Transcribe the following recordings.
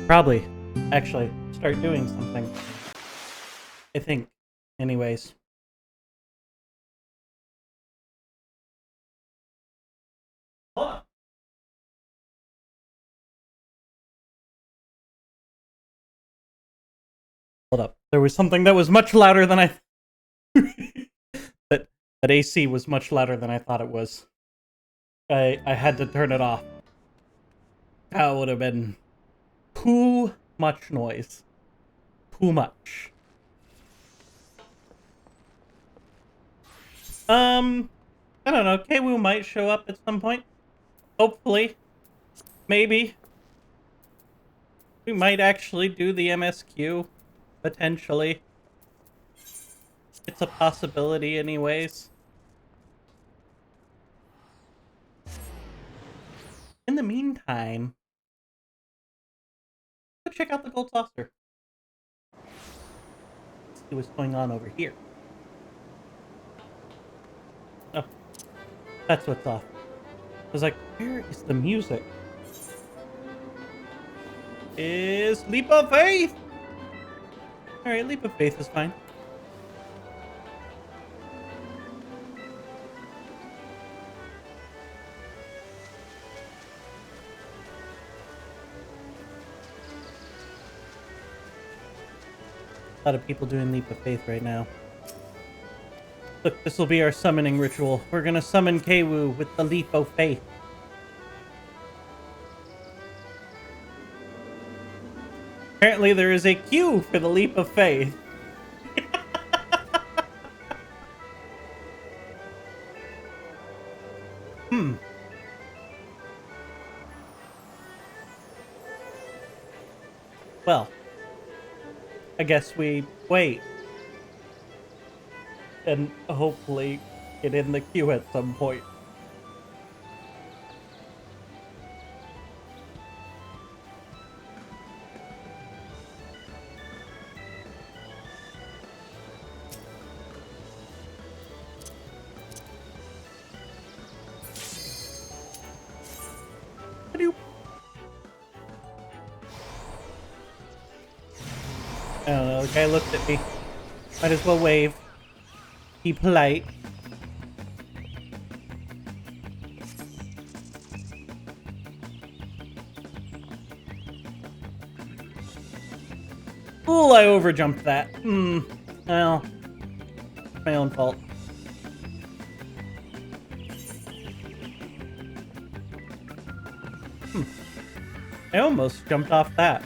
Probably, actually, start doing something. I think. Anyways. Hold up. There was something that was much louder than I... that AC was much louder than I thought it was. I had to turn it off. That would have been too much noise. Too much. I don't know. Kwu might show up at some point. Hopefully. Maybe. We might actually do the MSQ. Potentially. It's a possibility anyways. In the meantime, let's check out the gold saucer. See what's going on over here. Oh, that's what's off. I was like, where is the music? Is Leap of Faith? Alright, Leap of Faith is fine. A lot of people doing Leap of Faith right now. Look, this will be our summoning ritual. We're gonna summon Kwu with the Leap of Faith. Apparently there is a queue for the Leap of Faith. Well, I guess we wait. And hopefully get in the queue at some point. I don't know, the guy looked at me. Might as well wave. Be polite. Ooh, I overjumped that. Well, my own fault. I almost jumped off that.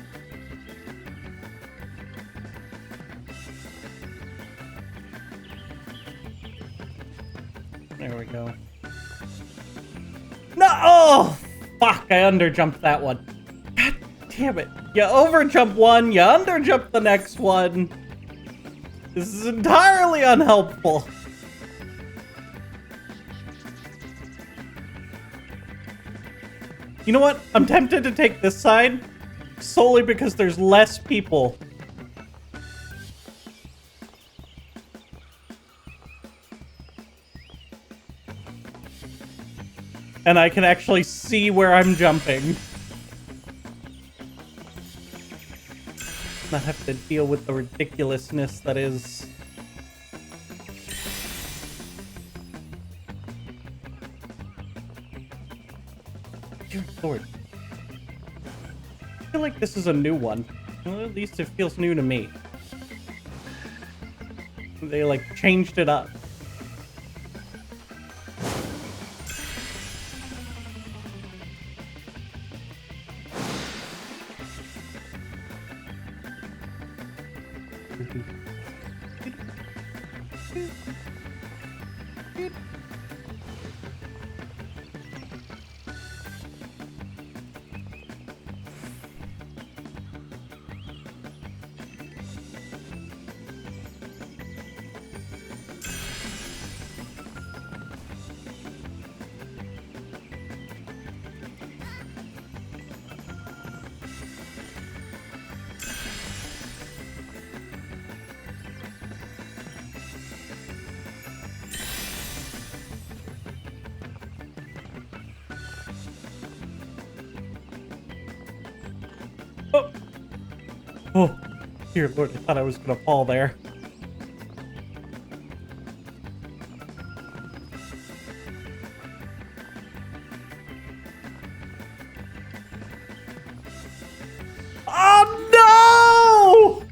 There we go. No! Oh! Fuck, I underjumped that one. God damn it. You overjump one, you underjump the next one. This is entirely unhelpful. You know what? I'm tempted to take this side solely because there's less people. And I can actually see where I'm jumping. Not have to deal with the ridiculousness that is... Dear Lord. I feel like this is a new one. Well, at least it feels new to me. They, like, changed it up. Oh, dear Lord, I thought I was gonna fall there. Oh,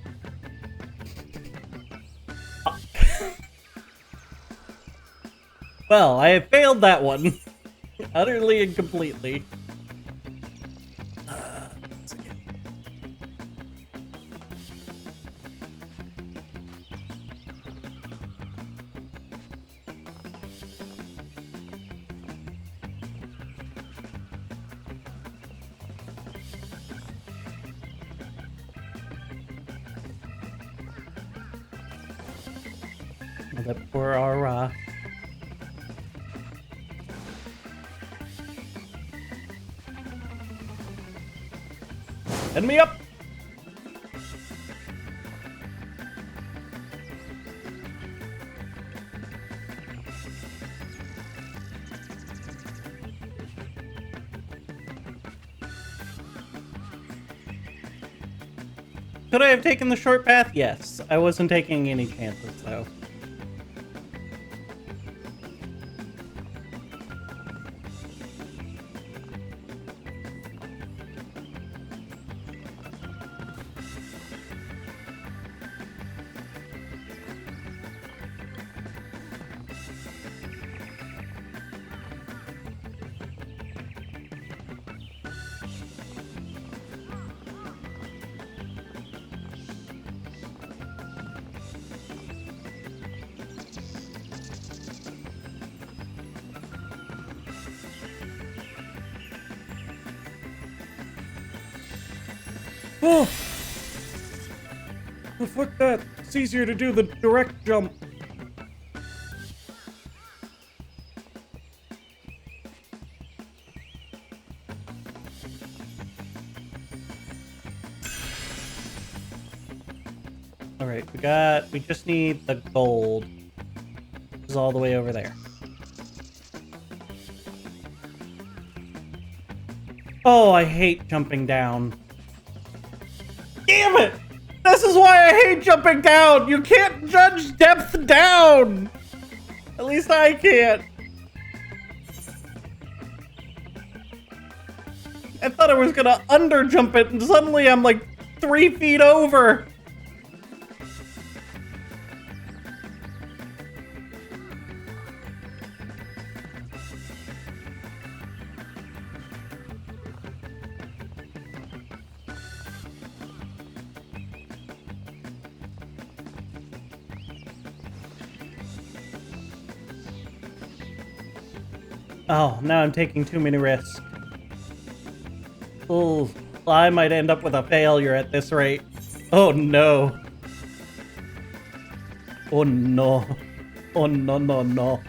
no! Well, I have failed that one. Utterly and completely. That poor Aura. Send me up! Could I have taken the short path? Yes. I wasn't taking any chances, though. Oh! Oh, fuck that. It's easier to do the direct jump. Alright, we just need the gold. It's all the way over there. Oh, I hate jumping down. Damn it! This is why I hate jumping down! You can't judge depth down! At least I can't. I thought I was gonna underjump it, and suddenly I'm like 3 feet over. Oh, now I'm taking too many risks. Oh, I might end up with a failure at this rate. Oh no. Oh no. Oh no, no, no.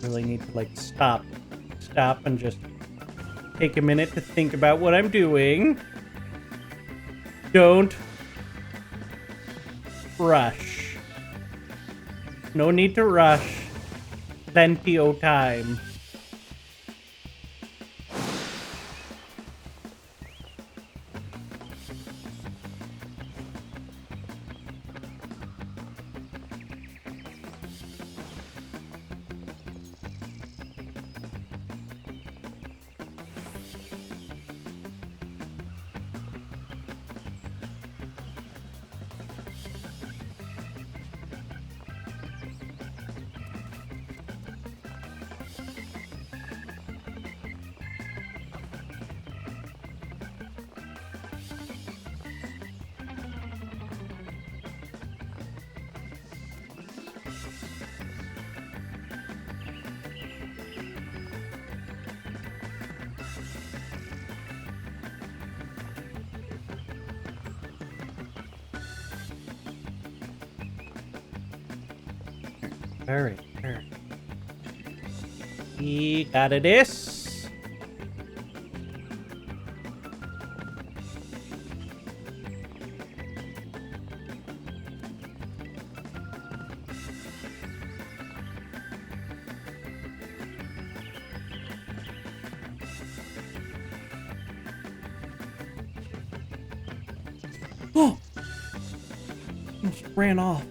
Really need to like stop and just take a minute to think about what I'm doing. Don't rush. No need to rush. Plenty of time. Alright, alright. We got this. Oh! Almost ran off.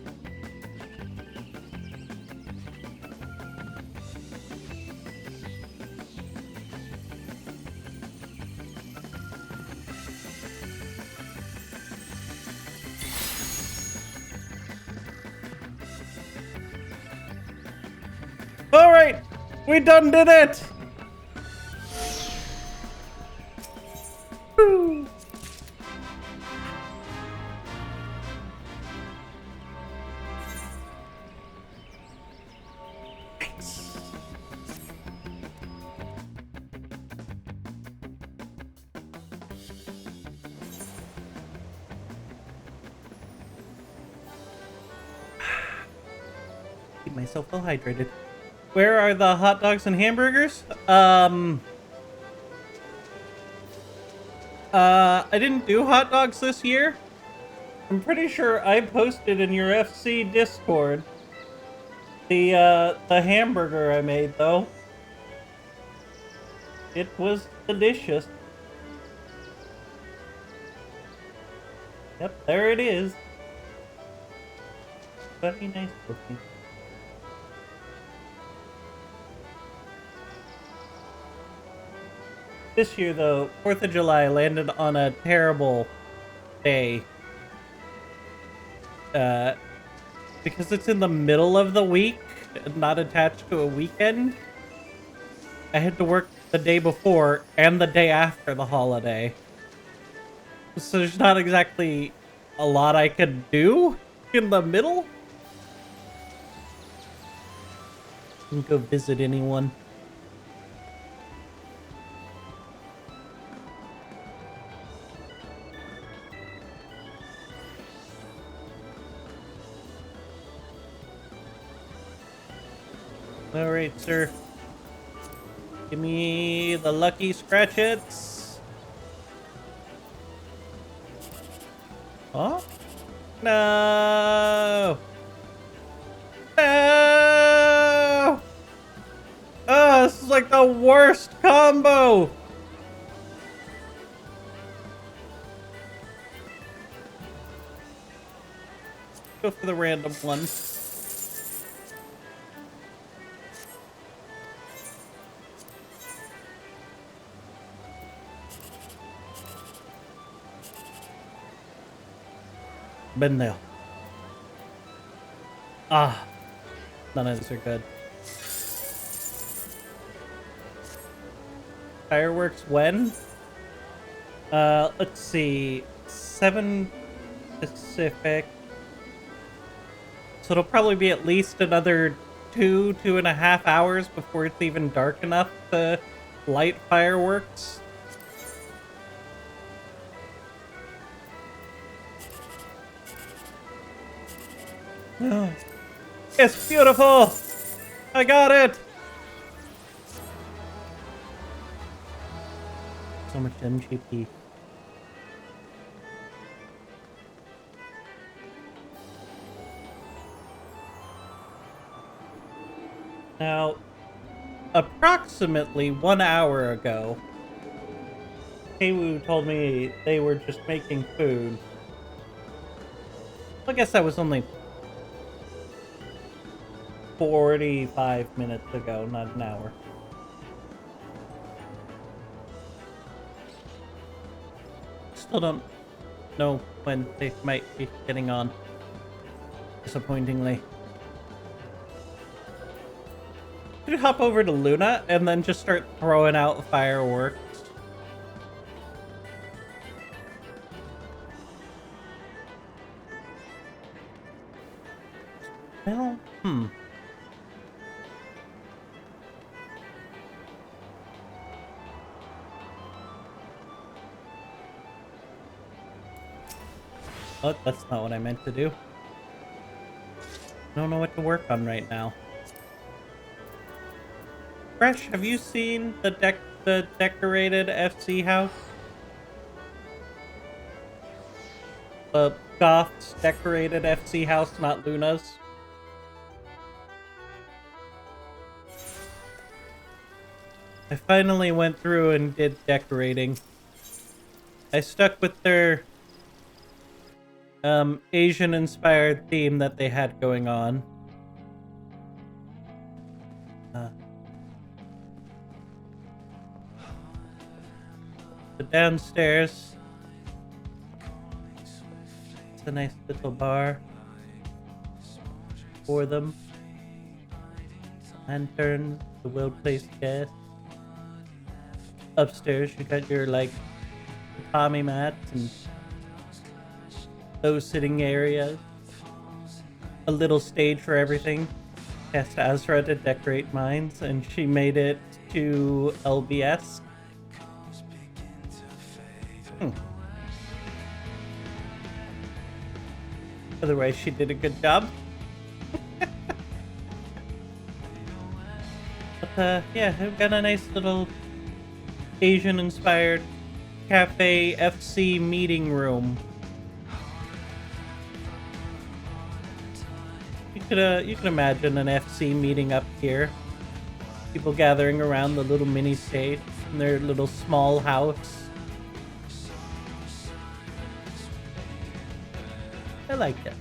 Alright! We done did it! Woo! Nice. Keep myself well hydrated. Where are the hot dogs and hamburgers? I didn't do hot dogs this year. I'm pretty sure I posted in your FC Discord the hamburger I made though. It was delicious. Yep, there it is. Very nice looking. This year, though, 4th of July landed on a terrible day. Because it's in the middle of the week, not attached to a weekend. I had to work the day before and the day after the holiday. So there's not exactly a lot I could do in the middle. Didn't go visit anyone. Alright, sir. Give me the lucky scratchets. Oh? No! No! Oh, this is like the worst combo! Go for the random one. Been there. Ah, none of these are good. Fireworks when? Let's see. 7 Pacific. So it'll probably be at least another 2.5 hours before it's even dark enough to light fireworks. Oh, it's beautiful! I got it! So much MGP. Now, approximately 1 hour ago, Keiwu told me they were just making food. I guess that was only 45 minutes ago, not an hour. Still don't know when they might be getting on. Disappointingly. Should hop over to Luna and then just start throwing out fireworks. Well, Oh, that's not what I meant to do. I don't know what to work on right now. Fresh, have you seen the decorated FC house? The Goth's decorated FC house, not Luna's. I finally went through and did decorating. I stuck with their Asian-inspired theme that they had going on. The downstairs, it's a nice little bar for them. Lanterns, the well-placed gas. Upstairs, you got your like tatami mats and those sitting areas. A little stage for everything. Asked Azra to decorate mines, and she made it to LBS. Otherwise, she did a good job. But yeah, we've got a nice little Asian-inspired cafe FC meeting room. You can imagine an FC meeting up here. People gathering around the little mini stage in their little small house. I like it.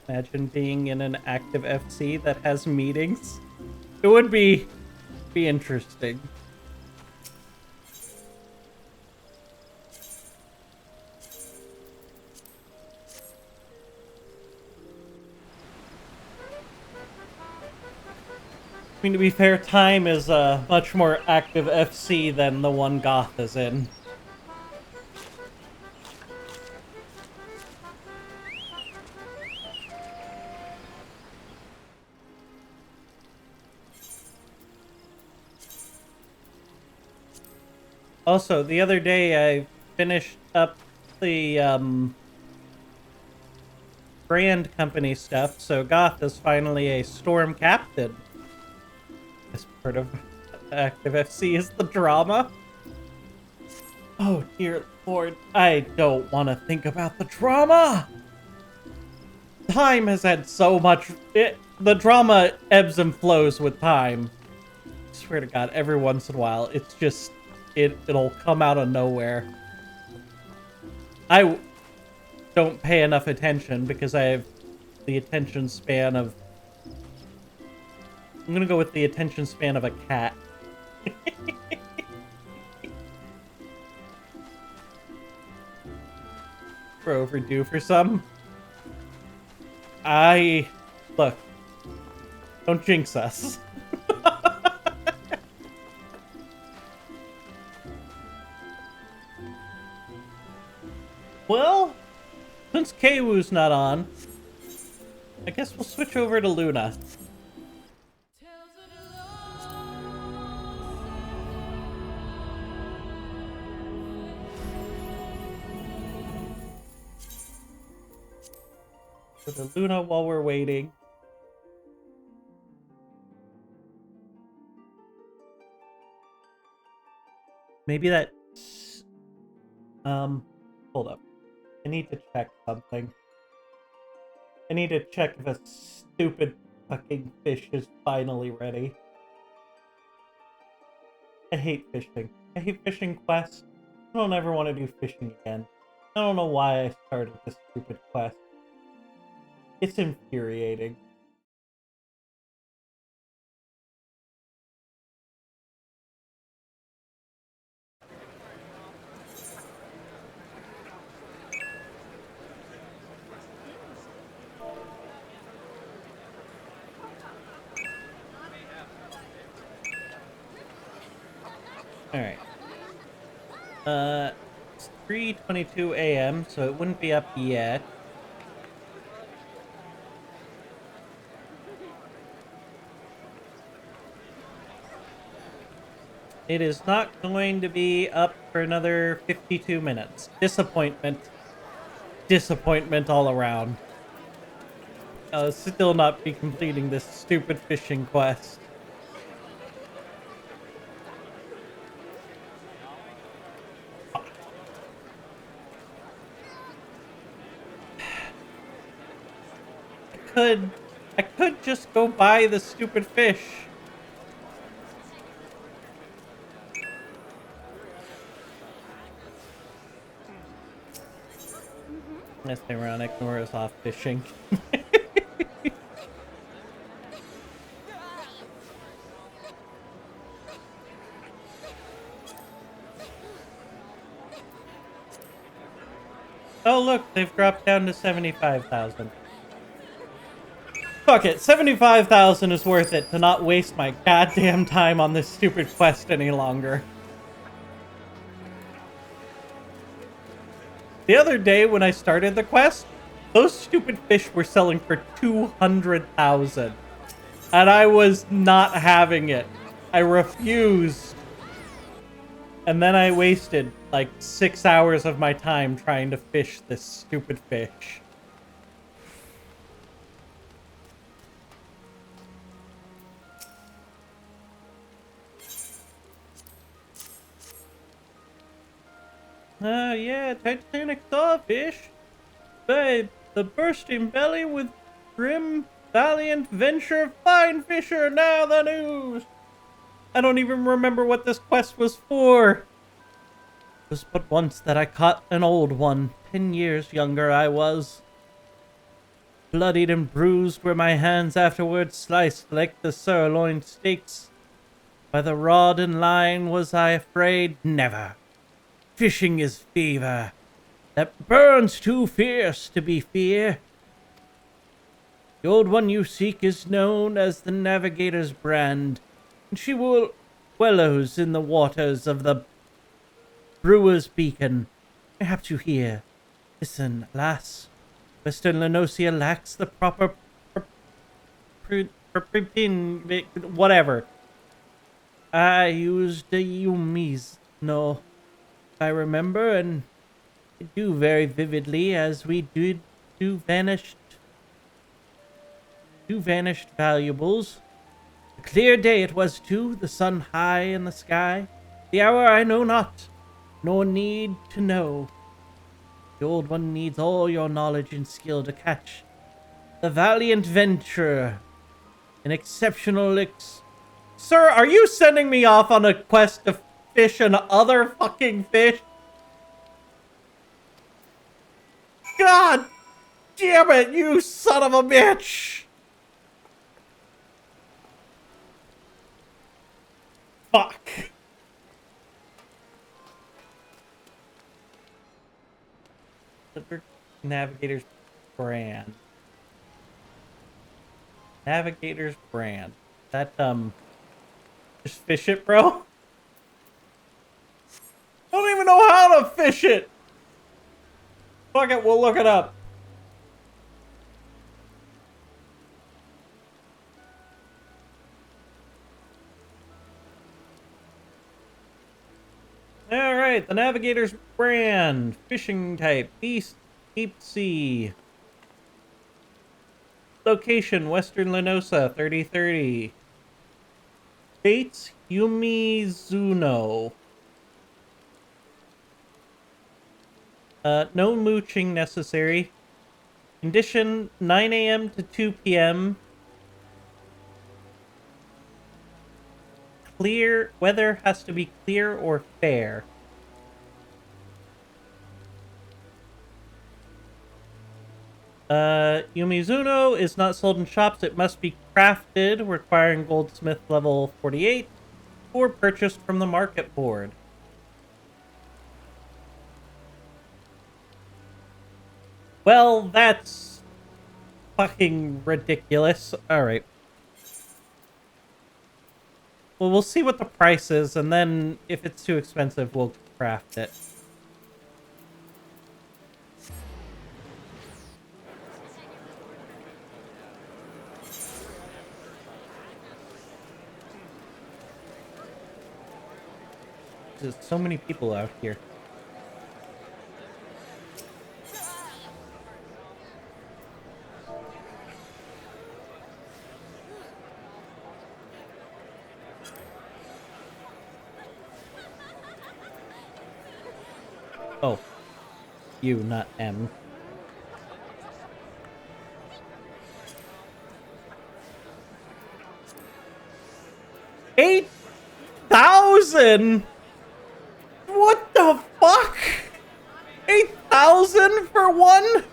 Imagine being in an active FC that has meetings. It would be interesting. I mean, to be fair, Time is a much more active FC than the one Goth is in. Also, the other day I finished up the brand company stuff, so Goth is finally a Storm Captain. This part of Active FC is the drama. Oh dear lord, I don't want to think about the drama! Time has had so much... the drama ebbs and flows with Time. I swear to god, every once in a while, it's just... It'll come out of nowhere. I don't pay enough attention because I have the attention span of... I'm gonna go with the attention span of a cat. We're overdue for some. Look. Don't jinx us. Well, since Kwu's not on, I guess we'll switch over to Luna. For the Luna while we're waiting. Maybe that... hold up. I need to check something. I need to check if a stupid fucking fish is finally ready. I hate fishing. I hate fishing quests. I don't ever want to do fishing again. I don't know why I started this stupid quest. It's infuriating. Alright. It's 3:22 a.m., so it wouldn't be up yet. It is not going to be up for another 52 minutes. Disappointment. Disappointment all around. I'll still not be completing this stupid fishing quest. I could just go buy the stupid fish. That's ironic. Nora's off fishing. Oh look, they've dropped down to 75,000. Fuck it, 75,000 is worth it to not waste my goddamn time on this stupid quest any longer. The other day when I started the quest, those stupid fish were selling for 200,000. And I was not having it. I refused. And then I wasted like 6 hours of my time trying to fish this stupid fish. Yeah, Titanic sawfish. Babe, the bursting belly with grim, valiant venture, fine fisher, now the news. I don't even remember what this quest was for. It was but once that I caught an old one. 10 years younger I was. Bloodied and bruised were my hands afterwards, sliced like the sirloin steaks. By the rod and line was I afraid? Never. Fishing is fever that burns too fierce to be fear. The old one you seek is known as the navigator's brand, and she wallows in the waters of the brewer's beacon. Perhaps you hear. Listen, lass. Western Lenosia lacks the proper whatever. I used the Yumi's. No, I remember, and I do very vividly, as we did do vanished valuables. A clear day it was too, the sun high in the sky. The hour I know not, nor need to know. The old one needs all your knowledge and skill to catch the valiant venturer. An exceptional Sir, are you sending me off on a quest to fish and other fucking fish? God damn it, you son of a bitch! Fuck. Navigator's brand. Navigator's brand. That, just fish it, bro? I don't even know how to fish it! Fuck it, we'll look it up. Alright, the Navigator's brand. Fishing type. East, deep sea. Location, Western Lenosa, 3030. Dates, Yumizuno. No mooching necessary. Condition, 9 a.m. to 2 p.m. Clear, weather has to be clear or fair. Yumizuno is not sold in shops. It must be crafted, requiring goldsmith level 48, or purchased from the market board. Well, that's fucking ridiculous. Alright. Well, we'll see what the price is, and then if it's too expensive, we'll craft it. There's so many people out here. Oh. You, not M. 8,000? What the fuck? 8,000 for one?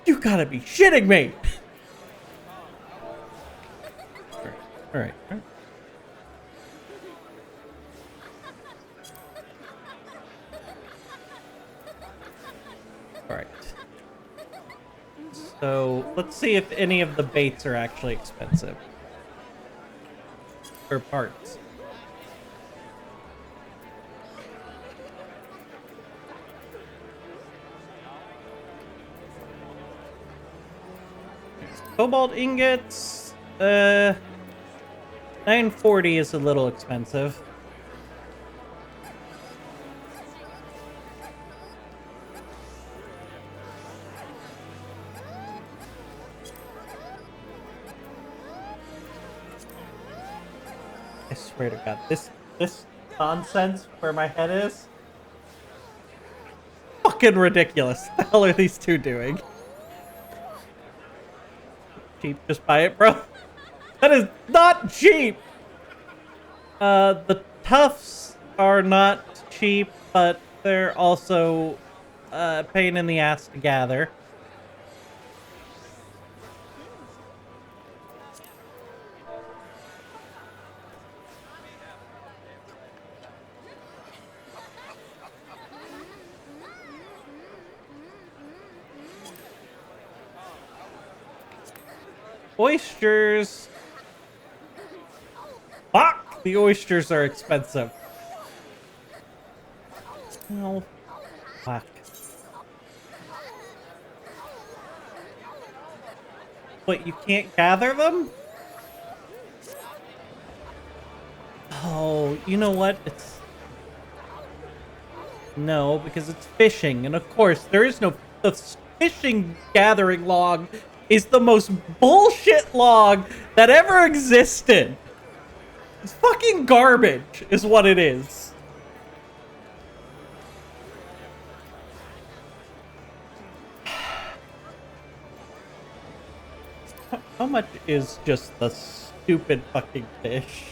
You gotta be shitting me. All right. All right. So let's see if any of the baits are actually expensive. Or parts. Cobalt ingots. 940 is a little expensive. I swear to God, this nonsense where my head is, fucking ridiculous. What the hell are these two doing? Cheap, just buy it, bro. That is not cheap. The tufts are not cheap, but they're also a pain in the ass to gather. Oysters. Fuck! The oysters are expensive. No. Fuck. What, you can't gather them? Oh, you know what? It's... No, because it's fishing. And of course, there is no... The fishing gathering log is the most bullshit log that ever existed. It's fucking garbage, is what it is. How much is just the stupid fucking fish?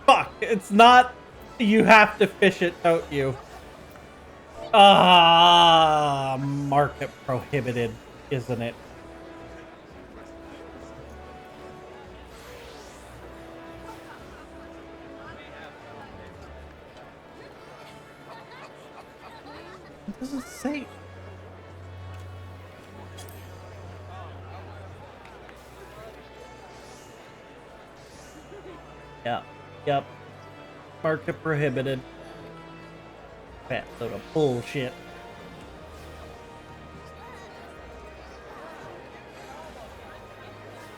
Fuck, it's not... You have to fish it, don't you? Ah, market prohibited, isn't it? What does it say? Yeah, yep. Market prohibited. Fat load of bullshit.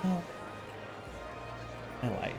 Oh. I lied.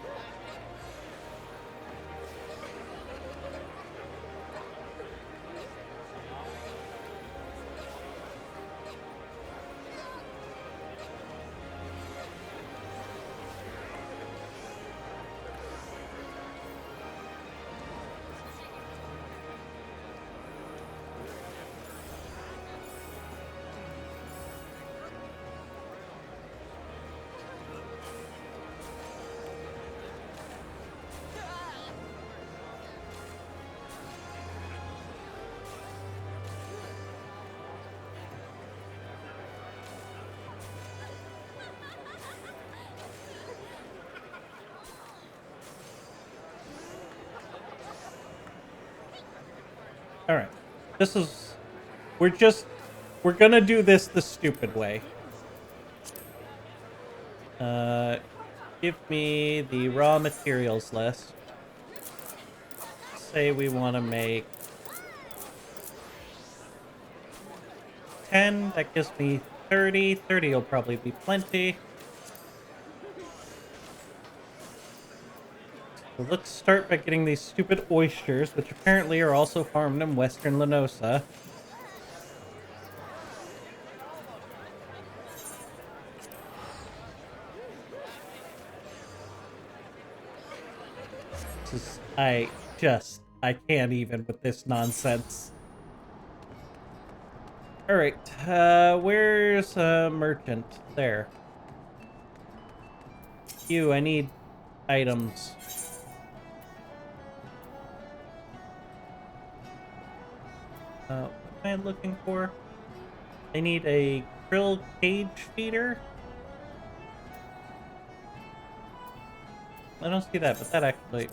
All right. This is... We're gonna do this the stupid way. Give me the raw materials list. Say we want to make 10. That gives me 30. 30 will probably be plenty. So let's start by getting these stupid oysters, which apparently are also farmed in Western Lenosa. I can't even with this nonsense. Alright, where's a merchant? There. I need items. What am I looking for? I need a krill cage feeder. I don't see that, but that actually...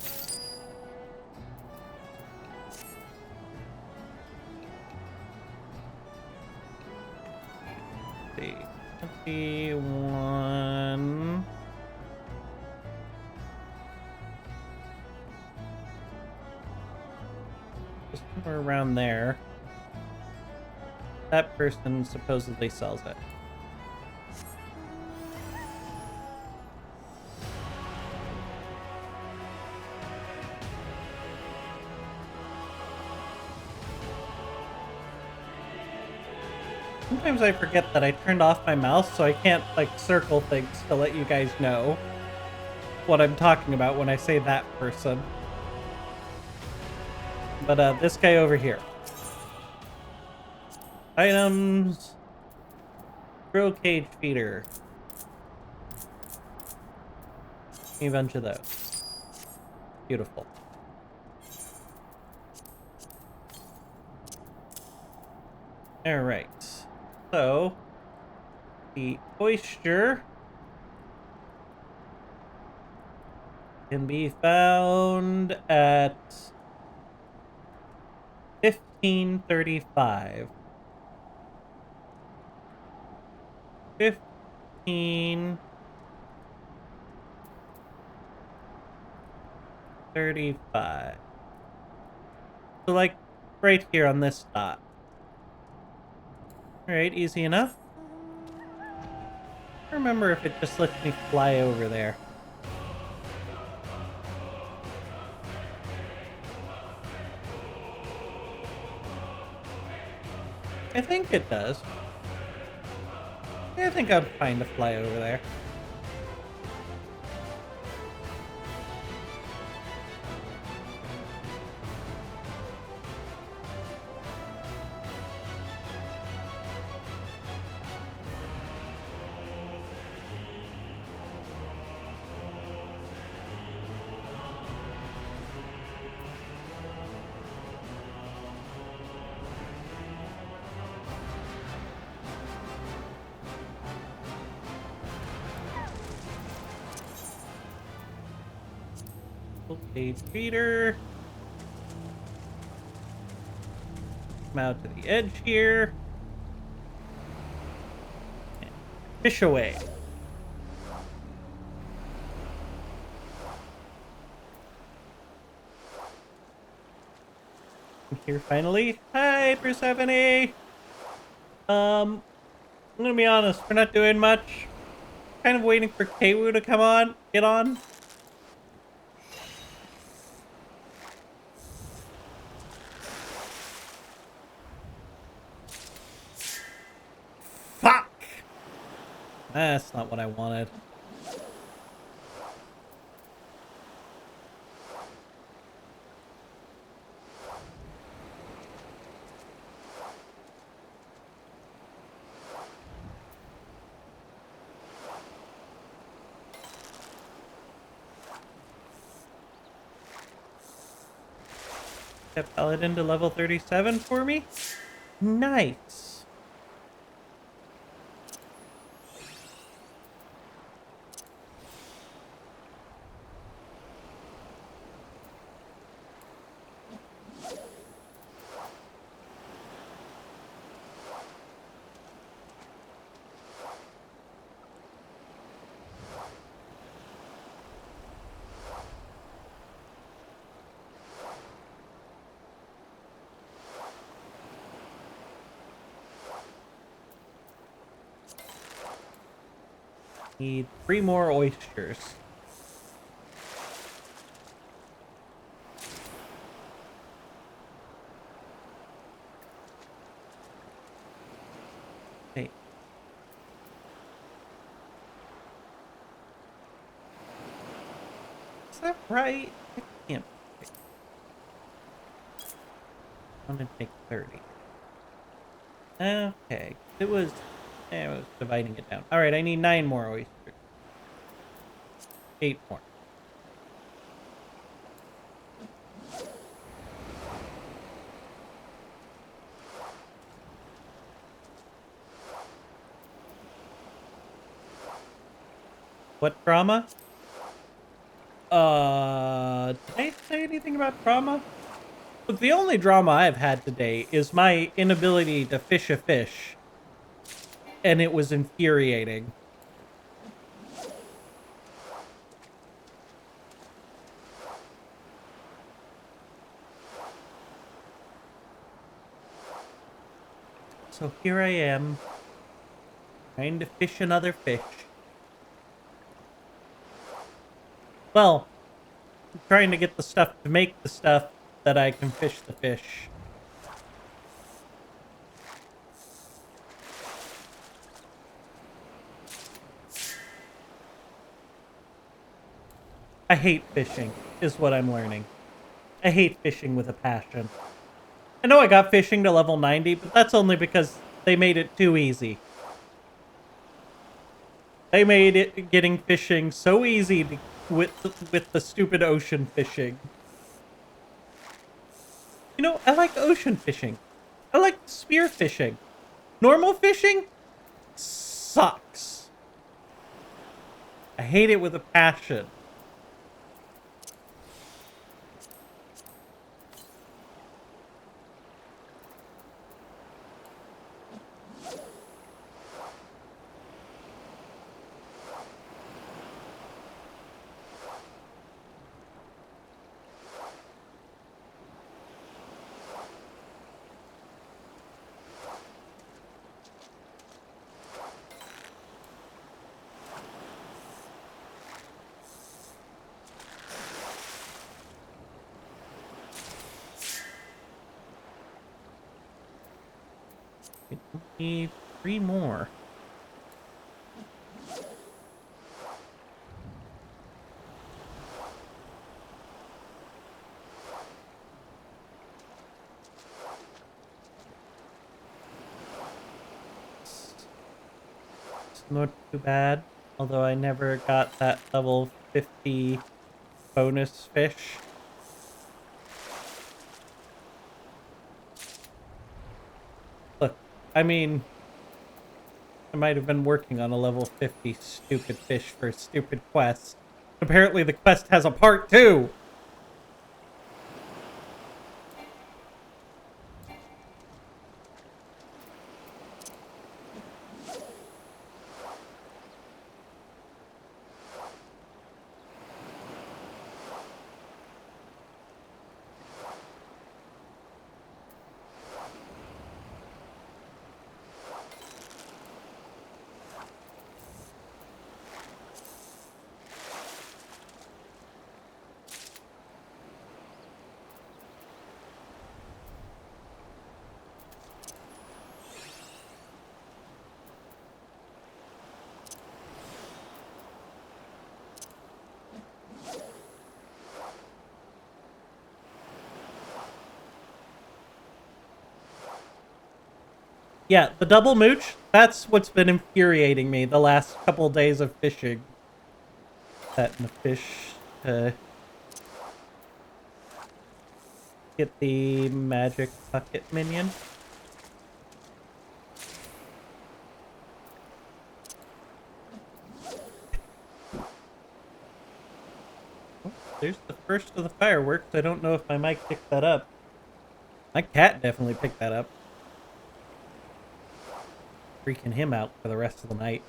Let's see. 21... Just somewhere around there. That person supposedly sells it. Sometimes I forget that I turned off my mouse, so I can't, like, circle things to let you guys know what I'm talking about when I say that person. But, this guy over here. Items. Krill cage feeder. Give me a bunch of those. Beautiful. Alright. So, the oyster can be found at 1535. 1535. So, like, right here on this dot. Alright, easy enough. I don't remember if it just lets me fly over there. I think it does. I think I'm fine to fly over there. Cage feeder. Come out to the edge here. And fish away. Here finally. Hi, Persephone! I'm gonna be honest, we're not doing much. Kind of waiting for Kwu to come on, get on. Fuck! That's not what I wanted. That paladin to level 37 for me? Nice. Need 3 more oysters. Hey. Is that right? It can't I'm gonna take 30. Okay. It was dividing it down. Alright, I need 9 more oysters. 8 more. What drama? Did I say anything about drama? Look, the only drama I've had today is my inability to fish a fish. And it was infuriating. So here I am, trying to fish another fish. Well, I'm trying to get the stuff to make the stuff that I can fish the fish. I hate fishing, is what I'm learning. I hate fishing with a passion. I know I got fishing to level 90, but that's only because they made it too easy. They made it getting fishing so easy with the stupid ocean fishing. You know, I like ocean fishing. I like spear fishing. Normal fishing sucks. I hate it with a passion. Need 3 more. It's not too bad, although I never got that level 50 bonus fish. Look, I mean, I might have been working on a level 50 stupid fish for a stupid quest. Apparently the quest has a part 2! Yeah, the double mooch, that's what's been infuriating me the last couple of days of fishing. Setting the fish to get the magic bucket minion. Oh, there's the first of the fireworks. I don't know if my mic picked that up. My cat definitely picked that up. Freaking him out for the rest of the night.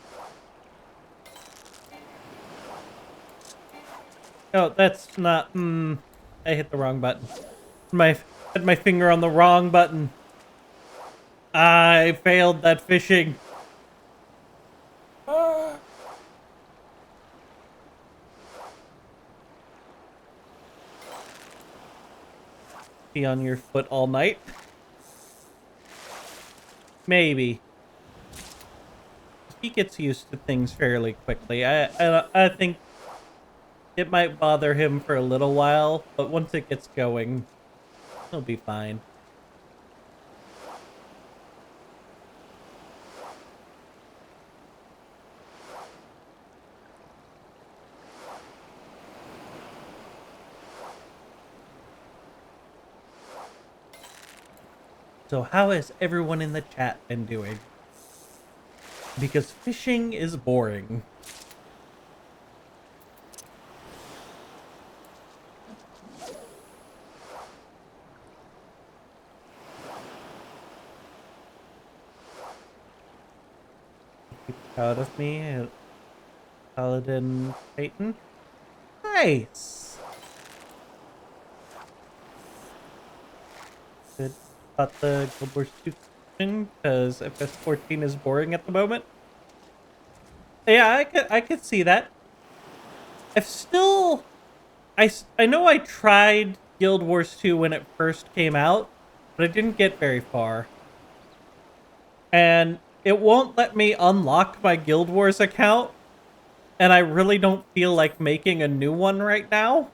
Oh, that's not... I hit the wrong button. Had my finger on the wrong button. I failed that fishing. Be on your foot all night. Maybe. He gets used to things fairly quickly. I think it might bother him for a little while, but once it gets going, he'll be fine. So how has everyone in the chat been doing? Because fishing is boring. Keep proud of me, Paladin Titan. Nice. Good about the Guild Wars 2 because FS14 is boring at the moment. Yeah, I could see that. I've still I know I tried Guild Wars 2 when it first came out, but I didn't get very far. And it won't let me unlock my Guild Wars account, and I really don't feel like making a new one right now.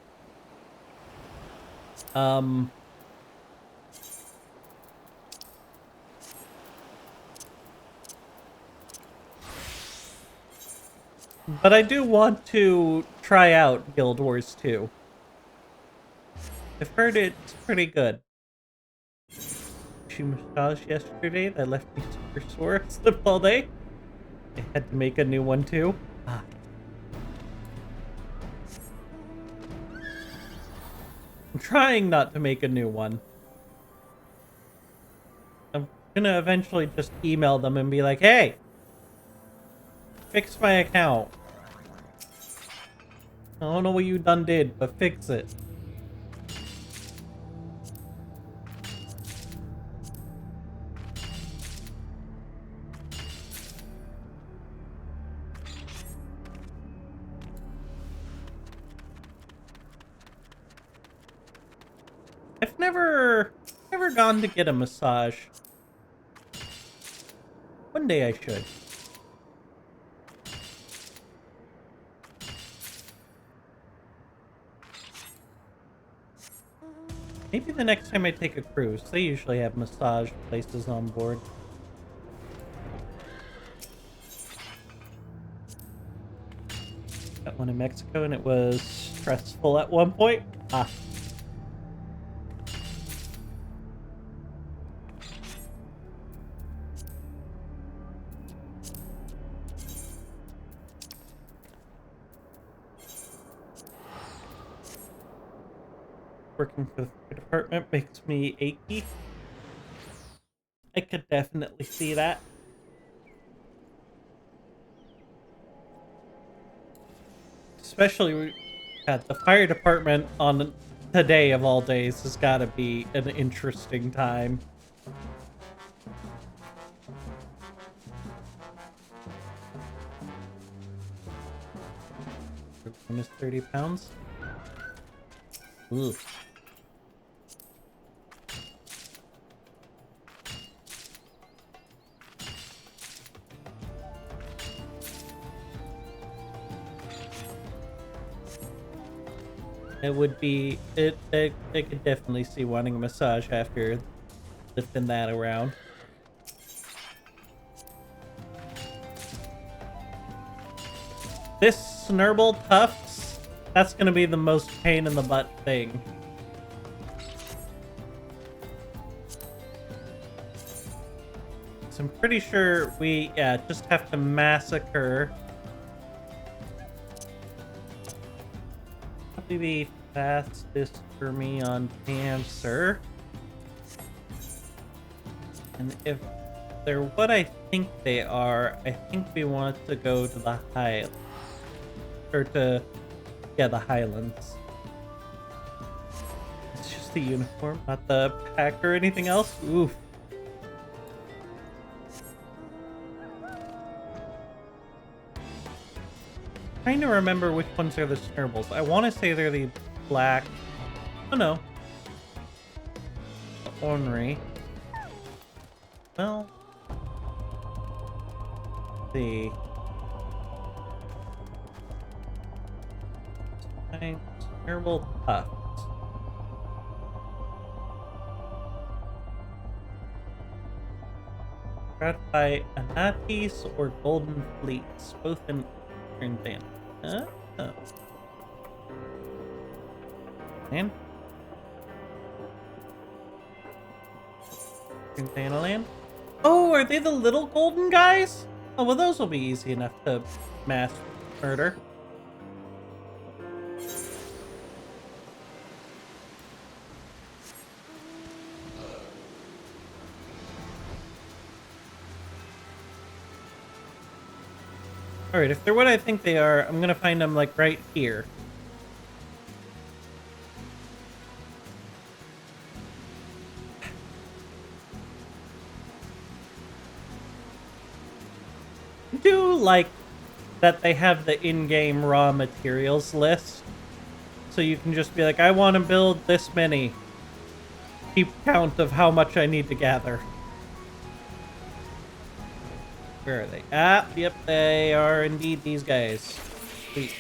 But I do want to try out Guild Wars 2. I've heard it's pretty good. She massaged yesterday. That left me super sore. I slept all day. I had to make a new one too. Ah. I'm trying not to make a new one. I'm gonna eventually just email them and be like, hey, fix my account. I don't know what you done did, but fix it. I've never gone to get a massage. One day I should. Maybe the next time I take a cruise. They usually have massage places on board. Got one in Mexico and it was stressful at one point. Ah. Working for the department makes me achy. I could definitely see that. Especially at the fire department on today of all days has got to be an interesting time. Minus 30 pounds. Ooh. It would be I could definitely see wanting a massage after lifting that around. This Snurble Tufts, that's gonna be the most pain in the butt thing. So I'm pretty sure we just have to massacre. Probably the fastest for me on cancer. And if they're what I think they are, I think we want to go to the the Highlands. It's just the uniform, not the pack or anything else. Oof. Trying to remember which ones are the Snurbles. I want to say they're the black. Oh no. The ornery. Well. The Snurble Tufts. Gratify Anatis or Golden Fleets, both in Eastern Band. Oh. And Land. Oh, are they the little golden guys? Oh, well, those will be easy enough to mass murder. Alright, if they're what I think they are, I'm gonna find them, like, right here. I do like that they have the in-game raw materials list. So you can just be like, I want to build this many. Keep count of how much I need to gather. Where are they? Ah, yep, they are indeed these guys. Sweet.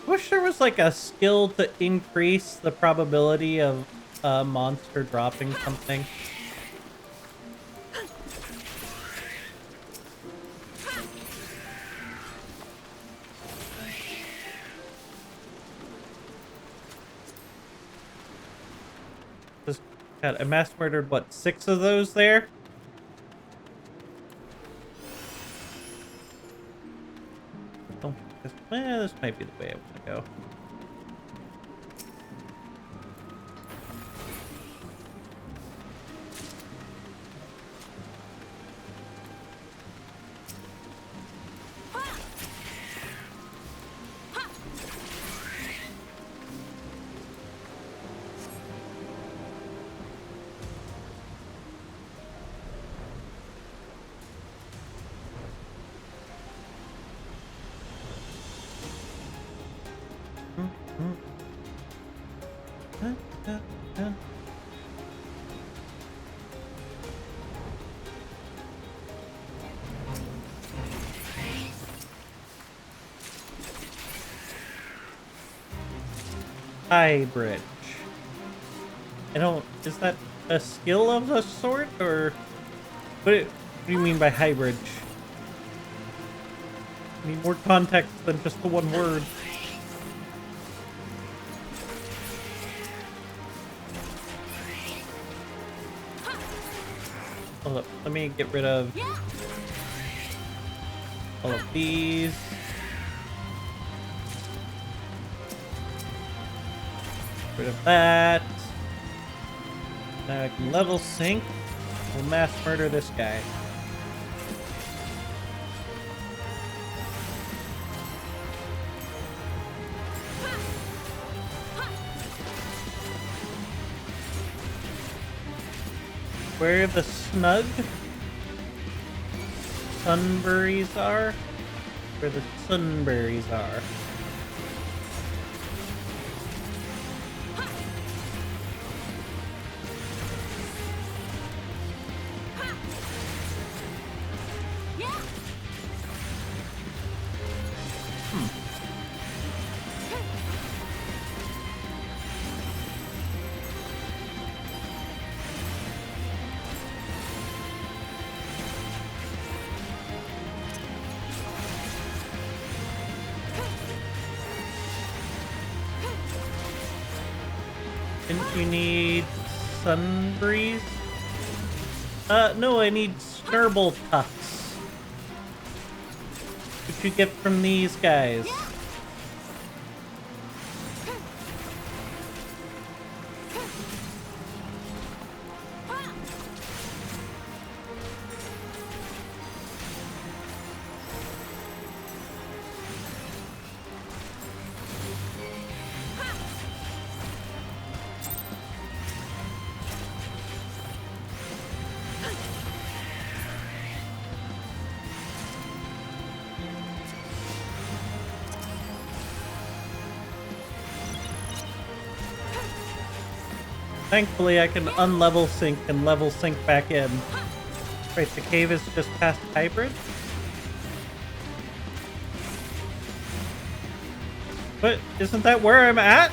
Wish there was like a skill to increase the probability of a monster dropping something. God, I mass murdered, what, 6 of those there? Oh, this might be the way I want to go. High bridge. I don't... Is that a skill of a sort, or... What do you mean by high bridge? I need more context than just the one word. Hold up, let me get rid of all of these. Rid of that. Now I can level sync. We'll mass murder this guy. Where the snug sunberries are? Where the sunberries are. Didn't you need sunbreeze? No, I need snurble tufts. What you get from these guys? Thankfully, I can unlevel sync and level sync back in. Right, the cave is just past hybrid. But isn't that where I'm at?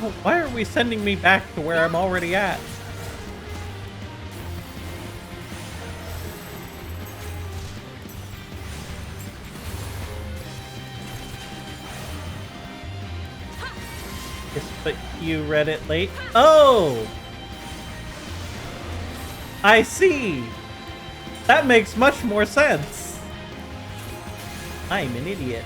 Oh, why are we sending me back to where I'm already at? you read it late. Oh! I see! That makes much more sense. I'm an idiot.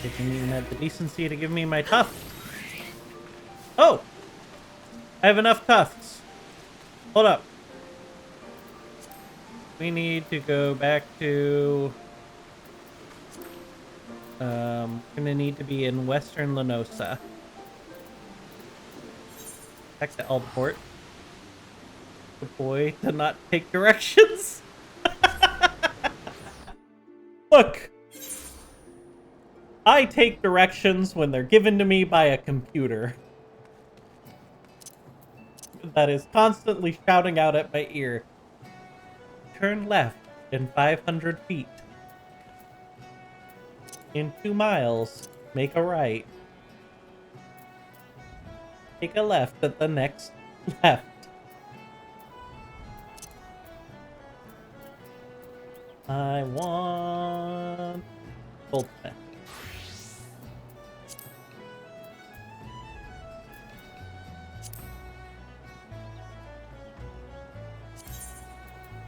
They didn't even have the decency to give me my tuft. Oh! I have enough tufts. Hold up. We need to go back to... we're gonna need to be in Western Lenosa. Back to Eldport. Good boy to not take directions. Look! I take directions when they're given to me by a computer that is constantly shouting out at my ear. Turn left in 500 feet. In 2 miles, make a right. Take a left at the next left. I want goldsmith.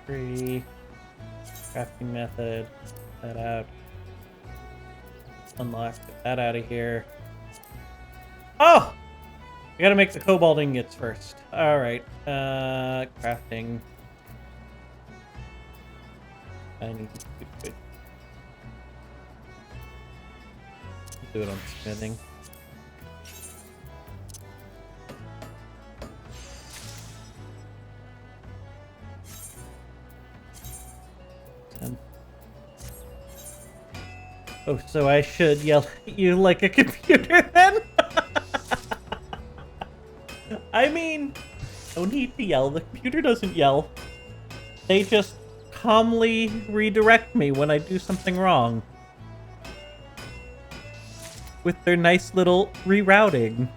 Free crafting method. Get that out. Unlock. Get that out of here. Oh! I gotta make the cobalt ingots first. Alright. Crafting. I need to do it on smithing. Oh, so I should yell at you like a computer then? I mean, no need to yell. The computer doesn't yell. They just calmly redirect me when I do something wrong. With their nice little rerouting.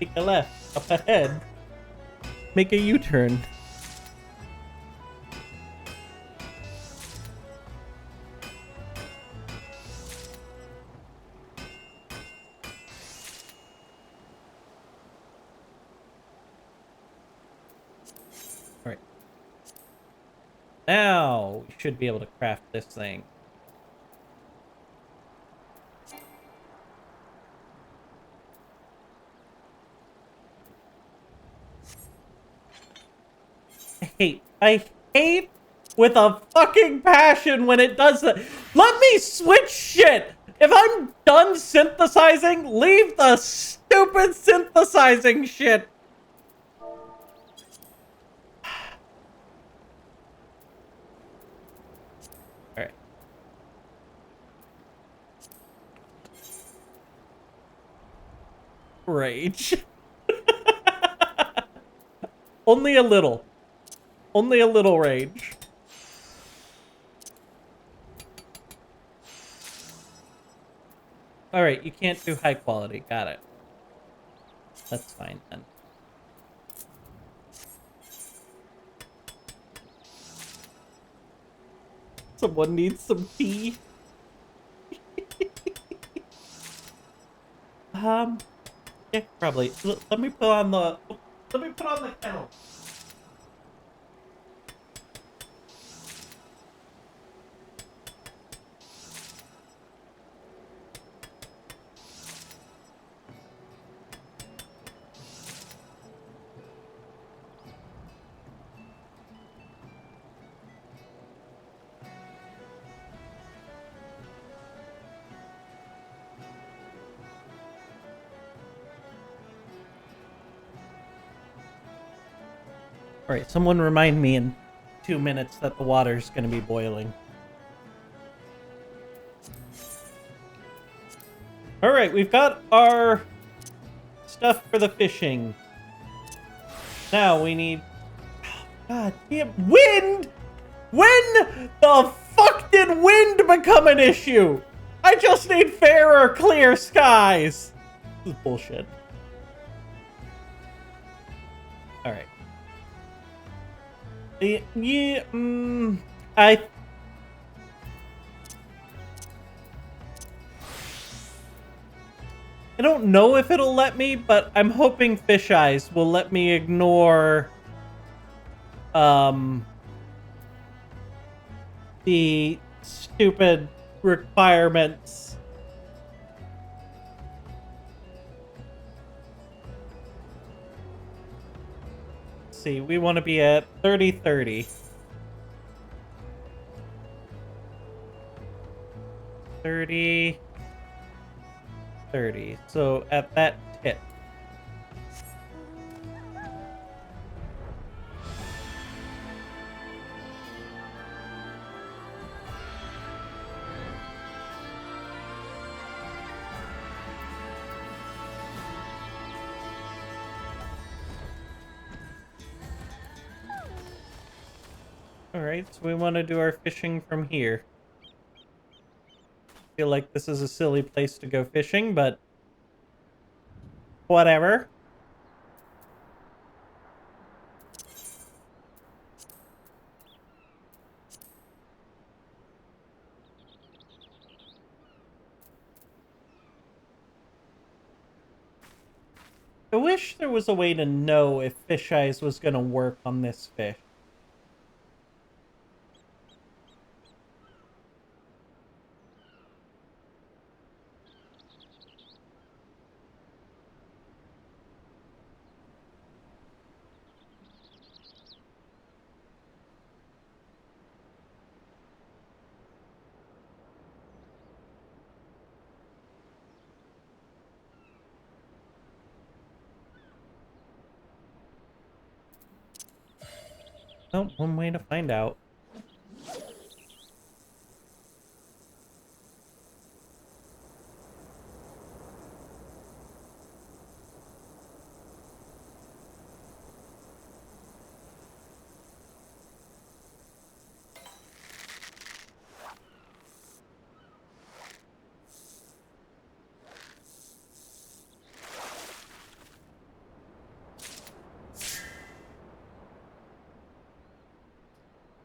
Take a left, up ahead. Make a U-turn. Alright. Now, we should be able to craft this thing. I hate with a fucking passion when it does that. Let me switch shit! If I'm done synthesizing, leave the stupid synthesizing shit! Alright. Rage. Only a little. Only a little rage. Alright, you can't do high quality. Got it. That's fine then. Someone needs some tea. Yeah, probably. Let me put on the kettle. Alright, someone remind me in 2 minutes that the water's gonna be boiling. Alright, we've got our stuff for the fishing. Now we need... God damn... Wind! When the fuck did wind become an issue? I just need fair or clear skies. This is bullshit. All right. Yeah. I don't know if it'll let me, but I'm hoping Fish Eyes will let me ignore um the stupid requirements. Let's see, we want to be at 30-30. 30 30. So at that tip. Alright, so we want to do our fishing from here. Feel like this is a silly place to go fishing, but whatever. I wish there was a way to know if Fish Eyes was going to work on this fish. Oh, one way to find out.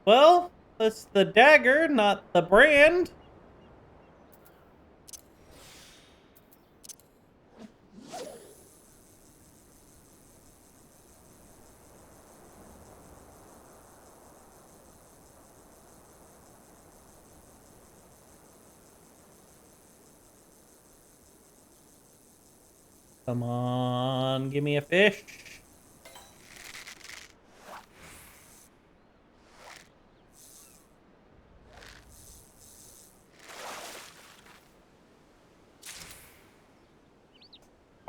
Well, that's the dagger, not the brand. Come on, give me a fish.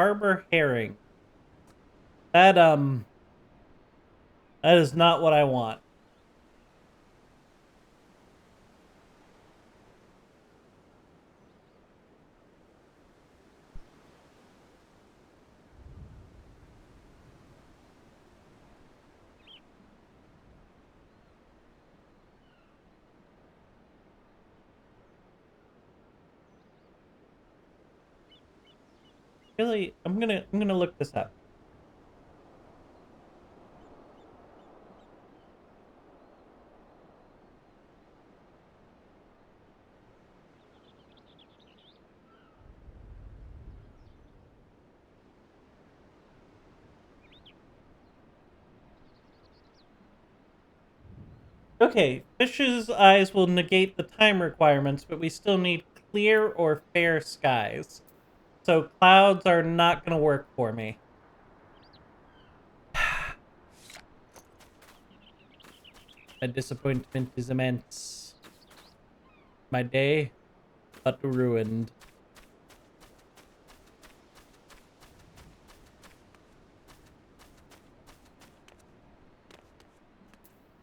Harbor herring. That that is not what I want. Really, I'm gonna look this up. Okay, fish's eyes will negate the time requirements, but we still need clear or fair skies. So clouds are not gonna work for me. My disappointment is immense. My day, but ruined.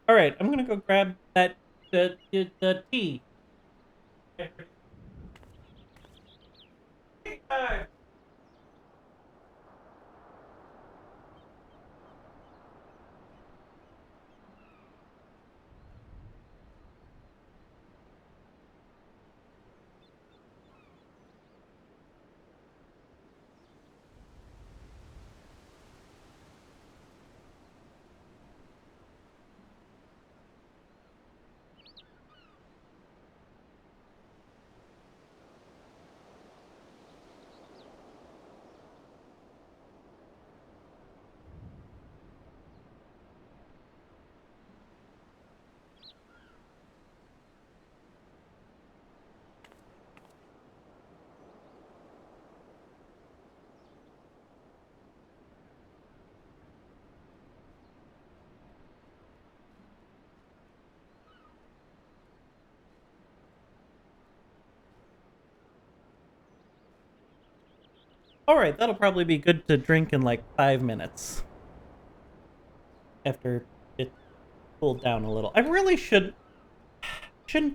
All right, I'm gonna go grab that the tea. Alright, that'll probably be good to drink in like 5 minutes. After it cooled down a little. I really shouldn't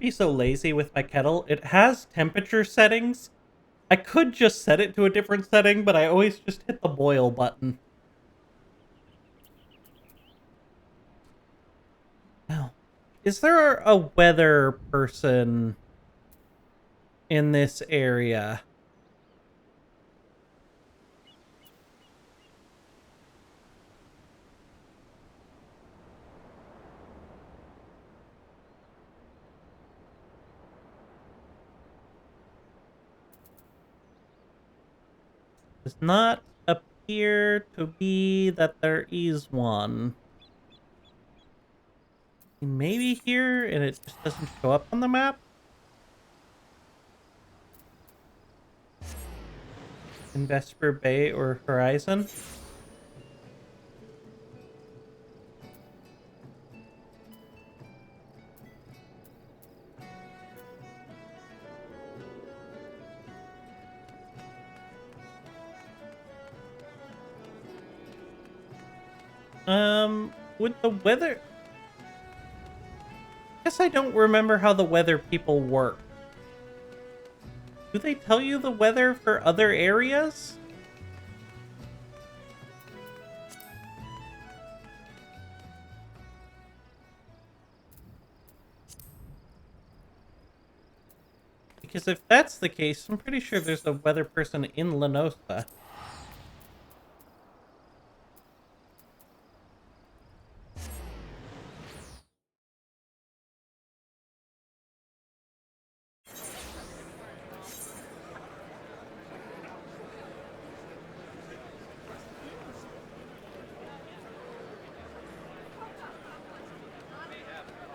be so lazy with my kettle. It has temperature settings. I could just set it to a different setting, but I always just hit the boil button. Now, is there a weather person in this area? Does not appear to be that there is one. Maybe here, and it just doesn't show up on the map? In Vesper Bay or Horizon? Would the weather... Guess I don't remember how the weather people work. Do they tell you the weather for other areas? Because if that's the case, I'm pretty sure there's a weather person in Lenosa.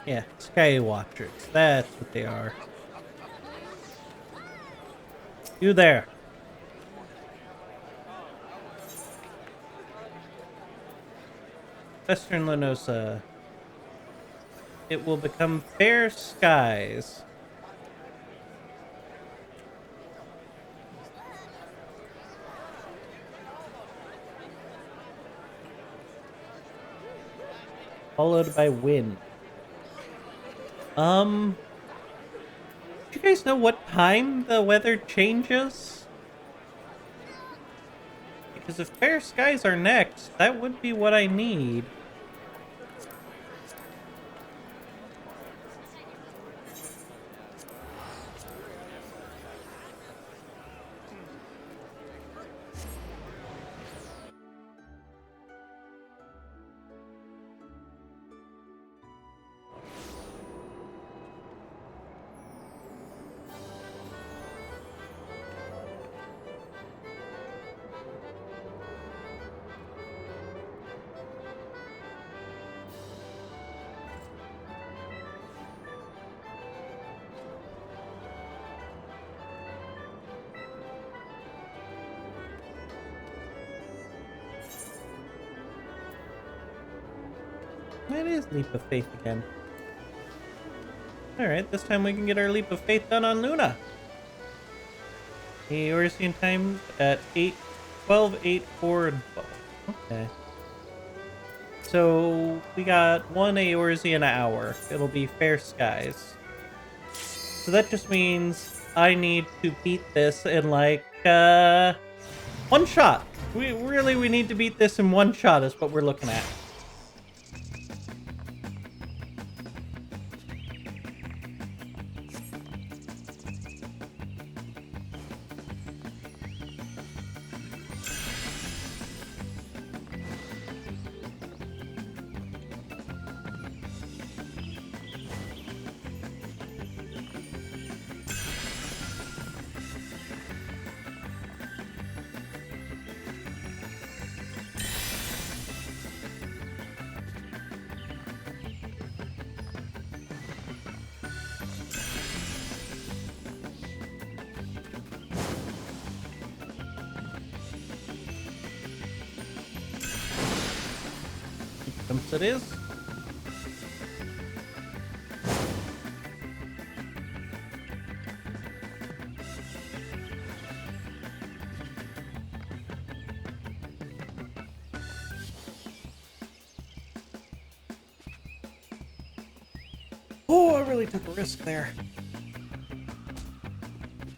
Yeah, Sky Watchers. That's what they are. You there. Western Lenosa. It will become fair skies. Followed by wind. Do you guys know what time the weather changes? Because if fair skies are next, that would be what I need. It is Leap of Faith again. Alright, this time we can get our Leap of Faith done on Luna. Eorzean times at 8, 12, 8, 4, and 12. Okay. So, we got 1 Eorzean an hour. It'll be fair skies. So that just means I need to beat this in like, one shot. We need to beat this in one shot is what we're looking at. Jumps it is. really took a risk there.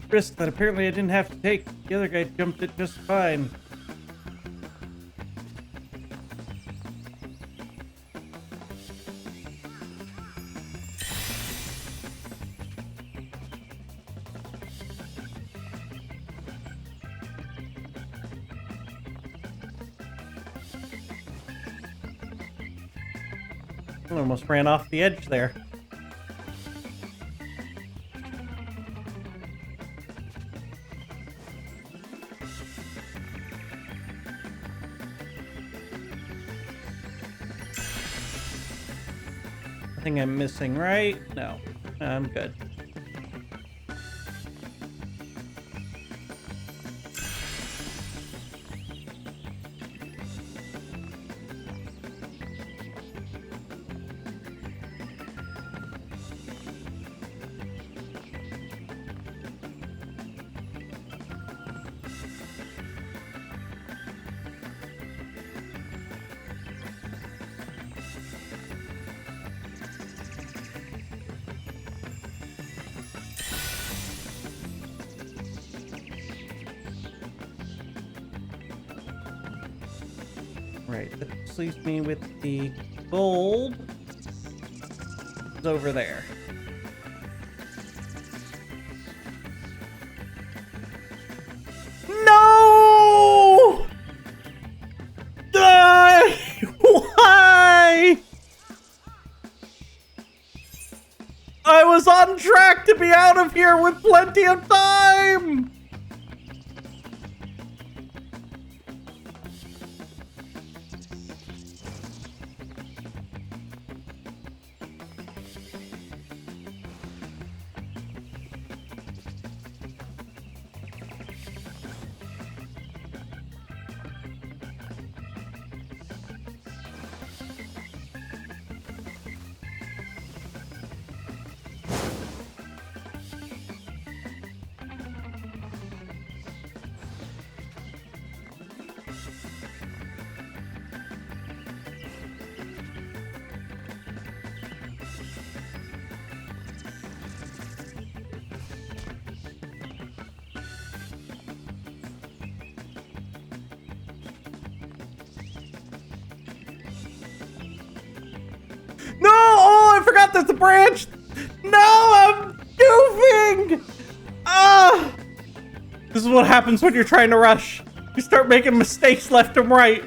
Risk that apparently I didn't have to take. The other guy jumped it just fine. I almost ran off the edge there. Nothing I'm missing, right? No, I'm good. Right, this leaves me with the gold. It's over there. No! Why? I was on track to be out of here with plenty of time! No! Oh, I forgot there's a branch! No, I'm goofing! Ah! This is what happens when you're trying to rush. You start making mistakes left and right.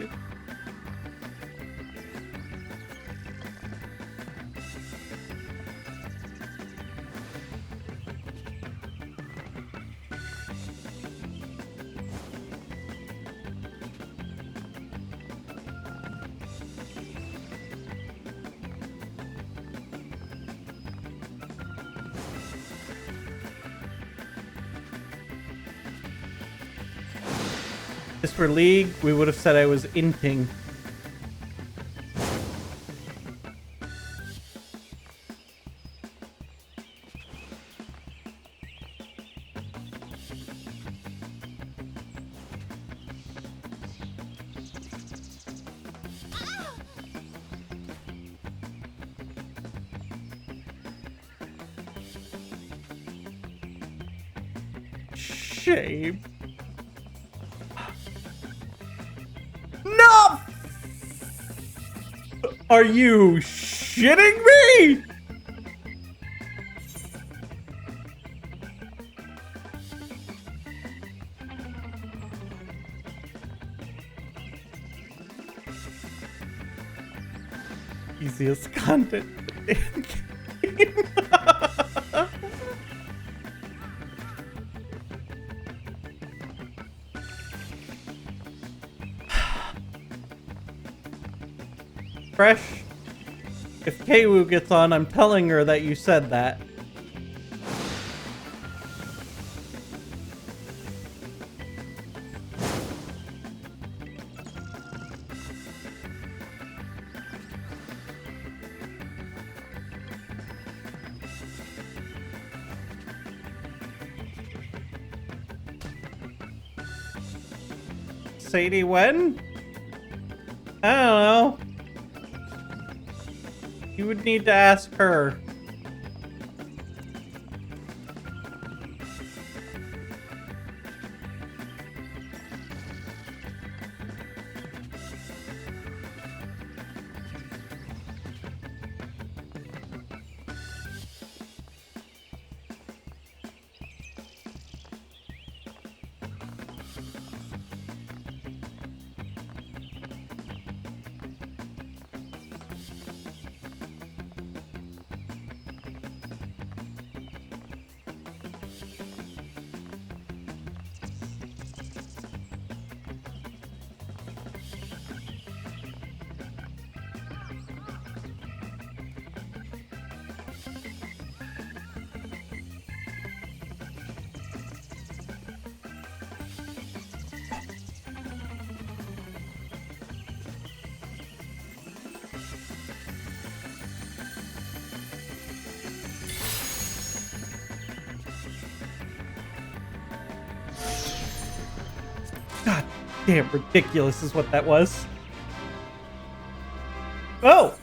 This for League, we would have said I was inting. Shame. No! Are you shitting me? Easiest content. Fresh, if Kwu gets on, I'm telling her that you said that. Sadie, when? I don't know. You would need to ask her. Damn ridiculous is what that was. Oh!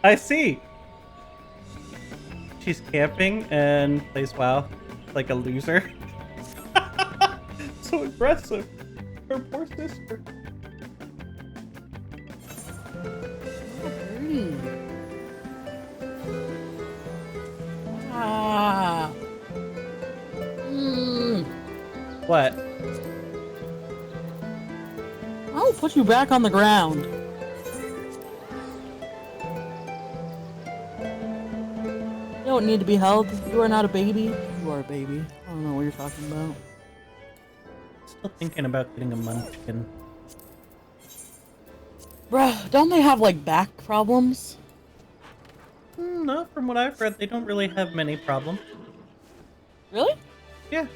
I see. She's camping and plays WoW like a loser. So aggressive. Her poor sister. Ah. What? I'll put you back on the ground. You don't need to be held. You are not a baby. You are a baby. I don't know what you're talking about. Still thinking about getting a munchkin. Bruh, don't they have, like, back problems? No, from what I've read, they don't really have many problems. Really? Yeah.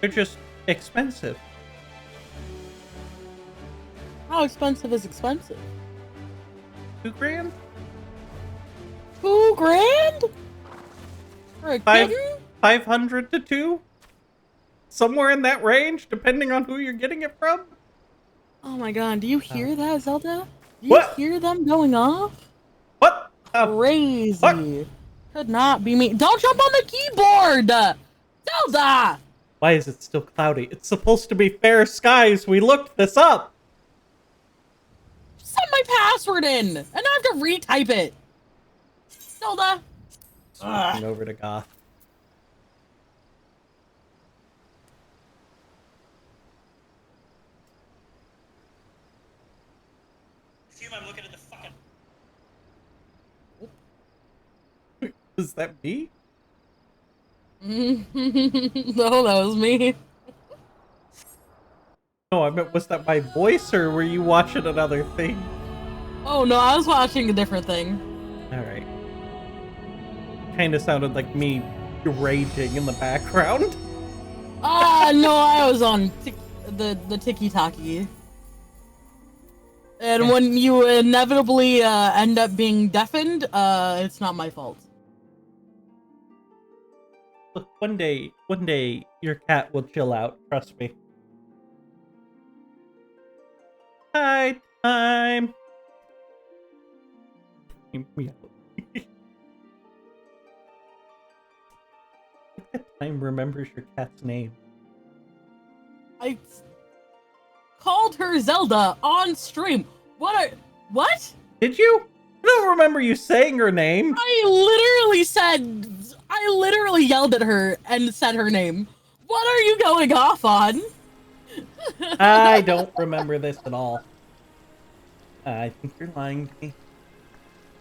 They're just expensive. How expensive is expensive? $2,000? $2,000? For a kitten? 500 to 2? Somewhere in that range, depending on who you're getting it from. Oh my god, do you hear that, Zelda? Do you What? hear them going off? What? Crazy. What? Could not be me. Don't jump on the keyboard! Zelda! Why is it still cloudy? It's supposed to be fair skies. We looked this up. Send my password in, and I have to retype it. Zelda. Switching over to Goth. I'm looking at the fucking. Is that me? No, that was me. No, I meant, was that my voice, or were you watching another thing? Oh no, I was watching a different thing. Alright. Kinda sounded like me raging in the background. No, I was on the tiki-taki. And when you inevitably end up being deafened, it's not my fault. Look, one day, your cat will chill out, trust me. Hi, time! Meow. That time remembers your cat's name. I called her Zelda on stream. What? Did you? I don't remember you saying her name. I literally yelled at her and said her name. What are you going off on? I don't remember this at all. I think you're lying to me.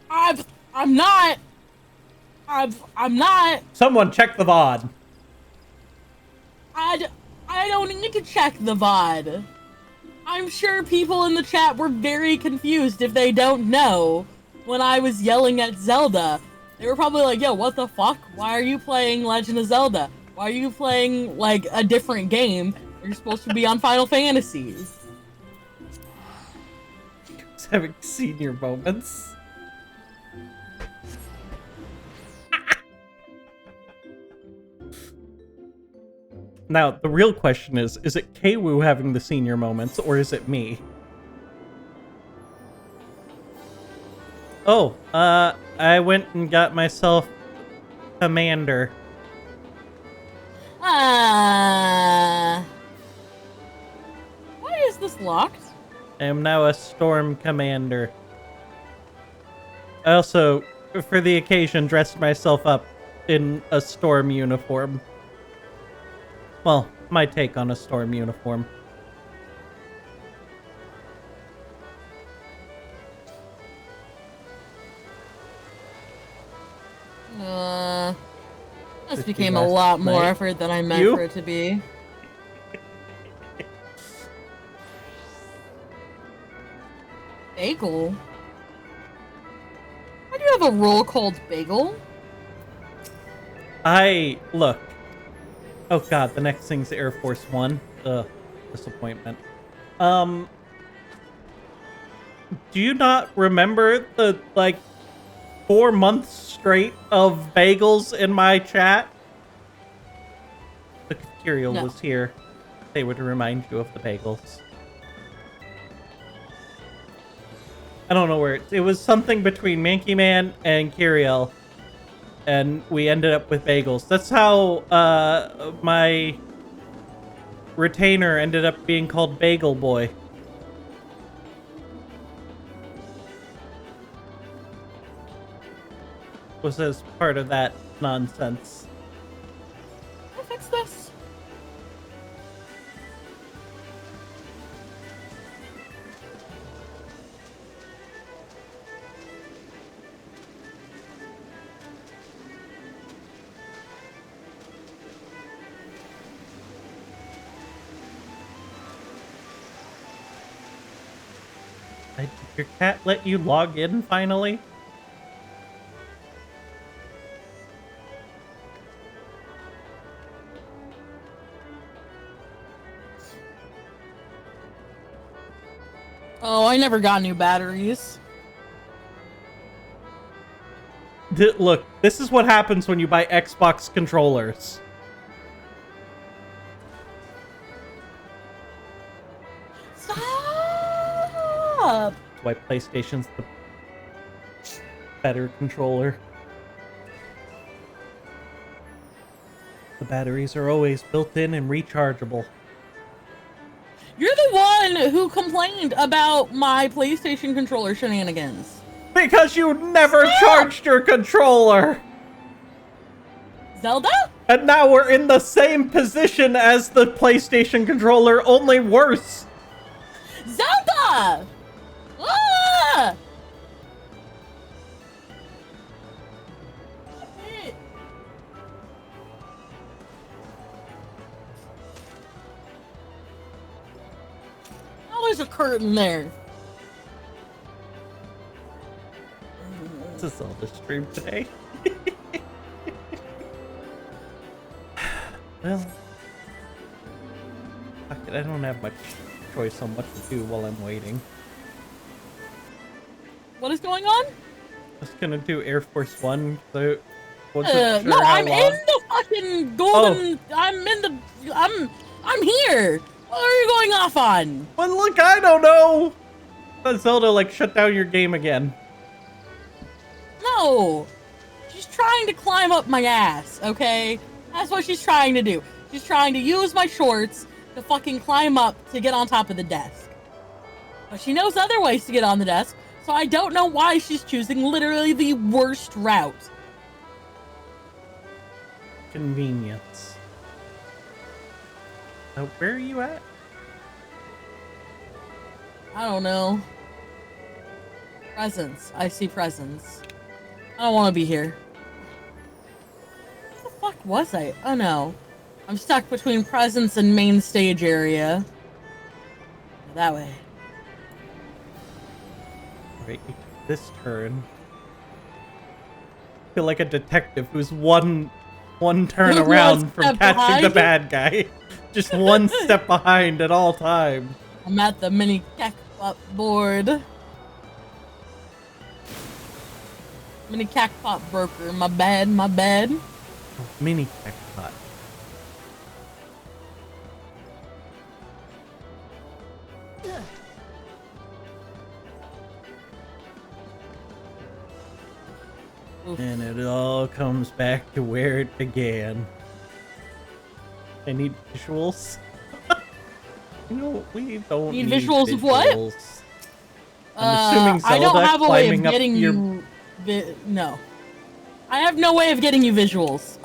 I'm not. I'm not. Someone check the VOD. I don't need to check the VOD. I'm sure people in the chat were very confused if they don't know when I was yelling at Zelda. They were probably like, yo, what the fuck? Why are you playing Legend of Zelda? Why are you playing, like, a different game? You're supposed to be on Final Fantasy. Just having senior moments. Now, the real question is it Kwoo having the senior moments, or is it me? Oh, I went and got myself Commander. Why is this locked? I am now a Storm Commander. I also, for the occasion, dressed myself up in a Storm uniform. Well, my take on a Storm uniform. This became a lot more effort than I meant for it to be. Bagel? Why do you have a role called Bagel? Look. Oh god, the next thing's Air Force One. Ugh, disappointment. Do you not remember the, 4 months straight of bagels in my chat? The cereal was here. they would remind you of the bagels. I don't know where it was something between Manky Man and Kiriel, and we ended up with bagels. That's how my retainer ended up being called Bagel Boy. Was as part of that nonsense. Can I fix this? Did your cat let you log in finally? Oh, I never got new batteries. Look, this is what happens when you buy Xbox controllers. Stop! That's why PlayStation's the better controller. The batteries are always built in and rechargeable. You're the one who complained about my PlayStation controller shenanigans. Because you never charged your controller! Zelda? And now we're in the same position as the PlayStation controller, only worse! Zelda! Ah! Oh, there's a curtain there. This is all the stream today. Well, fuck it, I don't have much choice on what to do while I'm waiting. What is going on? I was gonna do Air Force One, so wasn't sure No, how I'm long. in the fucking golden. I'm here. What are you going off on? But look, I don't know. But Zelda like shut down your game again. No, she's trying to climb up my ass. Okay, that's what she's trying to do. She's trying to use my shorts to fucking climb up to get on top of the desk. But she knows other ways to get on the desk, so I don't know why she's choosing literally the worst route. Convenience. Now, where are you at? I don't know. Presents. I see presents. I don't want to be here. Where the fuck was I? Oh no. I'm stuck between presents and main stage area. That way. Right, this turn. I feel like a detective who's one turn One around from step catching the behind? bad guy. Just one step behind at all times. I'm at the mini cackpot board. Mini cackpot broker. My bad, my bad. Oh, mini jackpot. Oof. And it all comes back to where it began. I need visuals. You know, we don't Need need visuals of what? visuals. I'm assuming Zelda I don't have a way of climbing up getting your... you. No. I have no way of getting you visuals.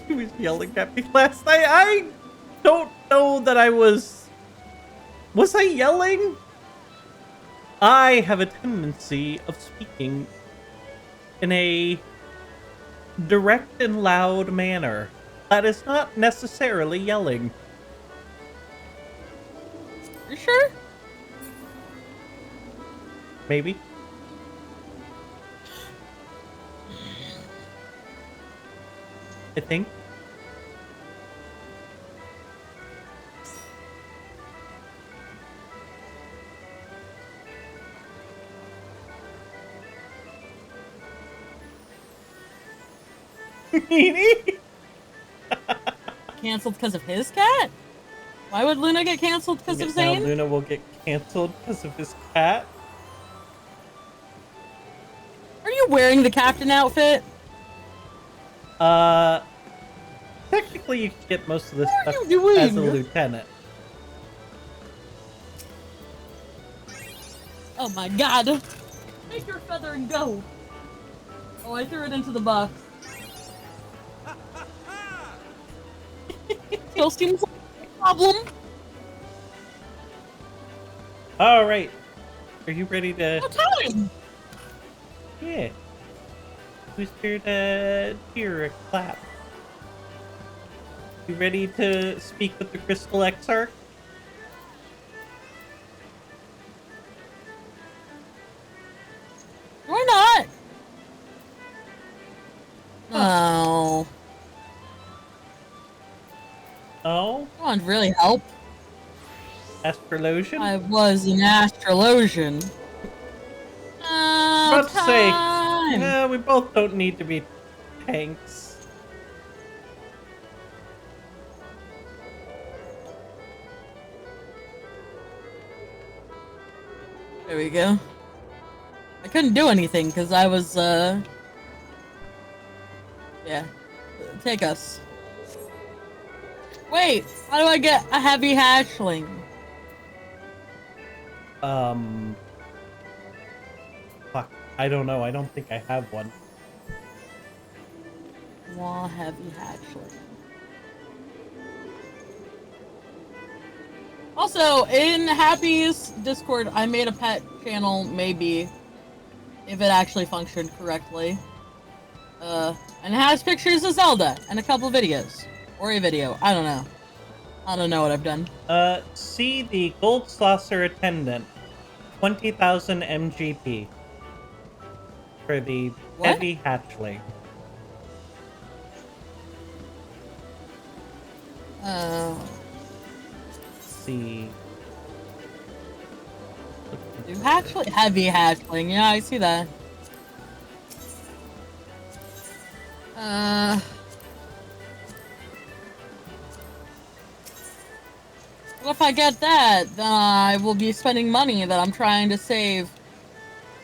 He was yelling at me last night. I don't know that I was... Was I yelling? I have a tendency of speaking in a direct and loud manner. That is not necessarily yelling. You sure? Maybe. I think. Canceled because of his cat? Why would Luna get canceled because of Now Zane? Luna will get canceled because of his cat. Are you wearing the captain outfit? Technically you can get most of this What are stuff you doing? as a lieutenant. Oh my god. Take your feather and go. Oh, I threw it into the box. Still seems like a problem. Alright. Are you ready to... No time. Yeah. Who's here to hear a clap? You ready to speak with the Crystal Exarch? Why not? Oh. Oh? Come on, really help. Astrologian? I was an astrologian. Oh, About to say, time. we both don't need to be tanks. There we go. I couldn't do anything because I was, yeah. Take us. Wait, how do I get a heavy hatchling? Fuck. I don't know. I don't think I have one. Wall heavy hatchling. Also, in Happy's Discord, I made a pet channel, maybe, if it actually functioned correctly. And it has pictures of Zelda and a couple videos. Or a video. I don't know. I don't know what I've done. See the Gold Saucer Attendant. 20,000 MGP. For the What? heavy hatchling. See. Heavy hatchling. Yeah, I see that. Well, if I get that, then I will be spending money that I'm trying to save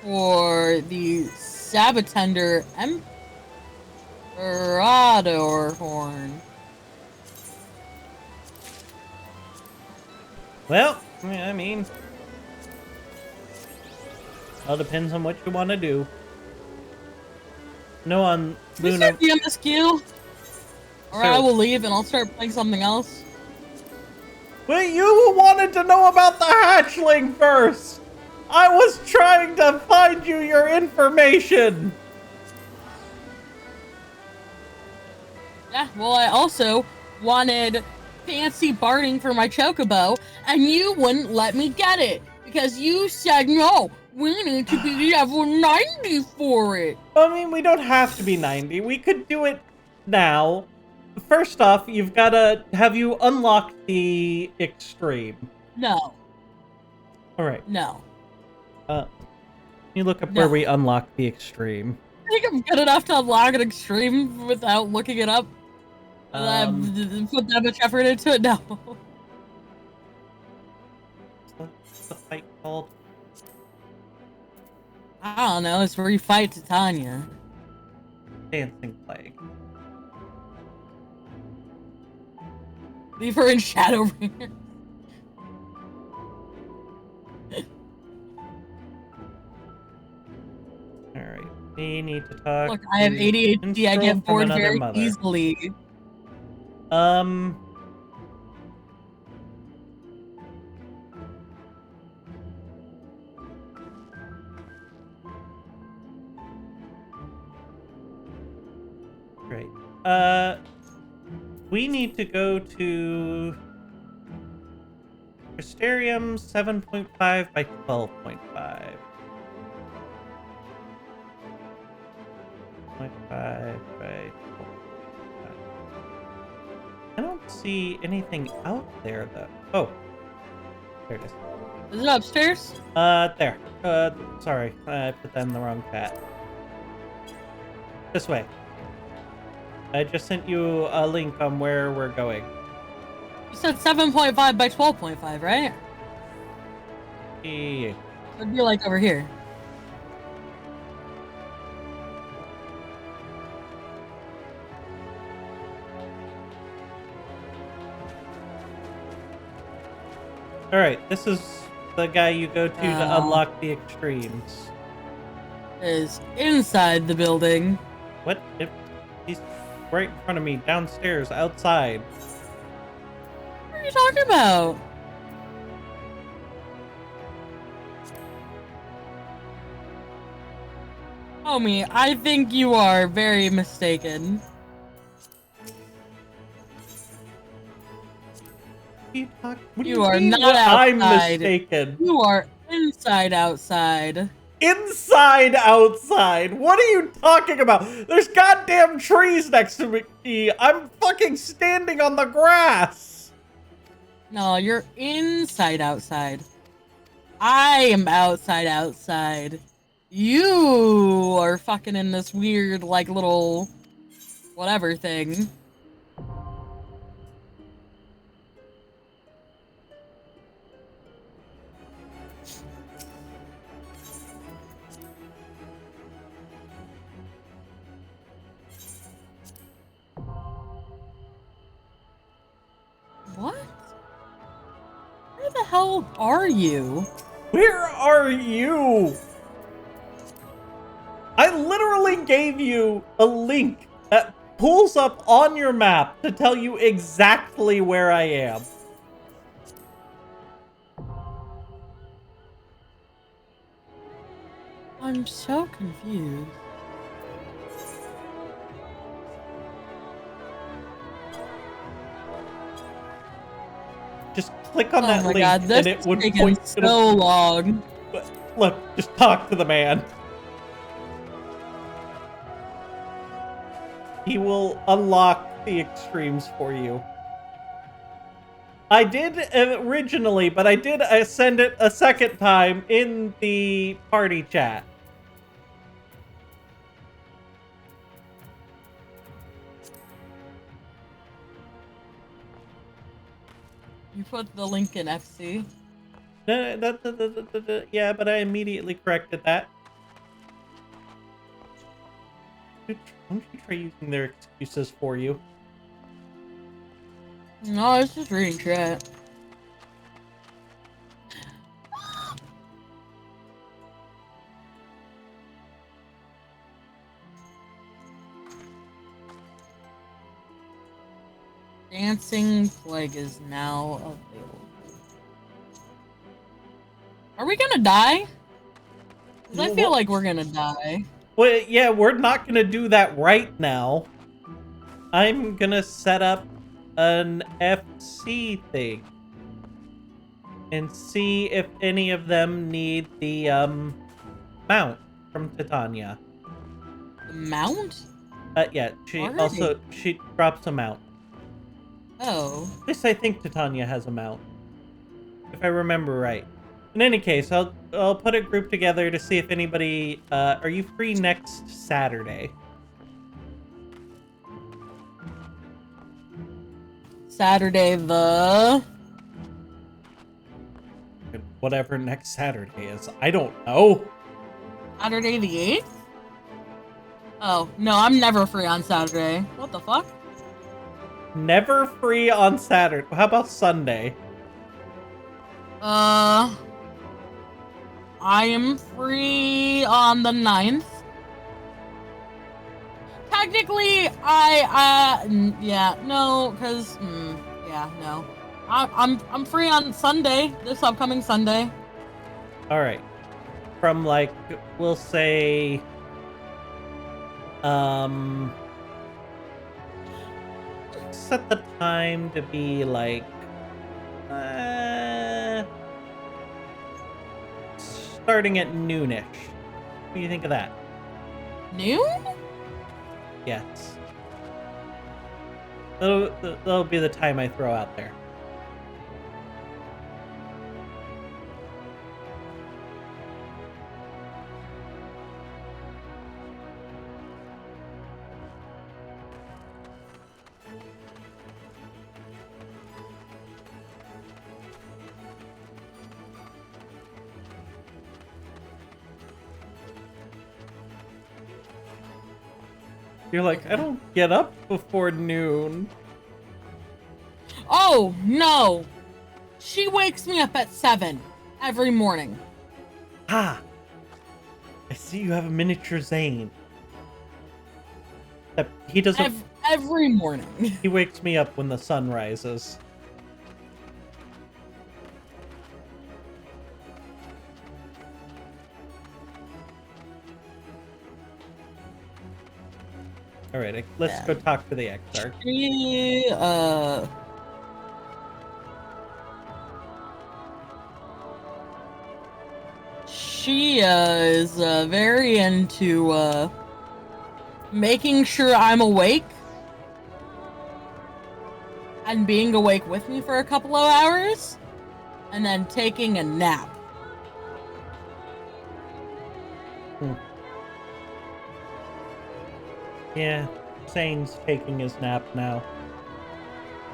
for the Sabatender Emperador Horn. Well, I mean... all depends on what you want to do. No, on Can we Luna... start the MSQ? Or Sure. I will leave and I'll start playing something else. Wait, you wanted to know about the hatchling first! I was trying to find you your information! Yeah, well, I also wanted fancy barding for my chocobo, and you wouldn't let me get it because you said no. We need to be level 90 for it. I mean, we don't have to be 90. We could do it now. First off, you've gotta... have you unlocked the extreme? No, Alright. no. You look up No. where we unlock the extreme. I think I'm good enough to unlock an extreme without looking it up. And I put that much effort into it. No. What's the fight called? I don't know. It's where you fight Titania. Dancing Plague. Leave her in Shadowbringers. Alright. We need to talk. Look, I have to ADHD. I Minstrel get from bored another very mother. easily. Great. We need to go to Crystarium 7.5 by 12.5. 0.5 by 12.5. I don't see anything out there though. Oh, there it is. Is it upstairs? There. Sorry, I put that in the wrong chat. This way. I just sent you a link on where we're going. You said 7.5 by 12.5, right? Yeah. It'd be like over here. Alright, this is the guy you go to Oh. unlock the extremes. Is inside the building. What? If he's right in front of me, downstairs, outside. What are you talking about? Homie, I think you are very mistaken. What do You you are mean not what I'm outside. mistaken? You are inside outside. Inside outside? What are you talking about? There's goddamn trees next to me. I'm fucking standing on the grass. No, you're inside outside. I am outside. You are fucking in this weird, like, little whatever thing. What? Where the hell are you? Where are you? I literally gave you a link that pulls up on your map to tell you exactly where I am. I'm so confused. Just click on Oh that my link god, this and it is would taking point. so long. Look, just talk to the man. He will unlock the extremes for you. I did originally, but I did send it a second time in the party chat. You put the link in FC. Yeah, but I immediately corrected that. Why don't you try using their excuses for you? No, I was just reading chat. Dancing Plague is now available. Are we gonna die? 'Cause I feel like we're gonna die. Well, yeah, we're not gonna do that right now. I'm gonna set up an FC thing and see if any of them need the mount from Titania. The mount? Yeah, she Already? she drops a mount. Oh. At least I think Titania has a mount, if I remember right. In any case, I'll put a group together to see if anybody. Are you free next Saturday? Saturday the... Whatever next Saturday is, I don't know. Saturday the 8th? Oh, no, I'm never free on Saturday. What the fuck? Never free on Saturday. How about Sunday? I am free on the 9th. Technically, yeah, no, cause, yeah, no. I'm free on Sunday, this upcoming Sunday. Alright. From, like, we'll say... set the time to be, like... starting at noonish. What do you think of that? Noon? Yes. That'll be the time I throw out there. You're like, I don't get up before noon. Oh, no. She wakes me up at 7 every morning. Ah! I see you have a miniature Zane. He doesn't... Every morning. He wakes me up when the sun rises. Alright, let's go talk to the Exarch. She is very into making sure I'm awake and being awake with me for a couple of hours and then taking a nap. Yeah, Zane's taking his nap now.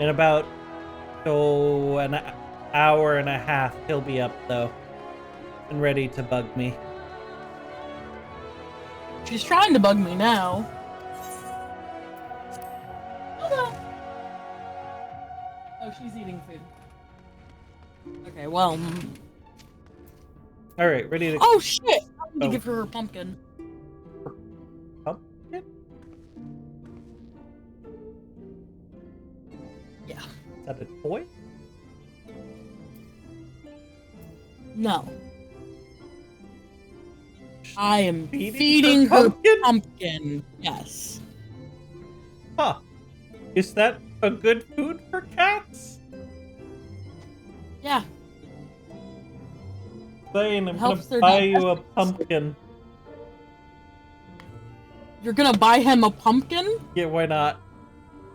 In about, an hour and a half, he'll be up, though. And ready to bug me. She's trying to bug me now. Oh, she's eating food. Okay, well... Alright, ready to... Oh, shit! I need to give her her pumpkin. Pumpkin? Yeah. Is that a toy? No. I am Feeding feeding her her pumpkin? pumpkin. Yes. Huh. Is that a good food for cats? Yeah. Zane, I'm Helps gonna their buy you a digestive pumpkin. You're gonna buy him a pumpkin? Yeah, why not?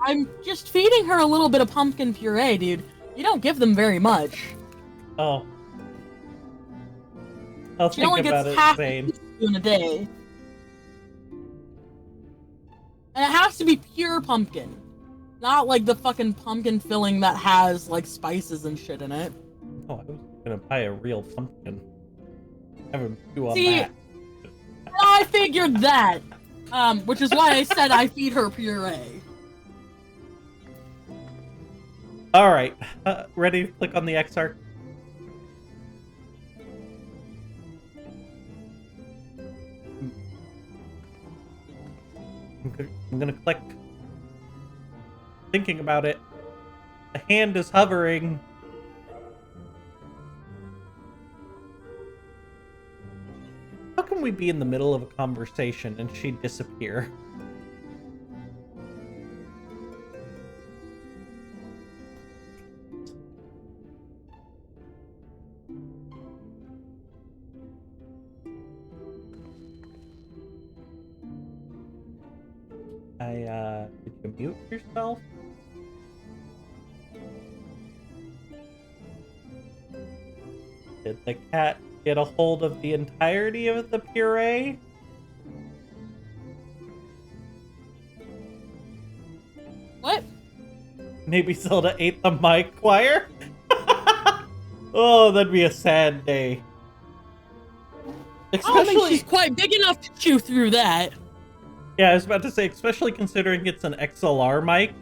I'm just feeding her a little bit of pumpkin puree, dude. You don't give them very much. Oh. I'll She think only about gets it, half Zane. a teaspoon a day. And it has to be pure pumpkin. Not like the fucking pumpkin filling that has, like, spices and shit in it. Oh, I was gonna buy a real pumpkin. Have him chew on See, that. I figured that. Which is why I said I feed her puree. Alright, ready to click on the Exarch? I'm gonna click. Thinking about it. The hand is hovering. How can we be in the middle of a conversation and she'd disappear? Did you mute yourself? Did the cat get a hold of the entirety of the puree? What? Maybe Zelda ate the mic wire? Oh, that'd be a sad day. I don't think she's quite big enough to chew through that. Yeah, I was about to say, especially considering it's an XLR mic,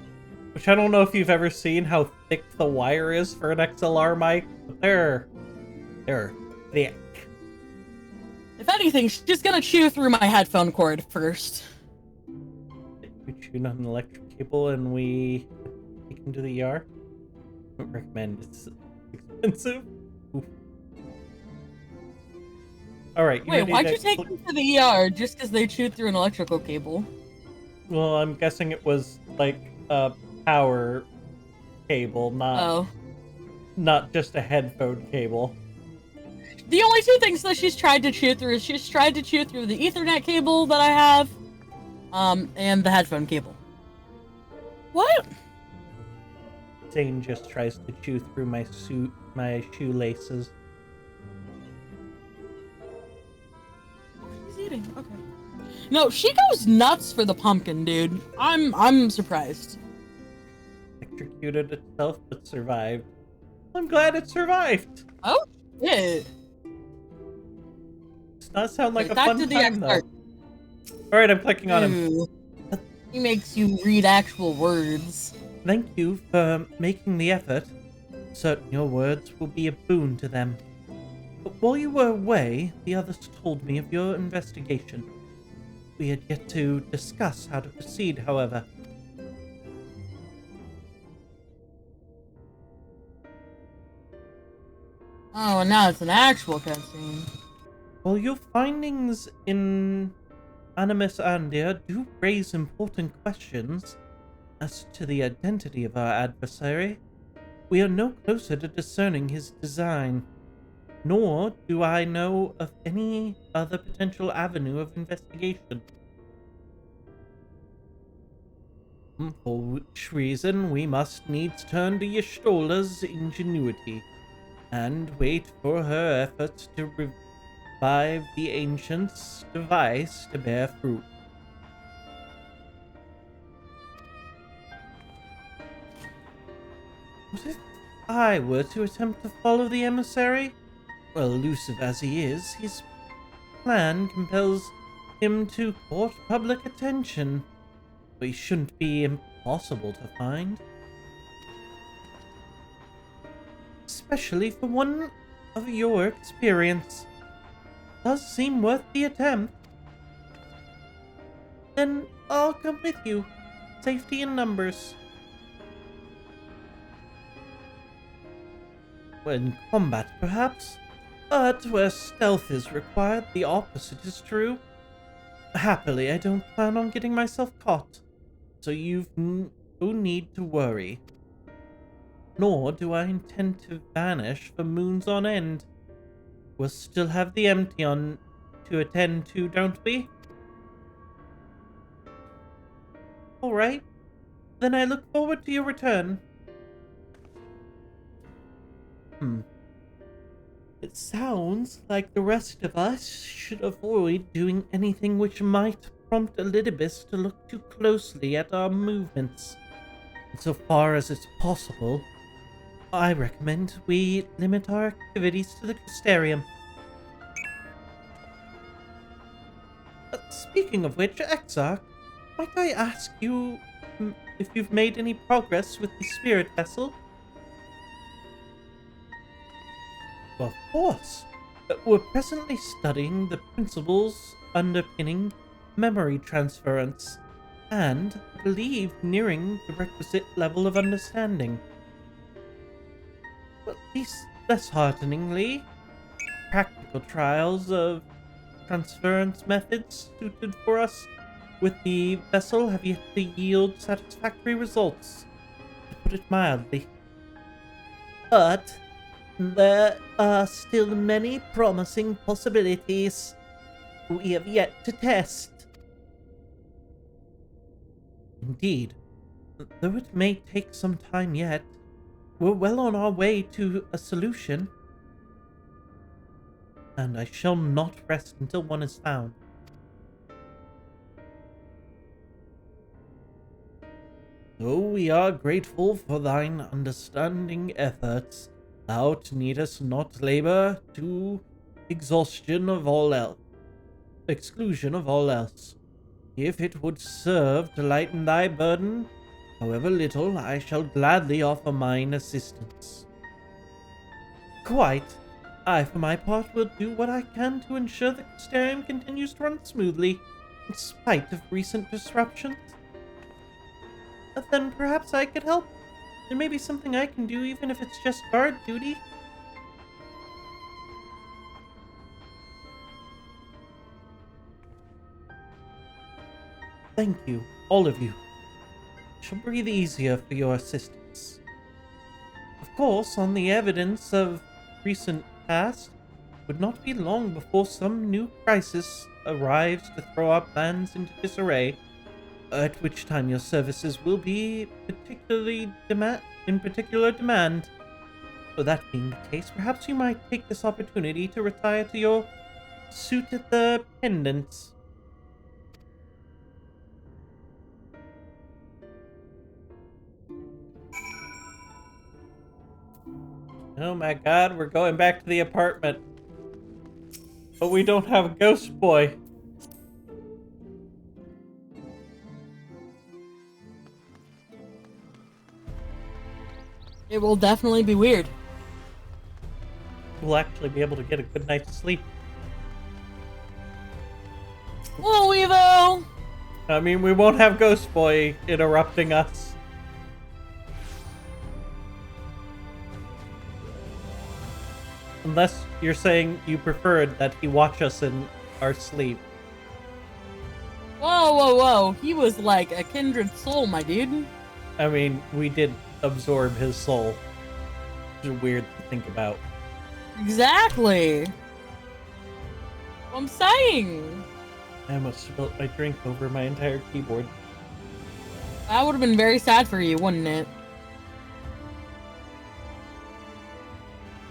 which I don't know if you've ever seen how thick the wire is for an XLR mic, but they're thick. If anything, she's gonna chew through my headphone cord first. We tune on an electric cable and we take him to the ER. I don't recommend, it's expensive. Oof. Alright, Wait, why'd you take them to the ER just because they chewed through an electrical cable? Well, I'm guessing it was like a power cable, not just a headphone cable. The only two things that she's tried to chew through is she's tried to chew through the Ethernet cable that I have, and the headphone cable. What? Zane just tries to chew through my shoelaces. She's eating. Okay. No, she goes nuts for the pumpkin, dude. I'm surprised. Electrocuted itself, but survived. I'm glad it survived. Oh shit. Does not sound like Wait, a back fun to the time, though. Exarch. Alright, I'm clicking on him. Ooh. He makes you read actual words. Thank you for making the effort. Certain your words will be a boon to them. But while you were away, the others told me of your investigation. We had yet to discuss how to proceed, however. Oh, and now it's an actual cutscene. Well, your findings in Animus Andia do raise important questions as to the identity of our adversary. We are no closer to discerning his design, nor do I know of any other potential avenue of investigation. For which reason we must needs turn to Y'shtola's ingenuity and wait for her efforts to revive the ancient's device to bear fruit. What if I were to attempt to follow the emissary? Well, elusive as he is, his plan compels him to court public attention. He shouldn't be impossible to find. Especially for one of your experience. Does seem worth the attempt. Then I'll come with you. Safety in numbers. When combat, perhaps, but where stealth is required, the opposite is true. Happily, I don't plan on getting myself caught, so you've no need to worry. Nor do I intend to vanish for moons on end. We'll still have the empty on to attend to, don't we? Alright, then I look forward to your return. It sounds like the rest of us should avoid doing anything which might prompt Elidibus to look too closely at our movements. And so far as it's possible, I recommend we limit our activities to the Custarium. Speaking of which, Exarch, might I ask you if you've made any progress with the spirit vessel? Of course. We're presently studying the principles underpinning memory transference, and I believe nearing the requisite level of understanding. At least, less hearteningly, practical trials of transference methods suited for us with the vessel have yet to yield satisfactory results, to put it mildly. But there are still many promising possibilities we have yet to test. Indeed, though it may take some time yet, we're well on our way to a solution, and I shall not rest until one is found. Though we are grateful for thine understanding efforts, thou needest not labor to exclusion of all else. If it would serve to lighten thy burden, however little, I shall gladly offer mine assistance. Quite. I, for my part, will do what I can to ensure the Custarium continues to run smoothly, in spite of recent disruptions. But then perhaps I could help. There may be something I can do, even if it's just guard duty. Thank you, all of you. I shall breathe easier for your assistance. Of course, on the evidence of recent past, it would not be long before some new crisis arrives to throw our plans into disarray, at which time your services will be in particular demand. So that being the case, perhaps you might take this opportunity to retire to your suit at the Pendants. Oh my god, we're going back to the apartment. But we don't have a ghost boy. It will definitely be weird. We'll actually be able to get a good night's sleep. Will we, though? I mean, we won't have Ghost Boy interrupting us. Unless you're saying you preferred that he watch us in our sleep. Whoa, whoa, whoa. He was like a kindred soul, my dude. I mean, we did absorb his soul. Which is weird to think about. Exactly. I'm saying. I almost spilled my drink over my entire keyboard. That would have been very sad for you, wouldn't it?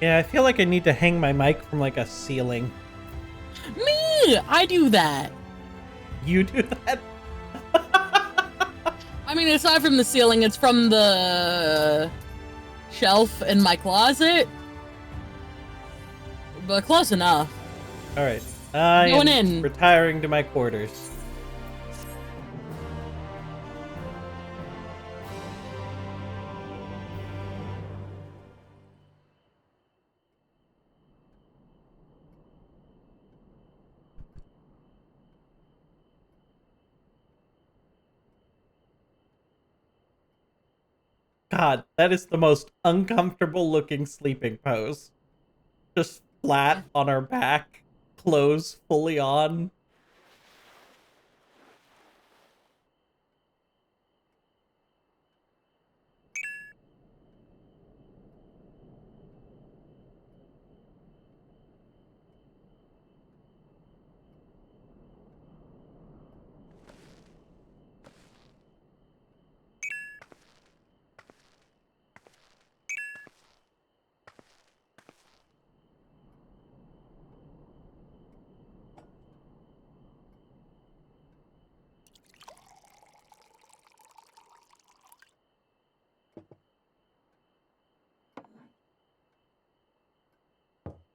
Yeah, I feel like I need to hang my mic from like a ceiling. Me! I do that. You do that? I mean, it's not from the ceiling, it's from the shelf in my closet. But close enough. Alright. I Going am in. retiring to my quarters. God, that is the most uncomfortable looking sleeping pose. Just flat on our back, clothes fully on.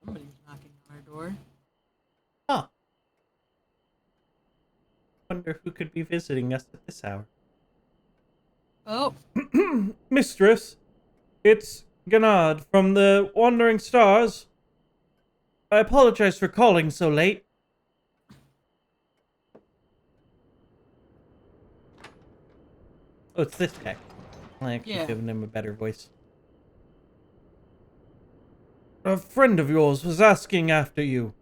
Somebody's knocking on our door. Huh. Wonder who could be visiting us at this hour. Oh, Mistress, it's Gennard from the Wandering Stars. I apologize for calling so late. Oh, it's this guy. I actually Yeah. given him a better voice. A friend of yours was asking after you.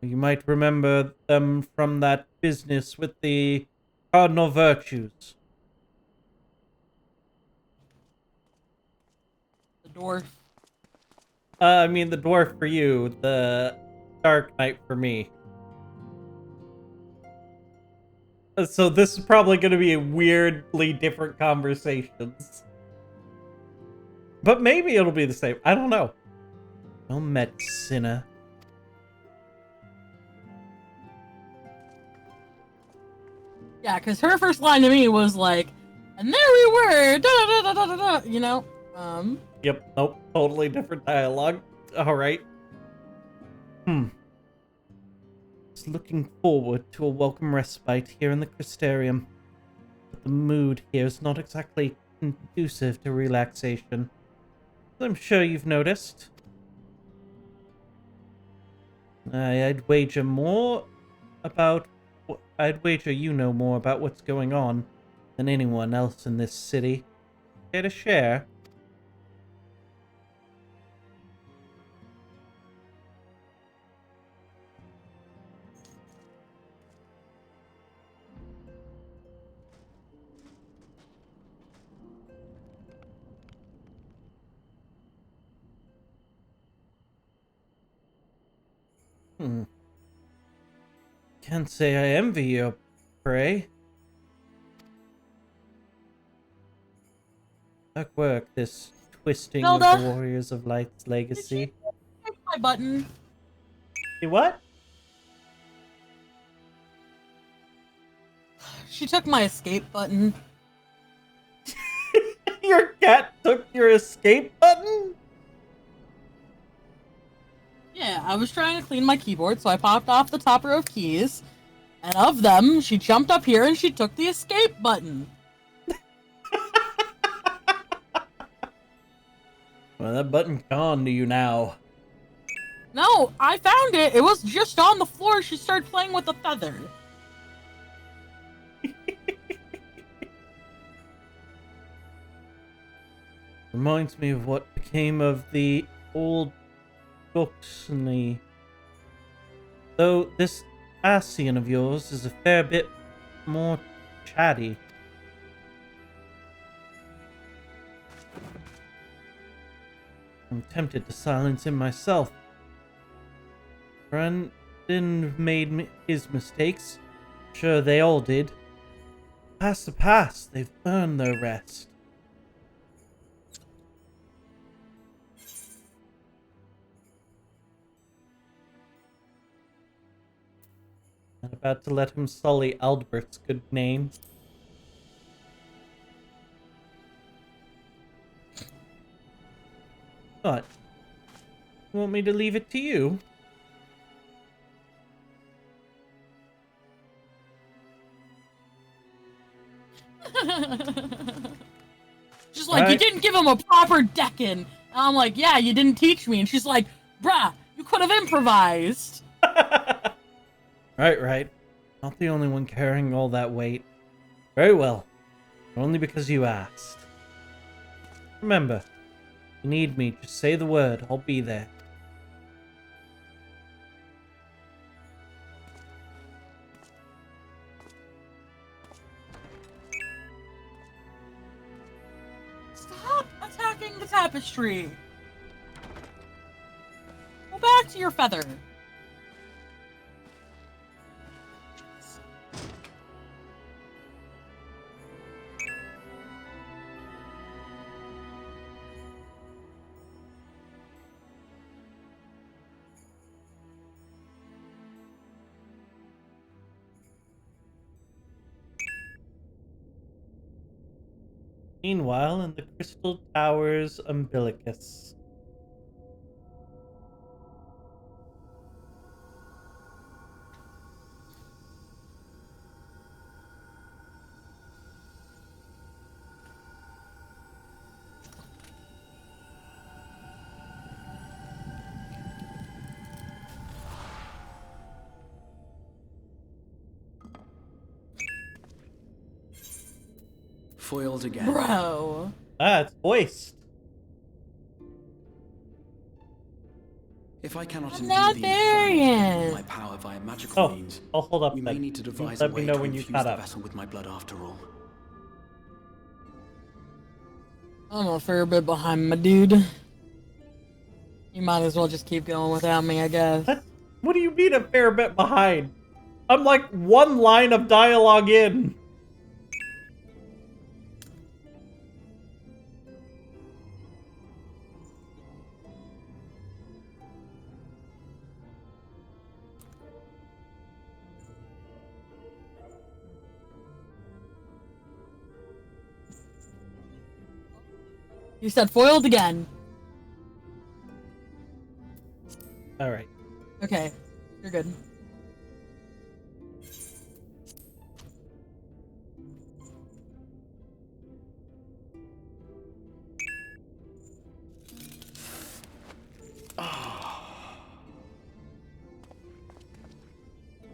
You might remember them from that business with the cardinal virtues. the dwarf. I mean, the dwarf for you, the dark knight for me. So this is probably going to be weirdly different conversations. But maybe it'll be the same. I don't know. Well met, sinner. Yeah, because her first line to me was like, and there we were, da da da da da da, you know? Yep, nope, totally different dialogue. Alright. Was looking forward to a welcome respite here in the Crystarium. But the mood here is not exactly conducive to relaxation. I'm sure you've noticed. I'd wager you know more about what's going on than anyone else in this city. Care to share? Can't say I envy your prey. Dark work, this twisting of Zelda? the Warriors of Light's legacy. Take my button. You what? She took my escape button. Your cat took your escape button? Yeah, I was trying to clean my keyboard, so I popped off the top row of keys. And of them, she jumped up here and she took the escape button. Well, that button's gone to you now. No, I found it. It was just on the floor. She started playing with the feather. Reminds me of what became of the old books and the... Though this Ascian of yours is a fair bit more chatty. I'm tempted to silence him myself. Brandon made his mistakes. Sure, they all did. Past the past, they've earned their rest. Not about to let him sully Albert's good name. What? You want me to leave it to you? She's like, you didn't give him a proper deckin. And I'm like, yeah, you didn't teach me. And she's like, bruh, you could have improvised. Right. Not the only one carrying all that weight. Very well. Only because you asked. Remember, if you need me, just say the word. I'll be there. Stop attacking the tapestry. Go back to your feather. Meanwhile, in the Crystal Tower's umbilicus. Foiled again. Bro. Ah, it's voiced. If I cannot I'm indeed not be there infernal, yet. my power via magical Oh, means, I'll hold up we then. may need to devise Let a me way know to when you infuse caught the up. vessel with my blood after all. I'm a fair bit behind, my dude. You might as well just keep going without me, I guess. What do you mean a fair bit behind? I'm like one line of dialogue in. You said foiled again. Alright. Okay, you're good.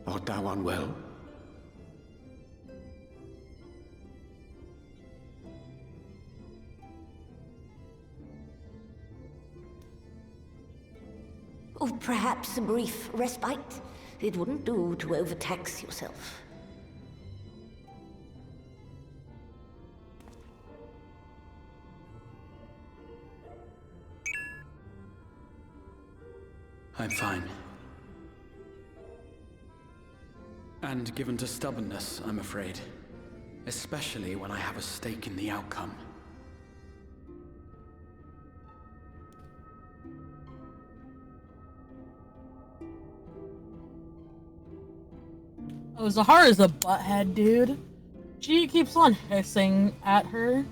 Art thou unwell? Or perhaps a brief respite? It wouldn't do to overtax yourself. I'm fine. And given to stubbornness, I'm afraid. Especially when I have a stake in the outcome. Oh, Zahara's a butthead, dude. She keeps on hissing at her.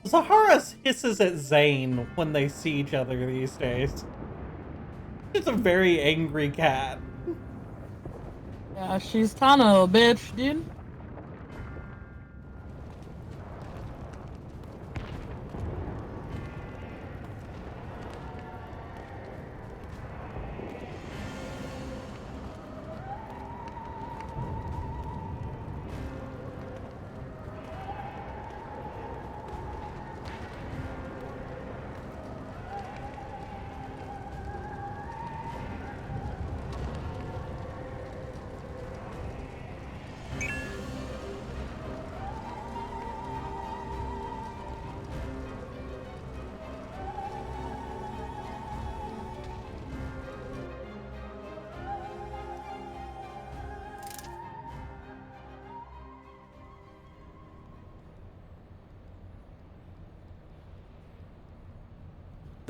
Zahara hisses at Zane when they see each other these days. She's a very angry cat. Yeah, she's kind of a bitch, dude.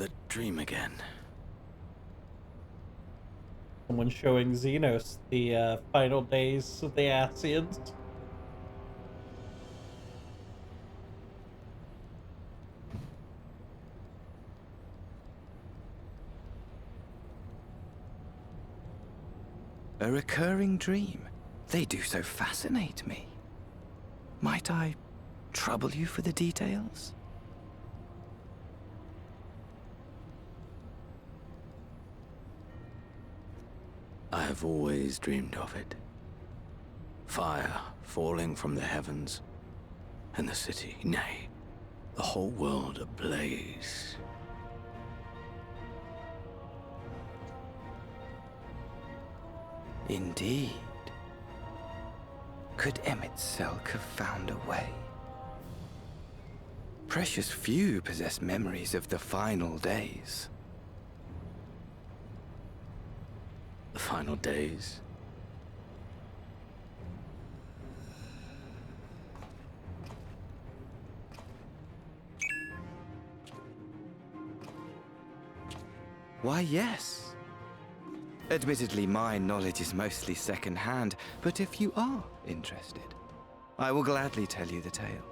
but dream again. Someone showing Xenos the final days of the Ascians. A recurring dream. They do so fascinate me. Might I trouble you for the details? I have always dreamed of it. Fire falling from the heavens, and the city, nay, the whole world ablaze. Indeed. Could Emmett Selk have found a way? Precious few possess memories of the final days. The final days. Why, yes. Admittedly, my knowledge is mostly second-hand, but if you are interested, I will gladly tell you the tale.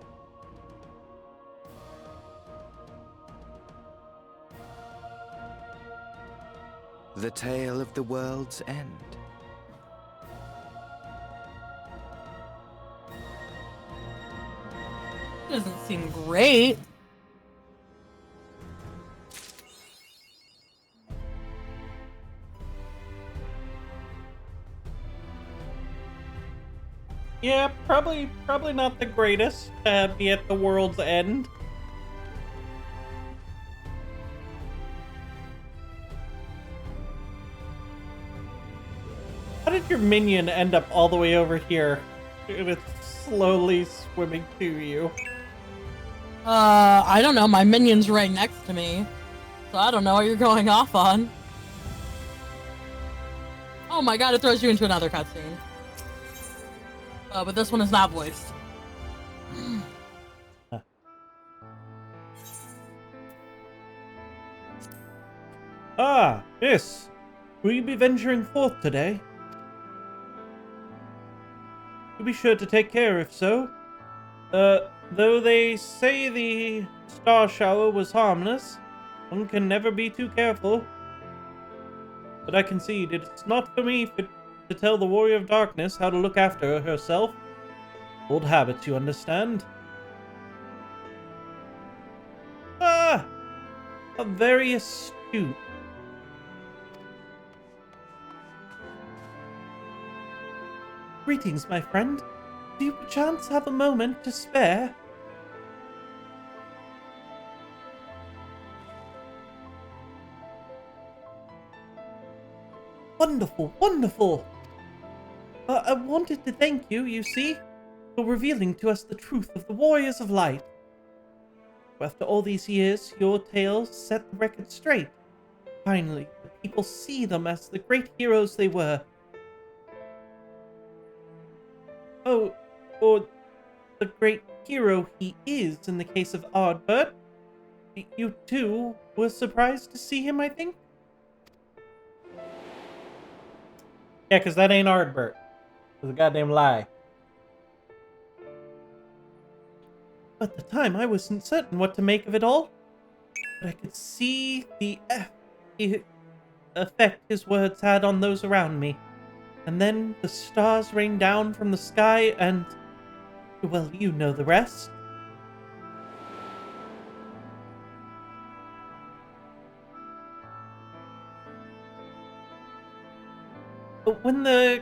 The tale of the world's end. Doesn't seem great. Yeah, probably not the greatest to be at the world's end. How did your minion end up all the way over here? And it's slowly swimming to you. I don't know. My minion's right next to me. So I don't know what you're going off on. Oh my god, it throws you into another cutscene. But this one is not voiced. Ah, miss. Will you be venturing forth today? Do be sure to take care if so. Though they say the star shower was harmless, one can never be too careful. But I concede it's not for me to tell the Warrior of Darkness how to look after herself. Old habits, you understand. Ah! How very astute. Greetings, my friend. Do you perchance have a moment to spare? Wonderful, wonderful! I wanted to thank you, you see, for revealing to us the truth of the Warriors of Light. After all these years, your tales set the record straight. Finally, the people see them as the great heroes they were. Oh, or the great hero he is in the case of Ardbert. You too were surprised to see him, I think? Yeah, because that ain't Ardbert. It was a goddamn lie. At the time, I wasn't certain what to make of it all. But I could see the effect his words had on those around me. And then the stars rained down from the sky and... well, you know the rest. But when the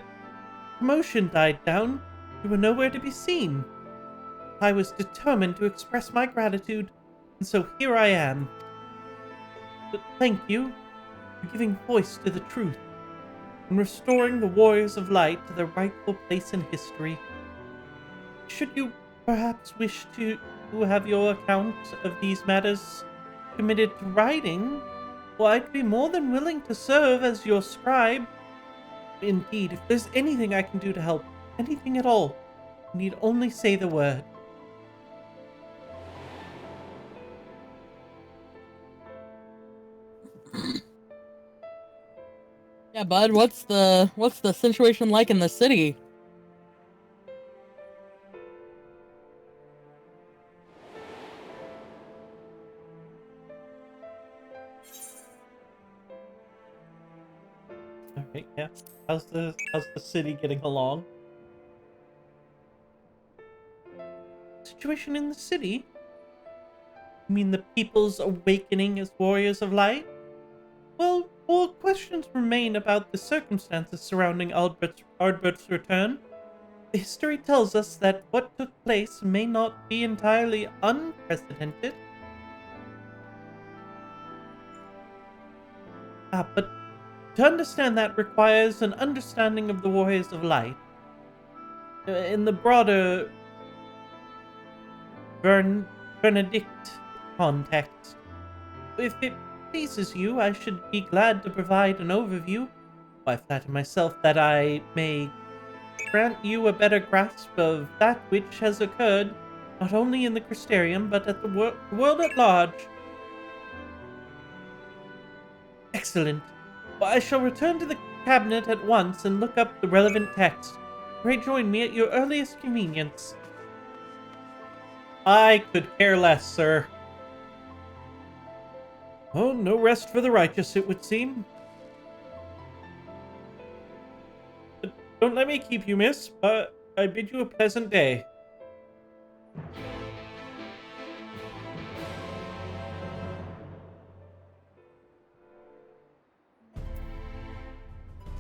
commotion died down, you were nowhere to be seen. I was determined to express my gratitude, and so here I am. But thank you for giving voice to the truth and restoring the Warriors of Light to their rightful place in history. Should you perhaps wish to have your account of these matters committed to writing, well, I'd be more than willing to serve as your scribe. Indeed, if there's anything I can do to help, anything at all, you need only say the word. Yeah, bud, what's the situation like in the city? Alright, yeah. How's the city getting along? Situation in the city? You mean the people's awakening as warriors of light? Well, more questions remain about the circumstances surrounding Ardbert's return. The history tells us that what took place may not be entirely unprecedented. But to understand that requires an understanding of the Warriors of Light. In the broader Benedict context. If it pleases you, I should be glad to provide an overview. I flatter myself that I may grant you a better grasp of that which has occurred, not only in the Crystarium, but at the world at large. Excellent. Well, I shall return to the cabinet at once and look up the relevant text. Pray join me at your earliest convenience. I could care less, sir. Oh, no rest for the righteous, it would seem. But don't let me keep you, miss, but I bid you a pleasant day.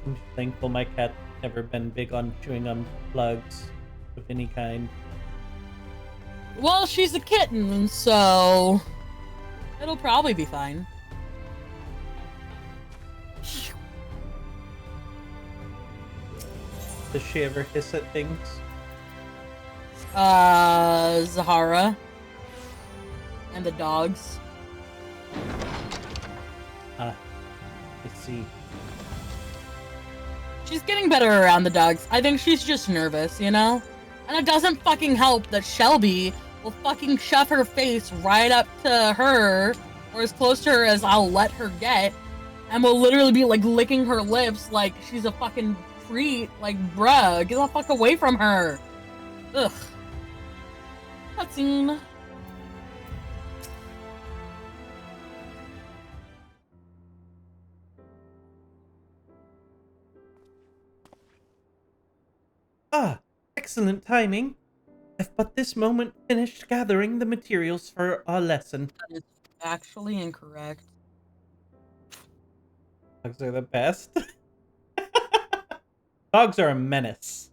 I'm thankful my cat's never been big on chewing on plugs of any kind. Well, she's a kitten, so it'll probably be fine. Does she ever hiss at things? Zahara. And the dogs. I see. She's getting better around the dogs. I think she's just nervous, you know? And it doesn't fucking help that Shelby will fucking shove her face right up to her, or as close to her as I'll let her get, and will literally be, like, licking her lips like she's a fucking treat. Like, bruh, get the fuck away from her. Ugh. Cutscene. Ah, excellent timing. I've but this moment finished gathering the materials for our lesson. That is actually incorrect. Dogs are the best. Dogs are a menace.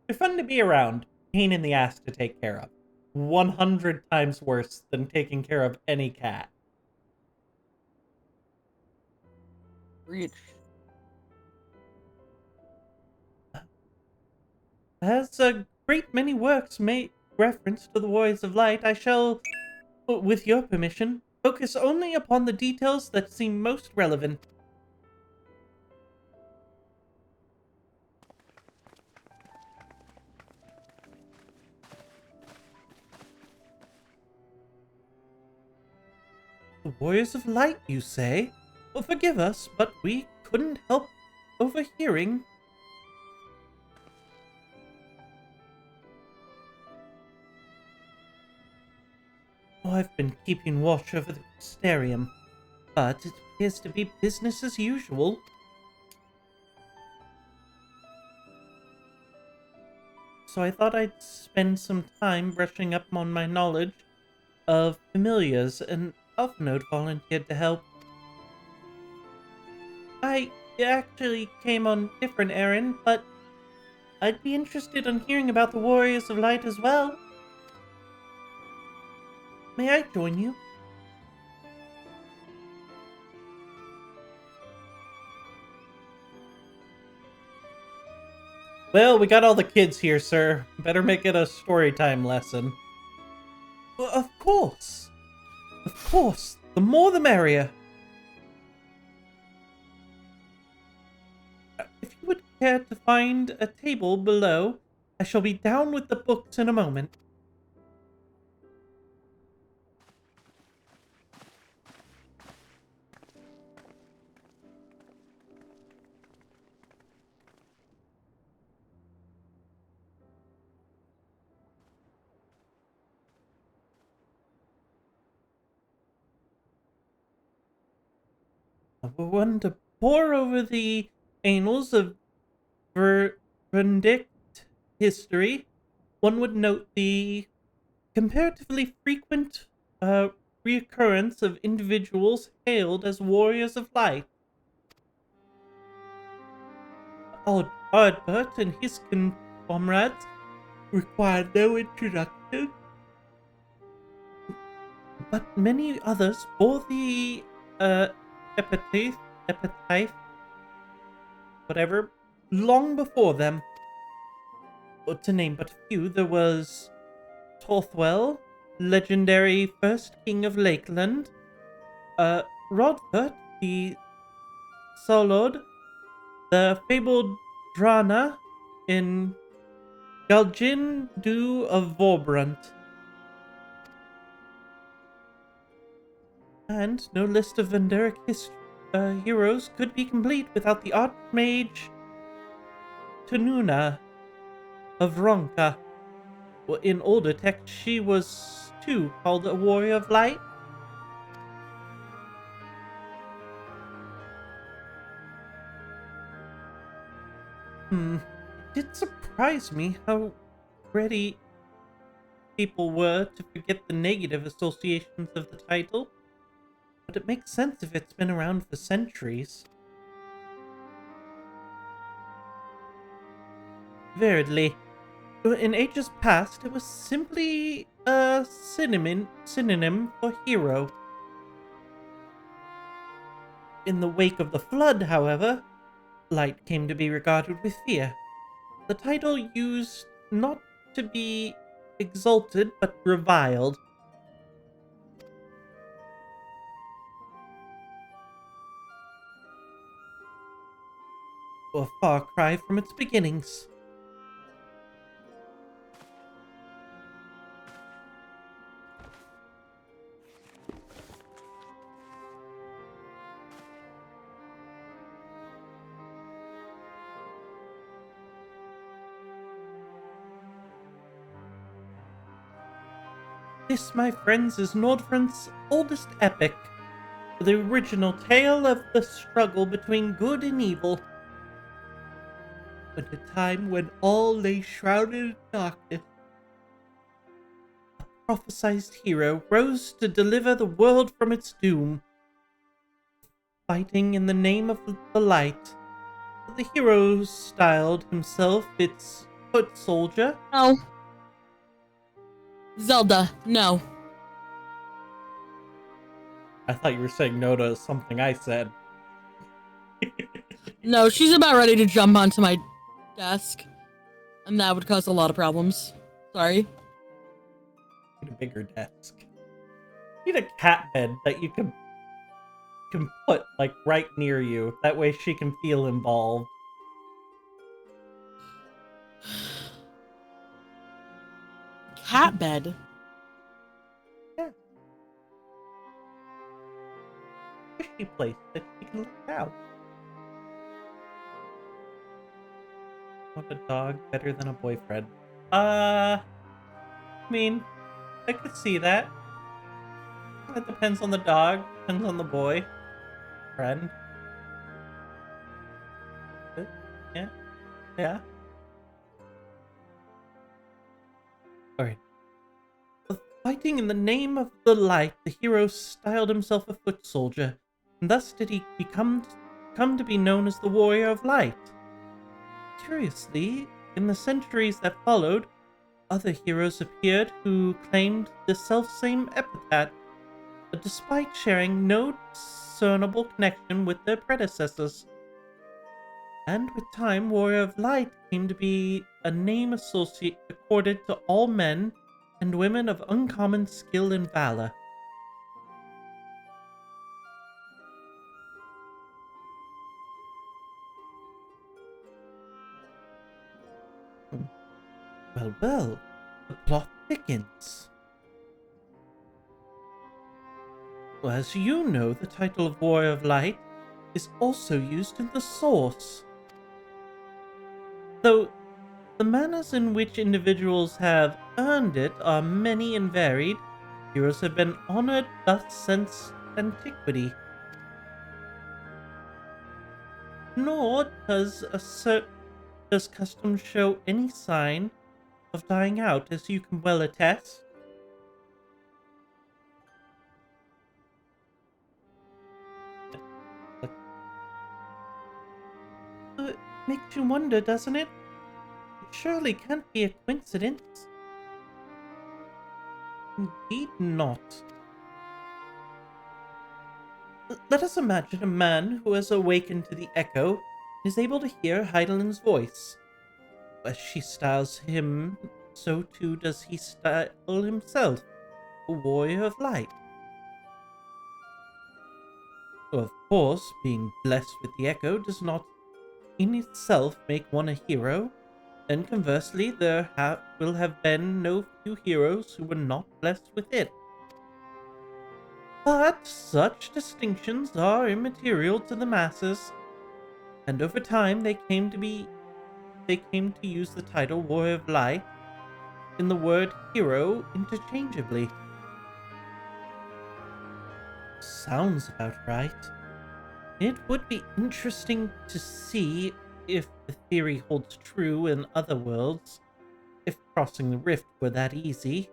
They're fun to be around, pain in the ass to take care of. 100 times worse than taking care of any cat. Reach. As a great many works make reference to the Warriors of Light, I shall, with your permission, focus only upon the details that seem most relevant. The Warriors of Light, you say? Well, forgive us, but we couldn't help overhearing. Oh, I've been keeping watch over the Crystarium, but it appears to be business as usual. So I thought I'd spend some time brushing up on my knowledge of familiars, and Alphanode volunteered to help. I actually came on a different errand, but I'd be interested in hearing about the Warriors of Light as well. May I join you? Well, we got all the kids here, sir. Better make it a story time lesson. Well, of course. Of course. The more the merrier. If you would care to find a table below, I shall be down with the books in a moment. One to pore over the annals of Verdict history, one would note the comparatively frequent reoccurrence of individuals hailed as warriors of light. Ardbert and his comrades required no introduction, but many others bore the epitaph, whatever, long before them. To name but a few, there was Torthwell, legendary first king of Lakeland, Rodfert the Solod, the fabled Drana in Galgin Du of Vorbrunt. And no list of Venderic heroes could be complete without the Archmage Tanuna of Ronka. In older texts, she was too called a warrior of light. It did surprise me how ready people were to forget the negative associations of the title, but it makes sense if it's been around for centuries. Verily, in ages past, it was simply a synonym for hero. In the wake of the flood, however, light came to be regarded with fear. The title used not to be exalted, but reviled. A far cry from its beginnings. This, my friends, is Nordfrant's oldest epic, the original tale of the struggle between good and evil. At a time when all lay shrouded in darkness, a prophesized hero rose to deliver the world from its doom. Fighting in the name of the light, the hero styled himself its foot soldier. No. Zelda, no. I thought you were saying no to something I said. No, she's about ready to jump onto my desk, and that would cause a lot of problems. Sorry. Need a bigger desk. Need a cat bed that you can put like right near you. That way she can feel involved. Cat bed? Yeah. Cushy place that she can look out. Want a dog better than a boyfriend? I mean, I could see that. It depends on the dog, depends on the boy. Friend. Yeah. Yeah. Alright. Fighting in the name of the light, the hero styled himself a foot soldier, and thus did he come to be known as the warrior of light. Curiously, in the centuries that followed, other heroes appeared who claimed the selfsame epithet, despite sharing no discernible connection with their predecessors. And with time, Warrior of Light came to be a name accorded to all men and women of uncommon skill and valor. Well, the plot thickens. Well, as you know, the title of Warrior of Light is also used in the source. Though the manners in which individuals have earned it are many and varied, heroes have been honored thus since antiquity. nor does custom show any sign of dying out, as you can well attest. It makes you wonder, doesn't it? It surely can't be a coincidence. Indeed not. Let us imagine a man who has awakened to the echo and is able to hear Heidelin's voice. As she styles him, so too does he style himself, a warrior of light. Of course, being blessed with the echo does not in itself make one a hero, and conversely, there will have been no few heroes who were not blessed with it. But such distinctions are immaterial to the masses, and over time they came to use the title Warrior of Light in the word hero interchangeably. Sounds about right. It would be interesting to see if the theory holds true in other worlds, if crossing the rift were that easy.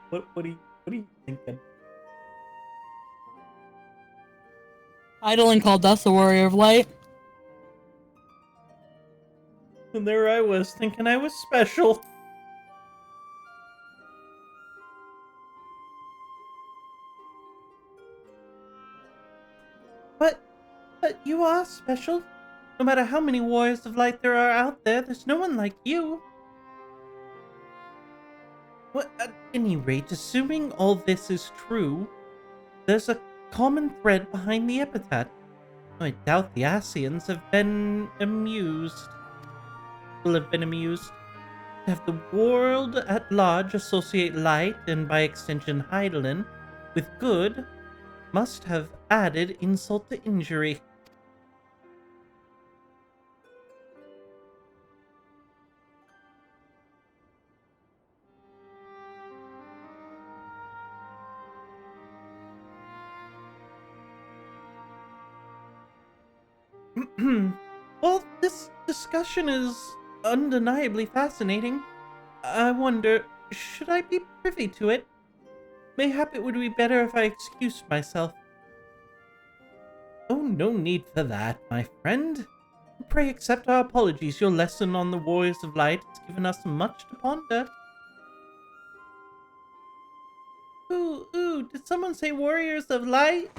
What are you thinking? Heidelin called us a warrior of light. And there I was, thinking I was special. But you are special. No matter how many warriors of light there are out there, there's no one like you. Well, at any rate, assuming all this is true, there's a common thread behind the epithet. I doubt the Asians will have been amused to have the world at large associate light, and by extension Heidelin, with good, must have added insult to injury. Well, this discussion is undeniably fascinating. I wonder, should I be privy to it? Mayhap it would be better if I excused myself. Oh, no need for that, my friend. Pray accept our apologies. Your lesson on the Warriors of Light has given us much to ponder. Ooh, did someone say Warriors of Light?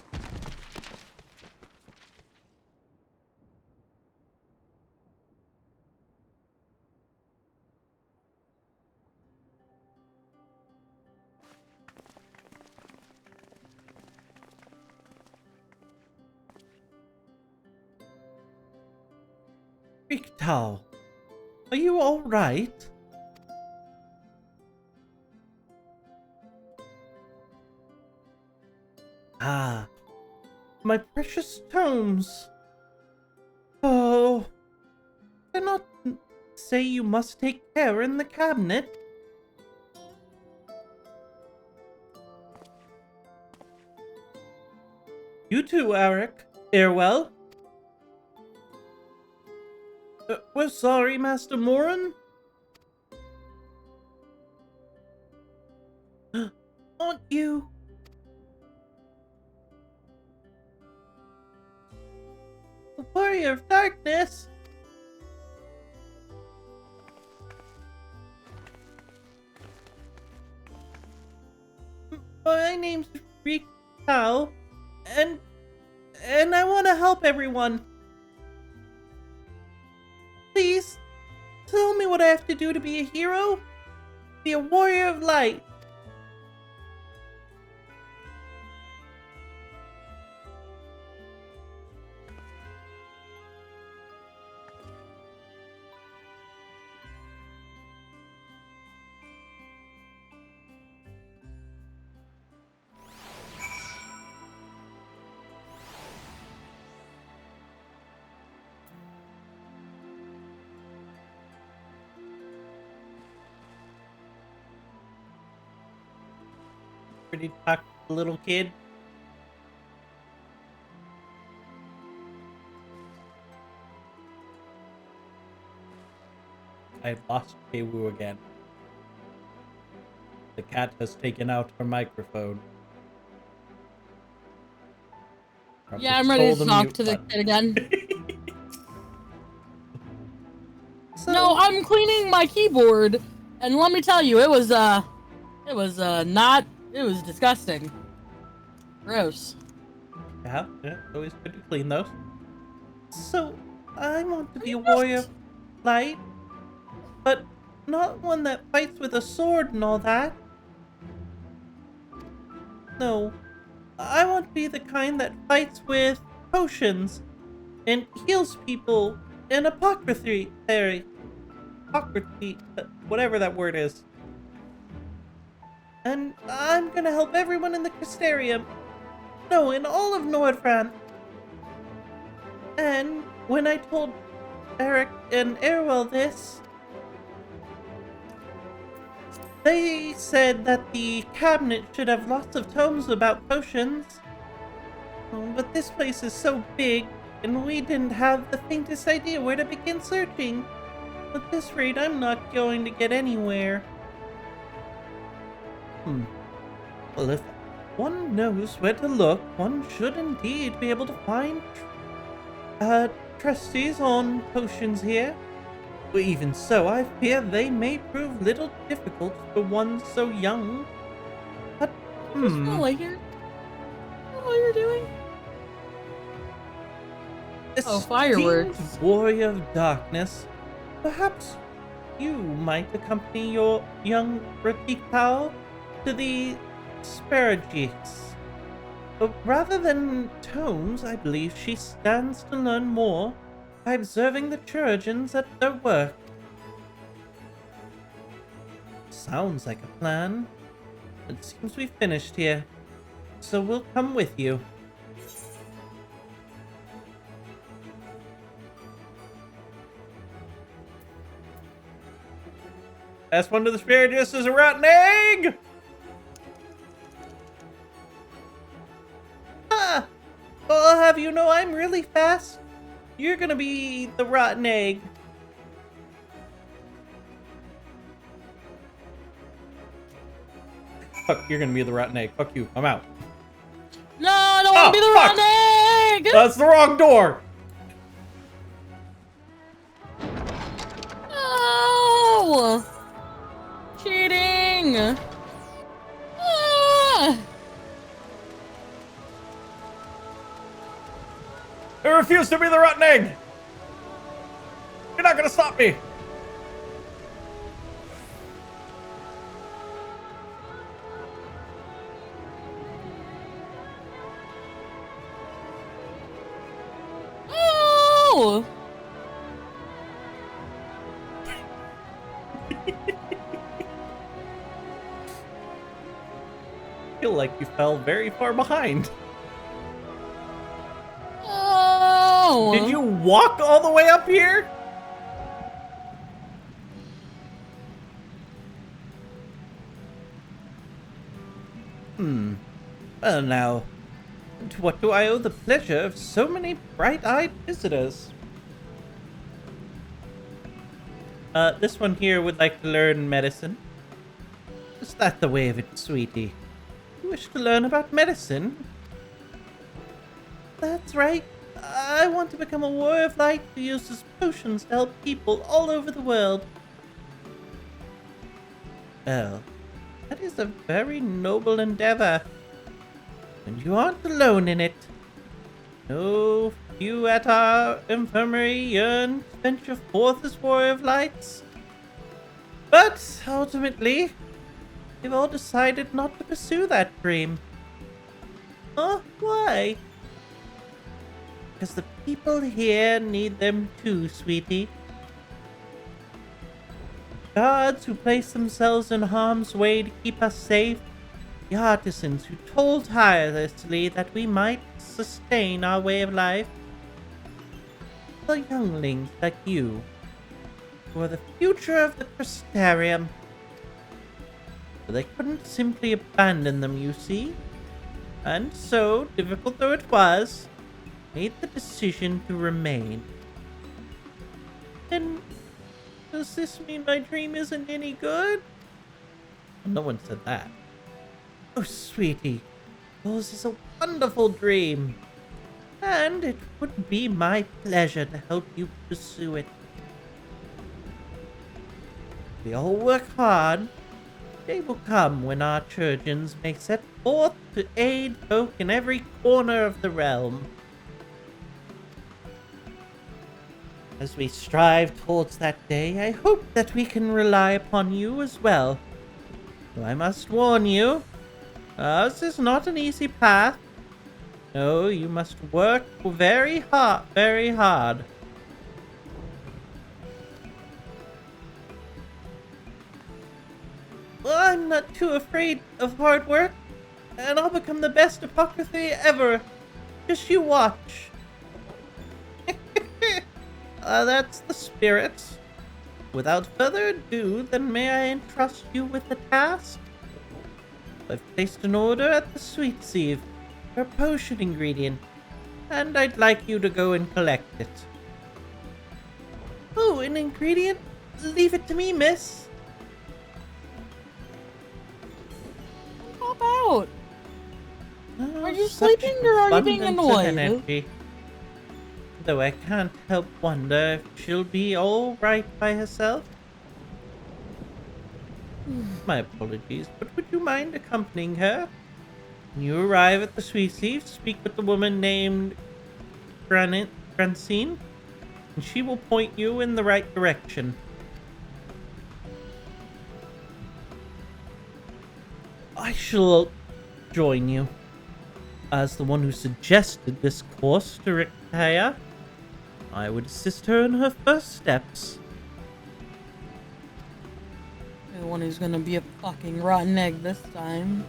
Riktal, are you all right? Ah, my precious tomes. Oh, cannot say you must take care in the cabinet. You too, Eric. Farewell. We're sorry, Master Morin. Aren't you? The Warrior of Darkness? My name's Rikal, and I want to help everyone. Please, tell me what I have to do to be a hero? Be a warrior of light. Ready to talk to the little kid? I've lost Keiwu again. The cat has taken out her microphone. Probably Yeah, I'm ready stole to the talk mute to the button. kid again. So, No, I'm cleaning my keyboard, and let me tell you, it was disgusting. Gross. yeah, it's always good to clean those. So, I want to be a warrior of light, but not one that fights with a sword and all that. No, I want to be the kind that fights with potions and heals people and apocryphy, whatever that word is. And I'm gonna help everyone in the Crystarium. No, in all of Nordfran. And when I told Eric and Erwell this, they said that the cabinet should have lots of tomes about potions. Oh, but this place is so big, and we didn't have the faintest idea where to begin searching. At this rate, I'm not going to get anywhere. Well, if one knows where to look, one should indeed be able to find trustees on potions here. But even so, I fear they may prove little difficult for one so young. But, Like you're... what you're doing? Oh, fireworks. esteemed warrior of darkness, perhaps you might accompany your young Ratikal to the Sparagics. But rather than tomes, I believe she stands to learn more by observing the Chirurgeons at their work. Sounds like a plan. It seems we've finished here, so we'll come with you. Last one to the Sparagus is a rotten egg! Ah! Well, I'll have you know I'm really fast. You're gonna be the rotten egg. Fuck, you're gonna be the rotten egg. Fuck you. I'm out. No, I don't want to be the fuck! rotten egg! That's the wrong door! Oh! Cheating! Ah! I refuse to be the rotten egg! You're not gonna stop me! Oh! I feel like you fell very far behind. Oh! Did you walk all the way up here? Well now, to what do I owe the pleasure of so many bright-eyed visitors? This one here would like to learn medicine. Is that the way of it, sweetie? You wish to learn about medicine? That's right. I want to become a warrior of light who uses potions to help people all over the world. Well, that is a very noble endeavor. And you aren't alone in it. No few at our infirmary yearn to venture forth as warrior of lights. But ultimately, they've all decided not to pursue that dream. Huh? Why? Because the people here need them too, sweetie. Guards who place themselves in harm's way to keep us safe. The artisans who toil tirelessly that we might sustain our way of life. The younglings like you, who are the future of the Crystarium. But they couldn't simply abandon them, you see. And so, difficult though it was, made the decision to remain. Then, does this mean my dream isn't any good? No one said that. Oh, sweetie, yours is a wonderful dream. And it would be my pleasure to help you pursue it. We all work hard. Day will come when our churgeons may set forth to aid folk in every corner of the realm. As we strive towards that day, I hope that we can rely upon you as well. Though I must warn you, ours is not an easy path. No, you must work very hard, very hard. Well, I'm not too afraid of hard work, and I'll become the best apothecary ever. Just you watch. That's the spirit. Without further ado, then may I entrust you with the task? I've placed an order at the sweet sieve for a potion ingredient, and I'd like you to go and collect it. Oh, an ingredient? Leave it to me, miss. Pop out. Oh, Are you such sleeping or are you being abundance of annoyed? energy. Though I can't help wonder if she'll be all right by herself. My apologies, but would you mind accompanying her? When you arrive at the sweet sieve, speak with the woman named Francine, and she will point you in the right direction. I shall join you. As the one who suggested this course to Rictaya, I would assist her in her first steps. The one who's gonna be a fucking rotten egg this time.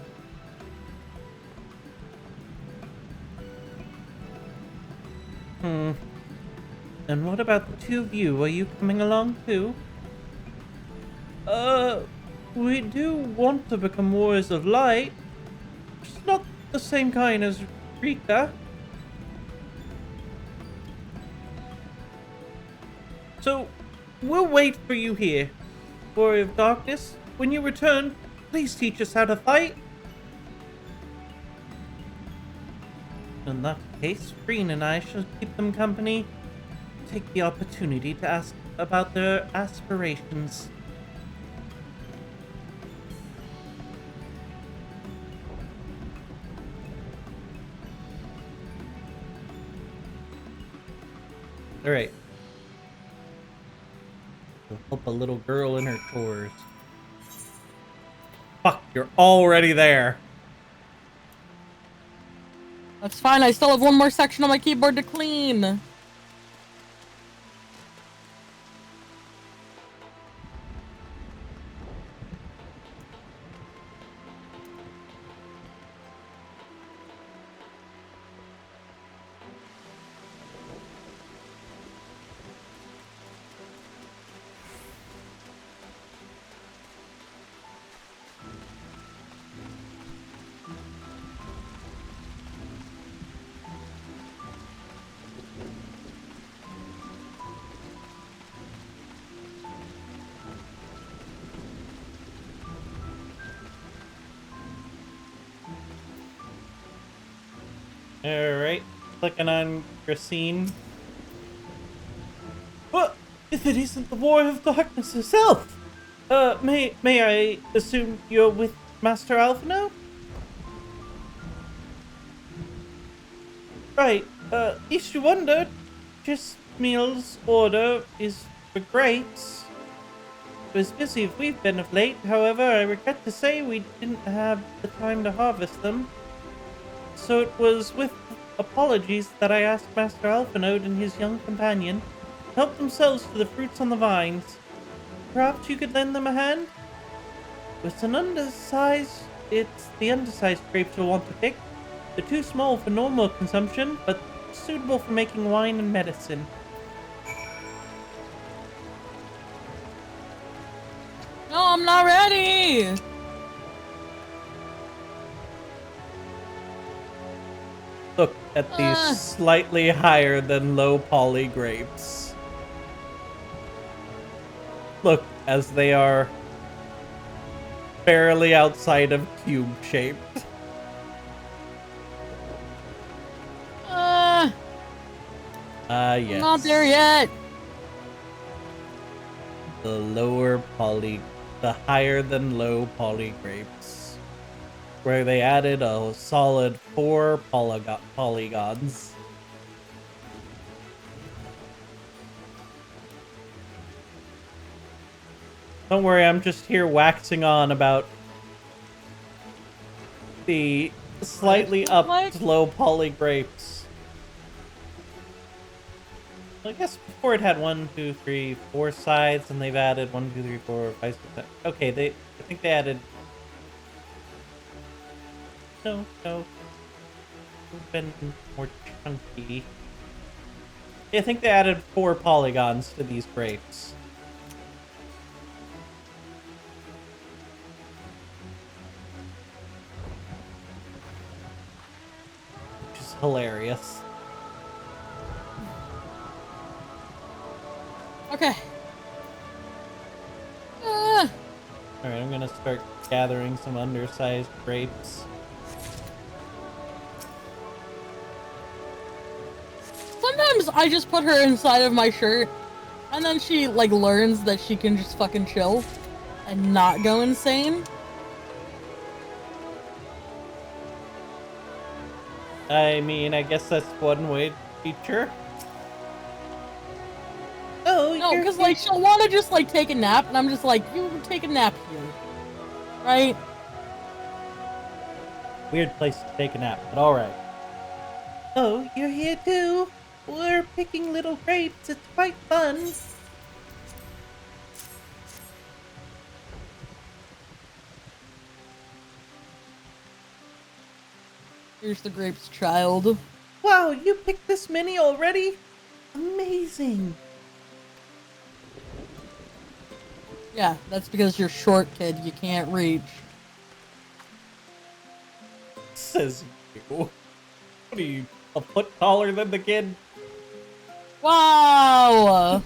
And what about the two of you? Are you coming along too? We do want to become warriors of light. It's not the same kind as Rika. So, we'll wait for you here. Warrior of Darkness, when you return, please teach us how to fight. In that case, Green and I shall keep them company. Take the opportunity to ask about their aspirations. Alright. We'll help a little girl in her chores. Fuck, you're already there. That's fine, I still have one more section on my keyboard to clean. Alright, clicking on Gracine. What? If it isn't the Warrior of Darkness herself! May I assume you're with Master Alphino? Right, least you wondered. Just Meal's order is for grapes. As busy as we've been of late, however, I regret to say we didn't have the time to harvest them. So it was with apologies that I asked Master Alphanode and his young companion to help themselves to the fruits on the vines. Perhaps you could lend them a hand? It's the undersized grapes you'll want to pick. They're too small for normal consumption, but suitable for making wine and medicine. No, I'm not ready! at these slightly higher than low poly grapes. Look, as they are barely outside of cube shaped. Yes. Not there yet. The higher than low poly grapes, where they added a solid 4 polygons. Don't worry, I'm just here waxing on about the slightly up low poly grapes. I guess before it had 1, 2, 3, 4 sides, and they've added 1, 2, 3, 4, 5, 6, 7. Okay, I think they added. No. It's been more chunky. Yeah, I think they added 4 polygons to these grapes. Which is hilarious. Okay. Alright, I'm gonna start gathering some undersized grapes. Sometimes I just put her inside of my shirt, and then she, like, learns that she can just fucking chill and not go insane. I mean, I guess that's one way to teach her. Oh, No, because, like, she'll want to just, like, take a nap, and I'm just like, you take a nap here. Right? Weird place to take a nap, but alright. Oh, you're here too? We're picking little grapes. It's quite fun. Here's the grapes, child. Wow, you picked this many already? Amazing. Yeah, that's because you're short, kid. You can't reach. Says you. What are you, a foot taller than the kid? Wow!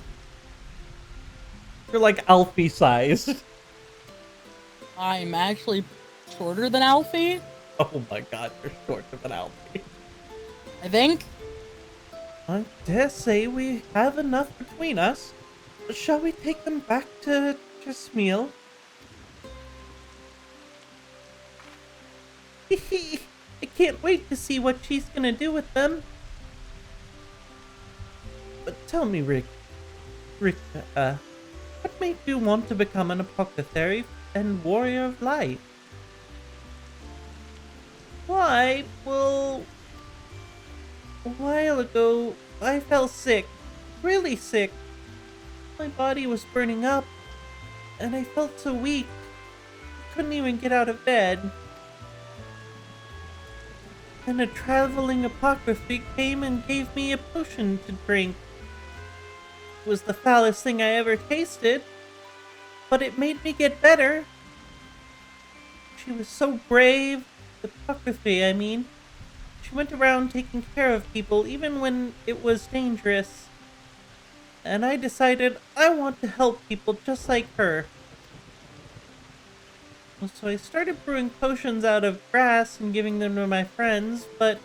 You're like Alfie sized. I'm actually shorter than Alfie, Oh my god, you're shorter than Alfie. I think. I dare say we have enough between us. Shall we take them back to Jasmeel? I can't wait to see what she's gonna do with them. But tell me, Rick, what made you want to become an apothecary and warrior of light? Why, well, a while ago, I fell sick, really sick. My body was burning up, and I felt so weak, couldn't even get out of bed. Then a traveling apothecary came and gave me a potion to drink. It was the foulest thing I ever tasted, but it made me get better. She was so brave, the apothecary, I mean. She went around taking care of people even when it was dangerous. And I decided I want to help people just like her. So I started brewing potions out of grass and giving them to my friends, but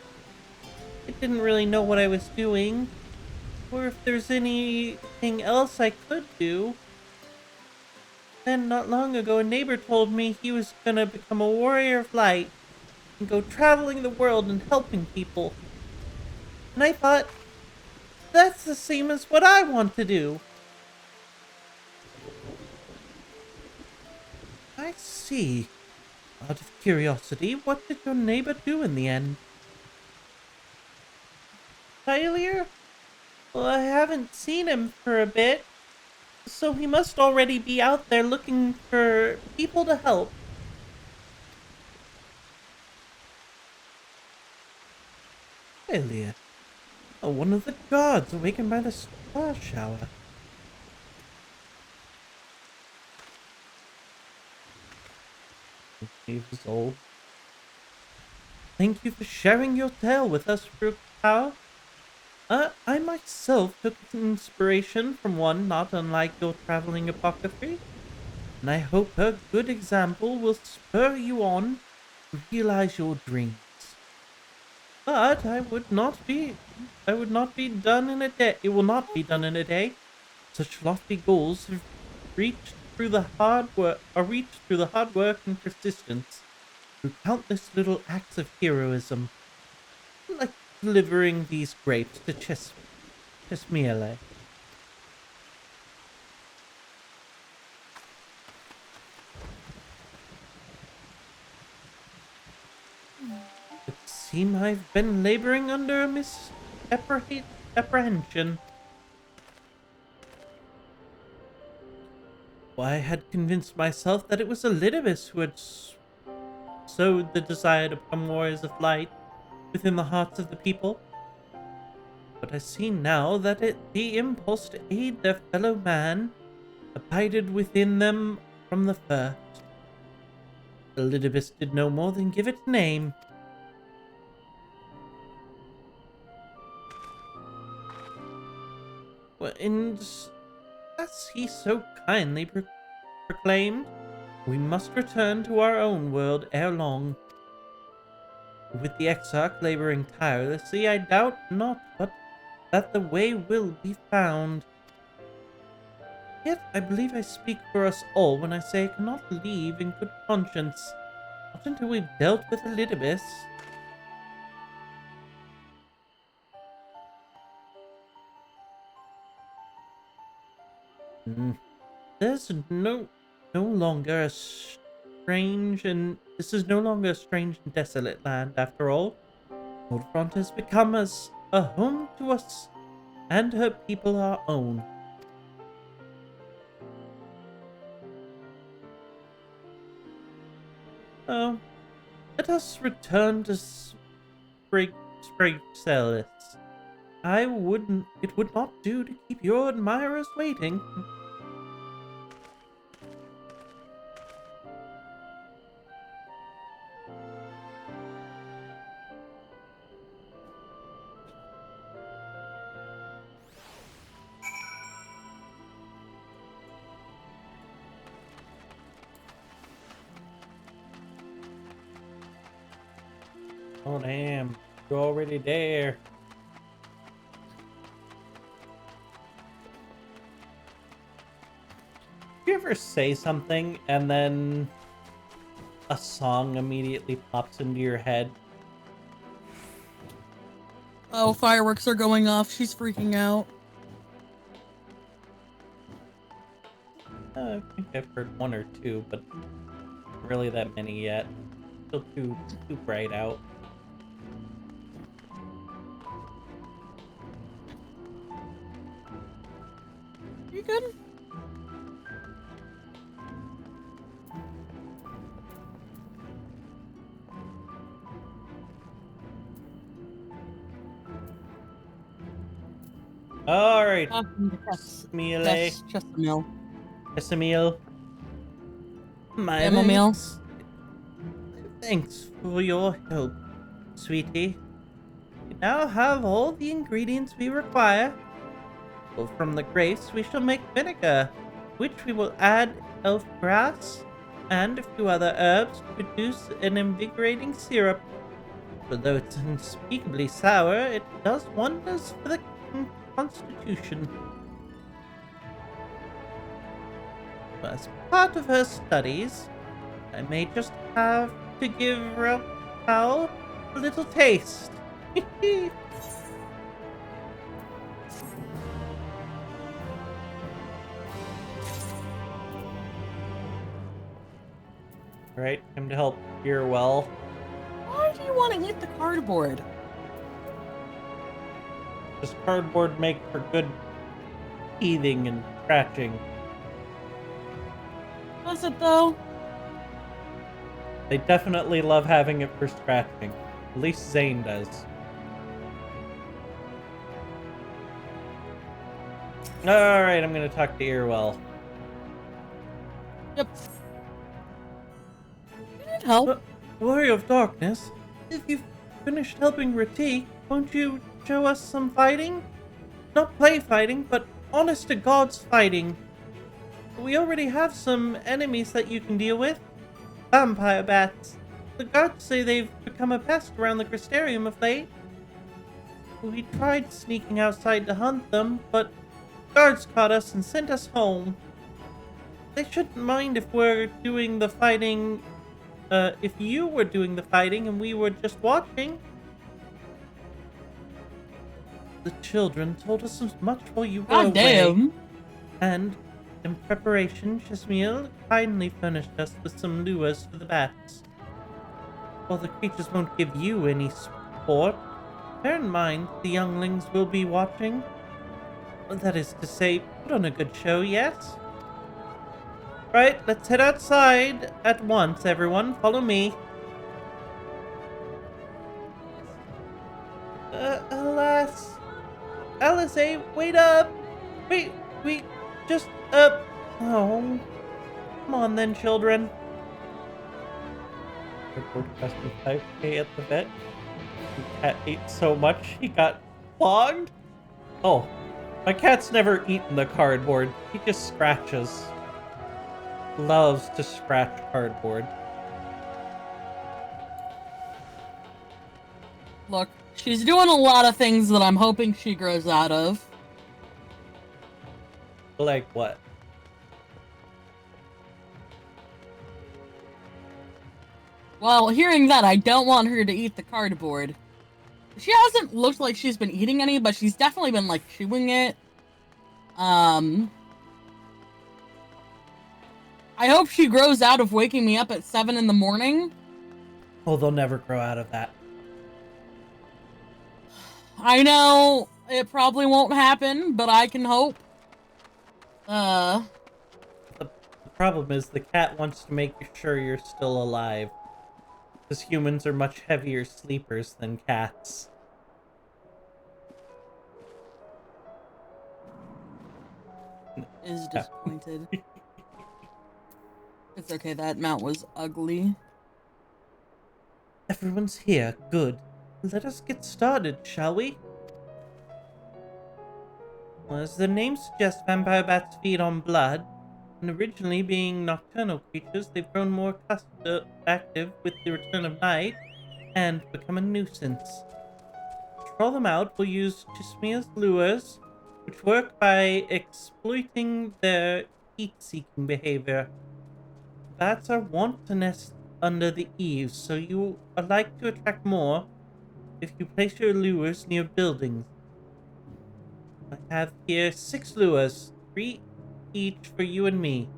I didn't really know what I was doing, or if there's anything else I could do. Then not long ago, a neighbor told me he was gonna become a warrior of light and go traveling the world and helping people. And I thought, that's the same as what I want to do. I see. Out of curiosity, what did your neighbor do in the end? Failure? Well, I haven't seen him for a bit, so he must already be out there looking for people to help. Failure? Oh, one of the gods awakened by the star shower. Thank you for sharing your tale with us, Rook. how? I myself took inspiration from one not unlike your traveling apothecary, and I hope her good example will spur you on to realize your dreams. But I would not be done in a day. It will not be done in a day. Such lofty goals have reached through the hard work and persistence, through countless little acts of heroism, like delivering these grapes to Chesmiele. It seems I've been laboring under a misapprehension. Why, I had convinced myself that it was Elidibus who had sowed the desire to become warriors of light within the hearts of the people. But I see now that the impulse to aid their fellow man abided within them from the first. Elidibus did no more than give it a name. Well, and as he so kindly proclaimed, we must return to our own world ere long. With the Exarch laboring tirelessly, I doubt not but that the way will be found. Yet I believe I speak for us all when I say I cannot leave in good conscience, not until we've dealt with Elidibus. There's no longer a strange and this is no longer a strange and desolate land after all. Oldfront has become as a home to us and her people our own. Oh, let us return to Spraguelis. It would not do to keep your admirers waiting. Oh damn, you're already there. Do you ever say something and then a song immediately pops into your head? Oh, fireworks are going off. She's freaking out. I think I've heard one or two, but not really that many yet. Still too bright out. You good? All right, Melee. Chesamil. Chesamil. My Chamomile. Thanks for your help, sweetie. We now have all the ingredients we require. Well, from the grapes, we shall make vinegar, which we will add elf grass and a few other herbs to produce an invigorating syrup. But though it's unspeakably sour, it does wonders for the constitution. As part of her studies, I may just have to give Ralph a little taste. Right, time to help Earwell. Why do you want to eat the cardboard? Does cardboard make for good teething and scratching? Does it though? They definitely love having it for scratching. At least Zane does. Alright, I'm gonna talk to Earwell. Yep. You need help. Warrior of Darkness, if you've finished helping Ratik, won't you show us some fighting? Not play fighting, but honest to God's fighting. We already have some enemies that you can deal with. Vampire bats. The guards say they've become a pest around the Crystarium of late. We tried sneaking outside to hunt them, but guards caught us and sent us home. They shouldn't mind if we're doing the fighting, if you were doing the fighting and we were just watching. The children told us as much while you were God damn. away. And, in preparation, Shismiel kindly furnished us with some lures for the bats. While the creatures won't give you any support, bear in mind the younglings will be watching. That is to say, put on a good show, yes? Right, let's head outside at once, everyone. Follow me. Alas. Alice, wait up! Wait, we just, oh. Come on then, children. Report custom 5K at the vet. The cat ate so much he got clogged? Oh, my cat's never eaten the cardboard. He just scratches. Loves to scratch cardboard. Look, she's doing a lot of things that I'm hoping she grows out of. Like what? Well, hearing that, I don't want her to eat the cardboard. She hasn't looked like she's been eating any, but she's definitely been, like, chewing it. I hope she grows out of waking me up at 7 in the morning. Oh, they'll never grow out of that. I know it probably won't happen, but I can hope. The problem is the cat wants to make sure you're still alive. Because humans are much heavier sleepers than cats. Is disappointed. It's okay, that mount was ugly. Everyone's here. Good. Let us get started, shall we? Well, as the name suggests, vampire bats feed on blood. And originally being nocturnal creatures, they've grown more active with the return of night and become a nuisance. To draw them out, we'll use Chismia's lures, which work by exploiting their heat-seeking behavior. Bats are wont to nest under the eaves, so you are like to attract more if you place your lures near buildings. I have here 6 lures, 3 each for you and me.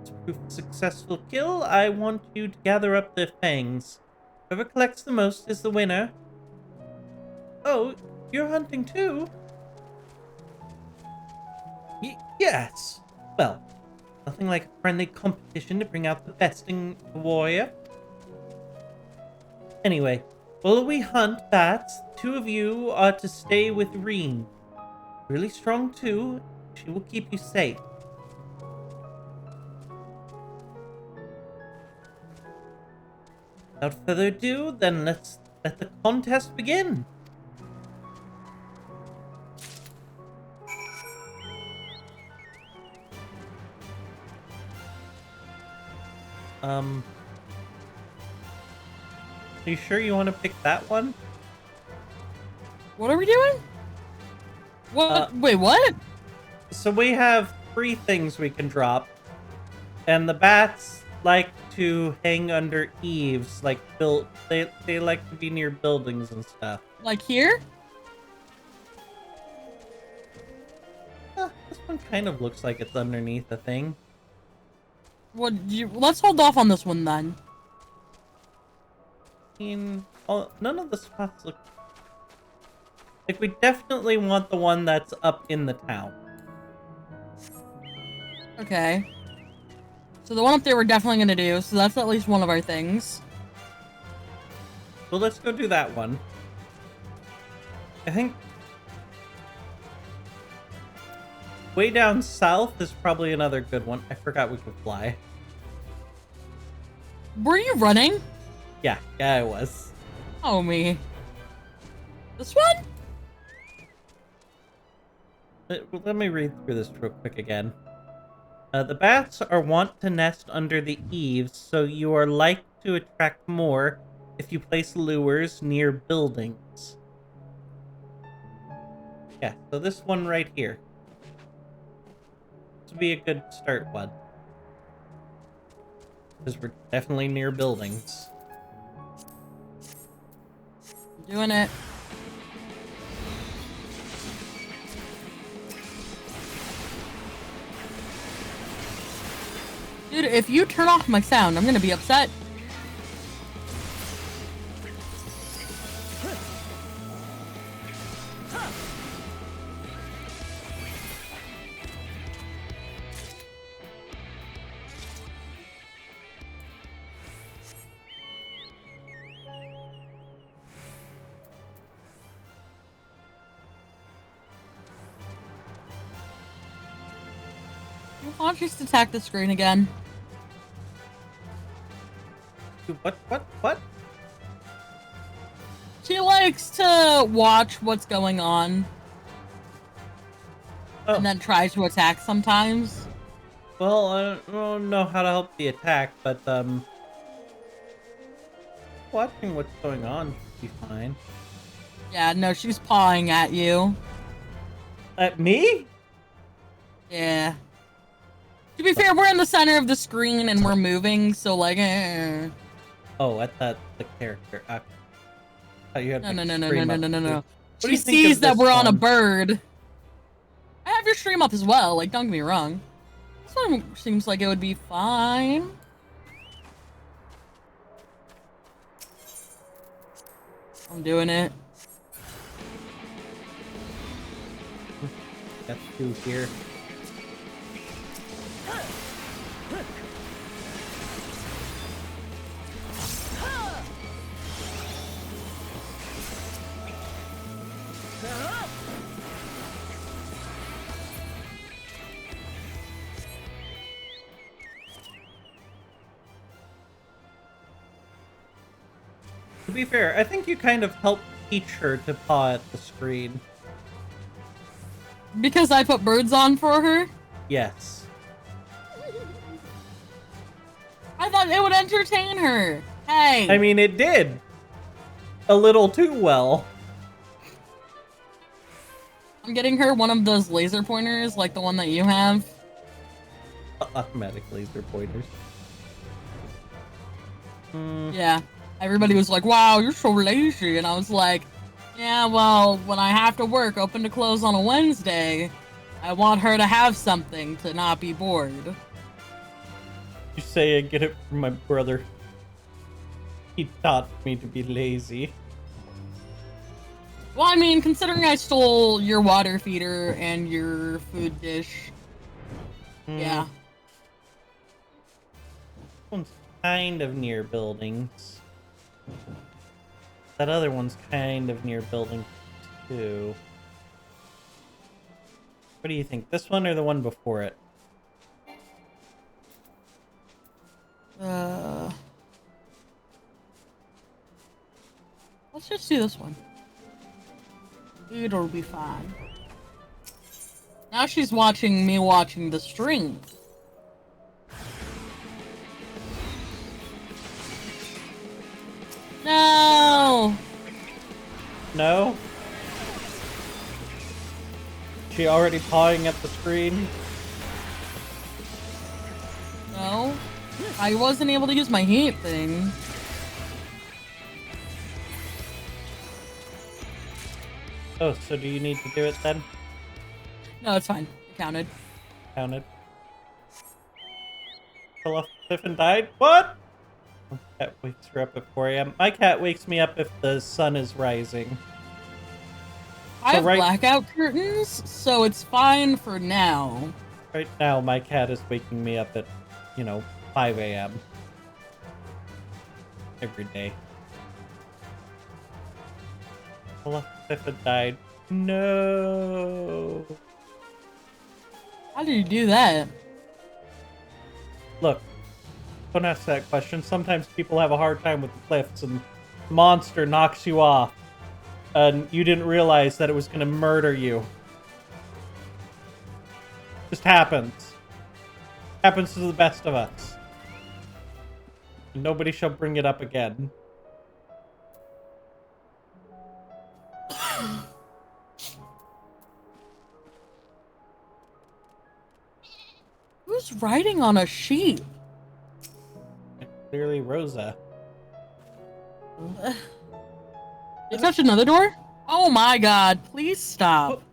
As proof of successful kill, I want you to gather up the fangs. Whoever collects the most is the winner. Oh, you're hunting too? Yes. Well, nothing like a friendly competition to bring out the best in a warrior. Anyway, while we hunt bats, 2 of you are to stay with Reen. Really strong too. She will keep you safe. Without further ado, then let's let the contest begin. Are you sure you want to pick that one? What are we doing? What? Wait, what? So we have 3 things we can drop. And the bats like to hang under eaves, like they like to be near buildings and stuff. Like here? This one kind of looks like it's underneath a thing. Let's hold off on this one then. I mean, none of the spots look... Like, we definitely want the one that's up in the town. Okay. So the one up there we're definitely gonna do, so that's at least one of our things. So let's go do that one. I think... way down south is probably another good one. I forgot we could fly. Were you running? Yeah, I was. Oh, me. This one? Let me read through this real quick again. The bats are wont to nest under the eaves, so you are like to attract more if you place lures near buildings. Yeah, so this one right here. This would be a good start one. Because we're definitely near buildings. Doing it. Dude, if you turn off my sound, I'm gonna be upset. I'll just attack the screen again. What? She likes to watch what's going on. Oh. And then try to attack sometimes. Well, I don't know how to help the attack, but, watching what's going on should be fine. Yeah, no, she's pawing at you. At me? Yeah. To be fair, we're in the center of the screen and we're moving, so like, Oh, I thought the character. I thought you had No. What do She you think sees of that this we're on a one? bird. I have your stream up as well, like, don't get me wrong. This one seems like it would be fine. I'm doing it. Got two here. To be fair, I think you kind of helped teach her to paw at the screen. Because I put birds on for her? Yes. I thought it would entertain her. Hey. I mean, it did. A little too well. I'm getting her one of those laser pointers, like the one that you have. Automatic laser pointers. Yeah. Everybody was like, wow, you're so lazy. And I was like, yeah, well, when I have to work open to close on a Wednesday, I want her to have something to not be bored. You say I get it from my brother. He taught me to be lazy. Well, I mean, considering I stole your water feeder and your food dish, yeah. This one's kind of near buildings. That other one's kind of near buildings too. What do you think? This one or the one before it? Let's just do this one. It'll be fine. Now she's watching me watching the stream. No! No? She already pawing at the screen? No? I wasn't able to use my heat thing. Oh, so do you need to do it then? No, it's fine. It counted. Counted. Fell off the cliff and died? What? My cat wakes her up at 4 a.m. My cat wakes me up if the sun is rising. I So have right- blackout curtains, so it's fine for now. Right now, my cat is waking me up at, 5 a.m. every day. Fell off the cliff and died. No. How did you do that? Look, don't ask that question. Sometimes people have a hard time with the cliffs and the monster knocks you off. and you didn't realize that it was gonna murder you. Just happens. Happens to the best of us. Nobody shall bring it up again. Who's writing on a sheet? Clearly Rosa. You touched another door? Oh my god, please stop.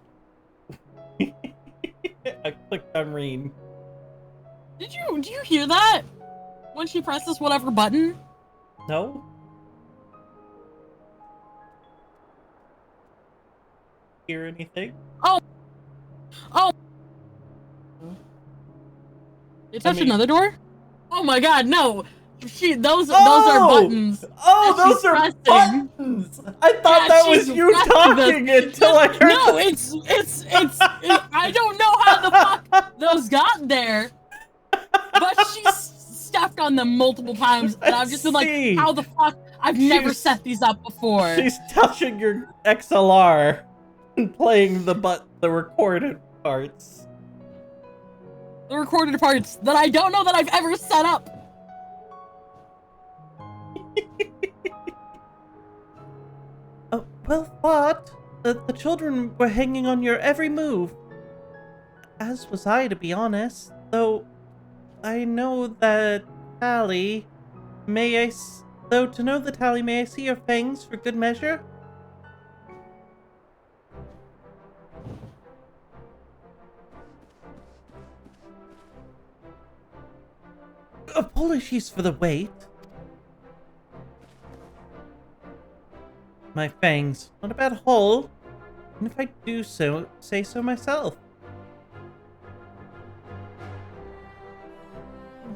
I clicked on read. Do you hear that? When she presses whatever button? No? Hear anything? Oh! You touched another door? Oh my god, no! Those are buttons. Oh, that those are pressing. buttons! I thought that was she's you talking until I heard No, it's I don't know how the fuck those got there. But she's stepped on them multiple times, and I've just been like, how the fuck? I've never set these up before. She's touching your XLR and playing the recorded parts. The recorded parts that I don't know that I've ever set up. Well, what? The children were hanging on your every move. As was I, to be honest. Though, I know that Tally, though to know the Tally, may I see your fangs for good measure? Apologies for the wait. My fangs, not a bad haul, and if I do so, say so myself.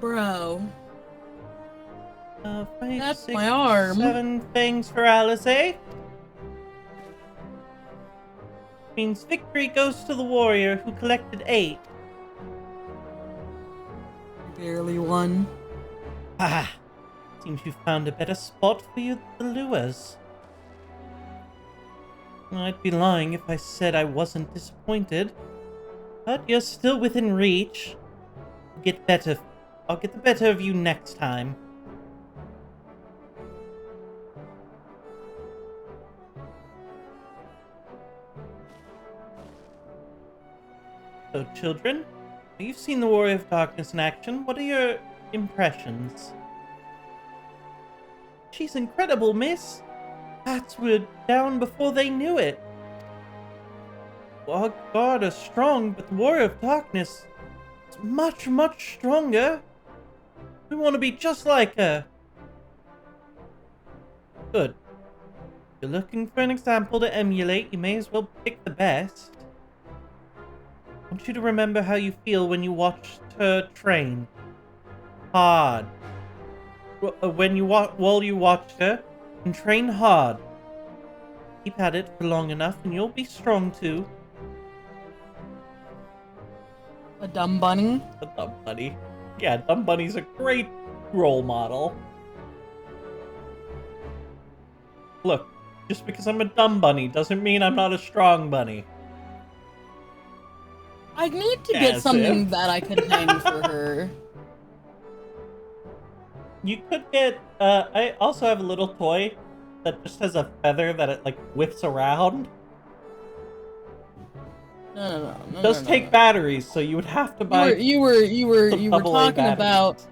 Bro. 5, That's 6, my arm. 7 fangs for Alice, eh? Means victory goes to the warrior who collected 8. Barely won. Ah, seems you found a better spot for you than the lures. I'd be lying if I said I wasn't disappointed, but you're still within reach. I'll get the better of you next time. So, children, you've seen the Warrior of Darkness in action. What are your impressions? She's incredible, miss. Bats were down before they knew it. Our guard are strong, but the Warrior of Darkness is much, much stronger. We want to be just like her. Good. If you're looking for an example to emulate, you may as well pick the best. I want you to remember how you feel when you watched her train. Hard. While you watched her, and train hard. Keep at it for long enough and you'll be strong too. A dumb bunny? A dumb bunny. Yeah, dumb bunny's a great role model. Look, just because I'm a dumb bunny doesn't mean I'm not a strong bunny. I need to get something that I can hang for her. You could get, I also have a little toy that just has a feather that it, like, whips around. No. It does take batteries, so you would have to buy... You were talking batteries. about...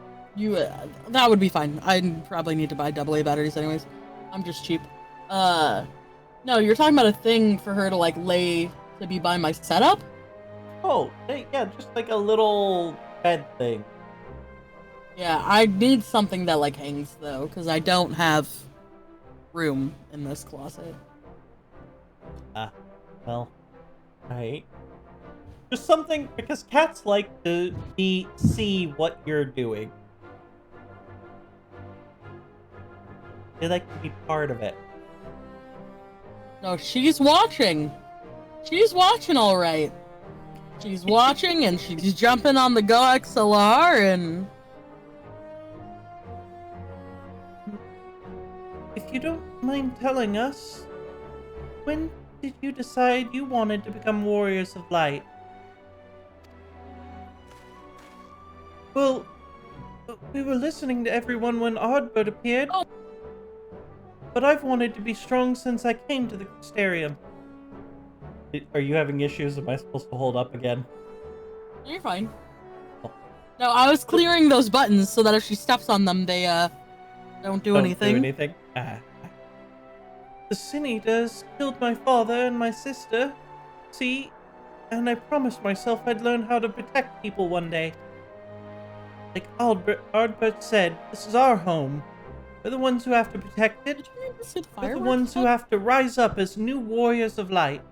that would be fine. I'd probably need to buy AA batteries anyways. I'm just cheap. No, you're talking about a thing for her to, like, lay to be by my setup? Oh, yeah, just like a little bed thing. Yeah, I need something that, like, hangs, though, because I don't have room in this closet. Well, alright. Just something, because cats like to see what you're doing. They like to be part of it. No, she's watching. She's watching, all right. She's watching, and she's jumping on the Go XLR, and... If you don't mind telling us, when did you decide you wanted to become warriors of light? Well, we were listening to everyone when Oddbird appeared. Oh. But I've wanted to be strong since I came to the Crystarium. Are you having issues? Am I supposed to hold up again? You're fine. Oh. No, I was clearing those buttons so that if she steps on them, they, don't do anything. Ah. The Sin Eaters killed my father and my sister. See? And I promised myself I'd learn how to protect people one day. Like Ardbert said, this is our home. We're the ones who have to protect it. Did you mean to say We're the fireworks? ones who have to rise up as new warriors of light.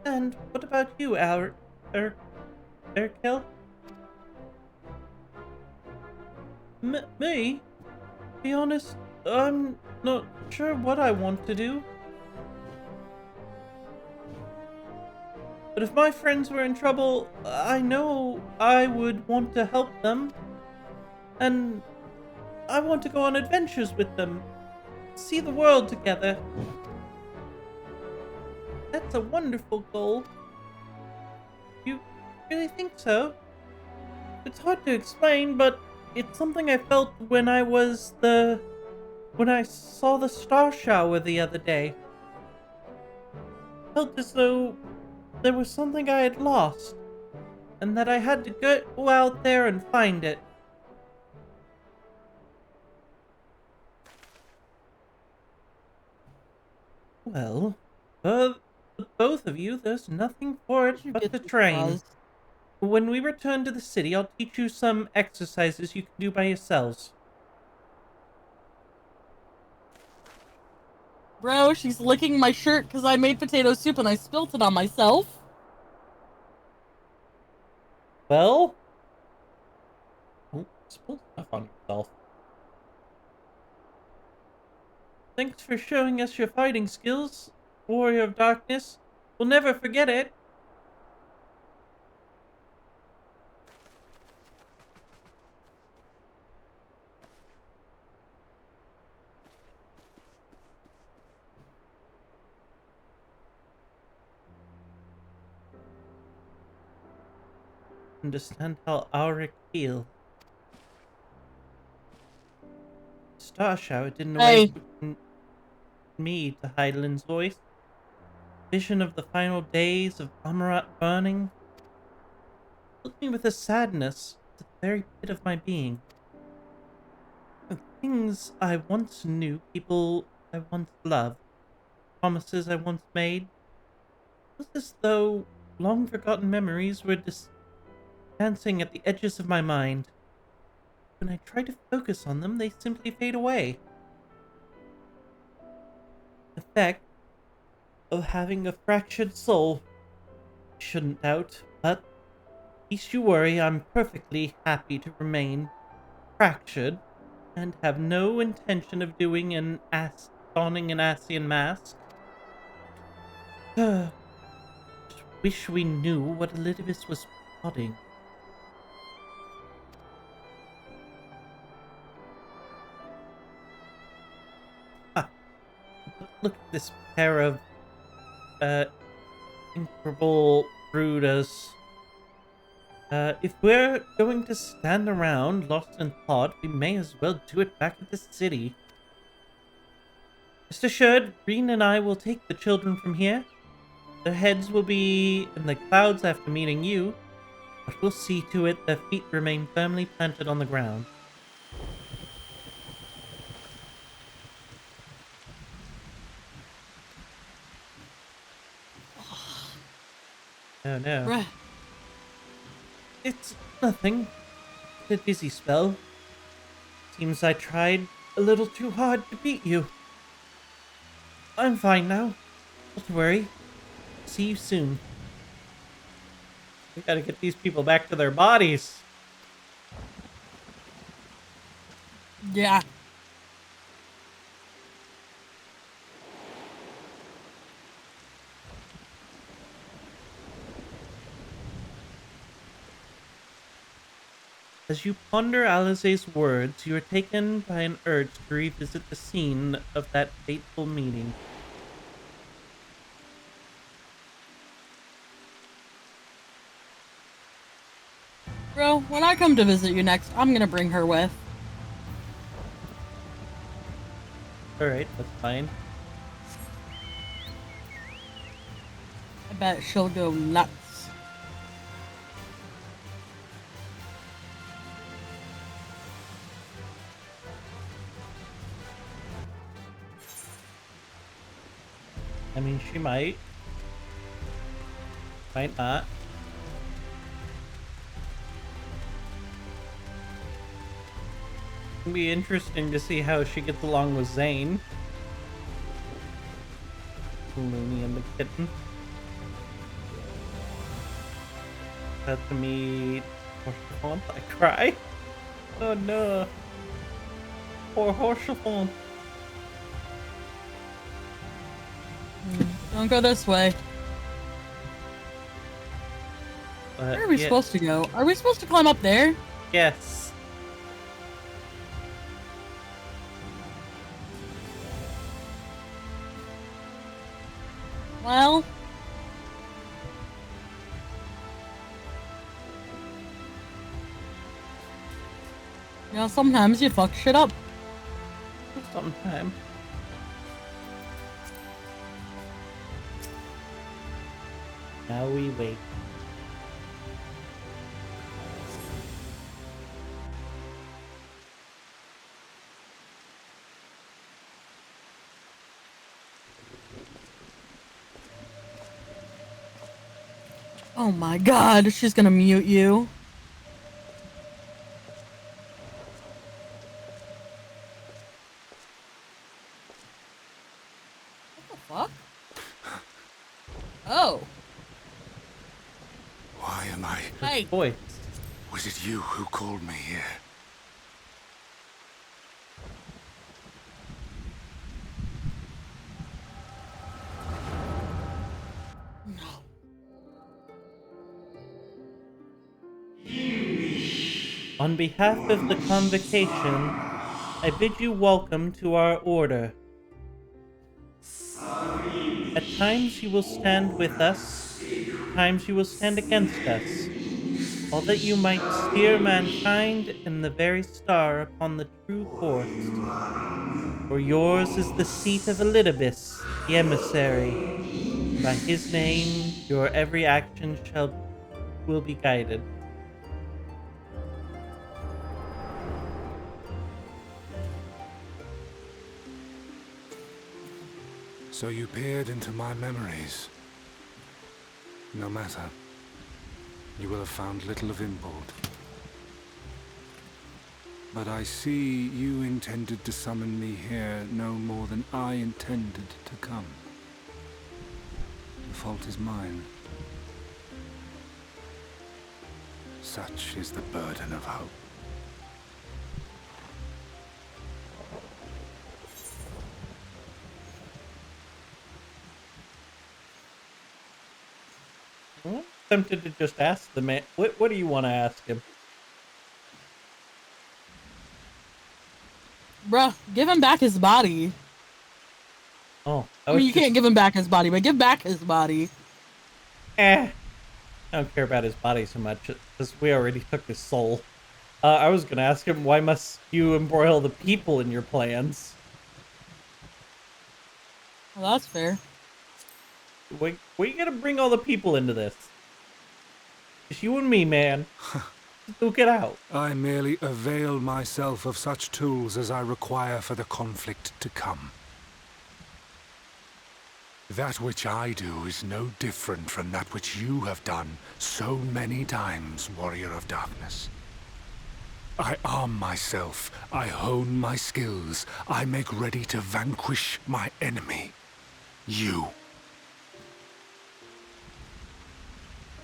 And what about you, Erkel? Me? To be honest, I'm not sure what I want to do. But if my friends were in trouble, I know I would want to help them. And I want to go on adventures with them. See the world together. That's a wonderful goal. You really think so? It's hard to explain, but it's something I felt when I saw the star shower the other day. Felt as though there was something I had lost, and that I had to go out there and find it. Well, for both of you, there's nothing for it but to train. When we return to the city, I'll teach you some exercises you can do by yourselves. Bro, she's licking my shirt because I made potato soup and I spilt it on myself. Well? Don't spill stuff on yourself. Thanks for showing us your fighting skills, Warrior of Darkness. We'll never forget it. Understand how Auric feel. Star Shower didn't awaken me to Heidelin's voice. Vision of the final days of Amarat burning filled me with a sadness at the very pit of my being. The things I once knew, people I once loved, promises I once made, it was as though long forgotten memories were dancing at the edges of my mind. When I try to focus on them, they simply fade away. Effect of having a fractured soul. I shouldn't doubt, but least you worry, I'm perfectly happy to remain fractured and have no intention of donning an Asian mask. Just wish we knew what Elizabeth was plotting. Look at this pair of incredible brooders. If we're going to stand around lost in thought, we may as well do it back at the city. Rest assured, Green and I will take the children from here. Their heads will be in the clouds after meeting you, but we'll see to it their feet remain firmly planted on the ground. Oh no. Bruh. It's nothing. A dizzy spell. Seems I tried a little too hard to beat you. I'm fine now. Don't worry. See you soon. We gotta get these people back to their bodies. Yeah. As you ponder Alizé's words, you are taken by an urge to revisit the scene of that fateful meeting. Bro, when I come to visit you next, I'm gonna bring her with. Alright, that's fine. I bet she'll go nuts. I mean, she might. Might not. It'll be interesting to see how she gets along with Zane. Looney and the kitten. About to meet Horsefont. I cry. Oh no. Poor Horsefont. Don't go this way. Where are we Yeah, supposed to go? Are we supposed to climb up there? yes. Well... you know, sometimes you fuck shit up. Sometime. Now we wait. Oh my god, she's gonna mute you. What the fuck? Oh. Why am I... Hey. Boy. Was it you who called me here? No. On behalf of the convocation, I bid you welcome to our order. At times you will stand with us, at times you will stand against us, all that you might steer mankind and the very star upon the true course. For yours is the seat of Elidibus, the emissary, and by his name your every action will be guided. So you peered into my memories. No matter. You will have found little of import. But I see you intended to summon me here no more than I intended to come. The fault is mine. Such is the burden of hope. I'm tempted to just ask the man. What do you want to ask him? Bruh, give him back his body. Oh, I mean, you can't give him back his body, but give back his body. I don't care about his body so much, because we already took his soul. I was gonna ask him, why must you embroil the people in your plans? Well, that's fair. Why you gotta bring all the people into this? It's you and me, man. Duke it out. I merely avail myself of such tools as I require for the conflict to come. That which I do is no different from that which you have done so many times, Warrior of Darkness. I arm myself, I hone my skills, I make ready to vanquish my enemy. You.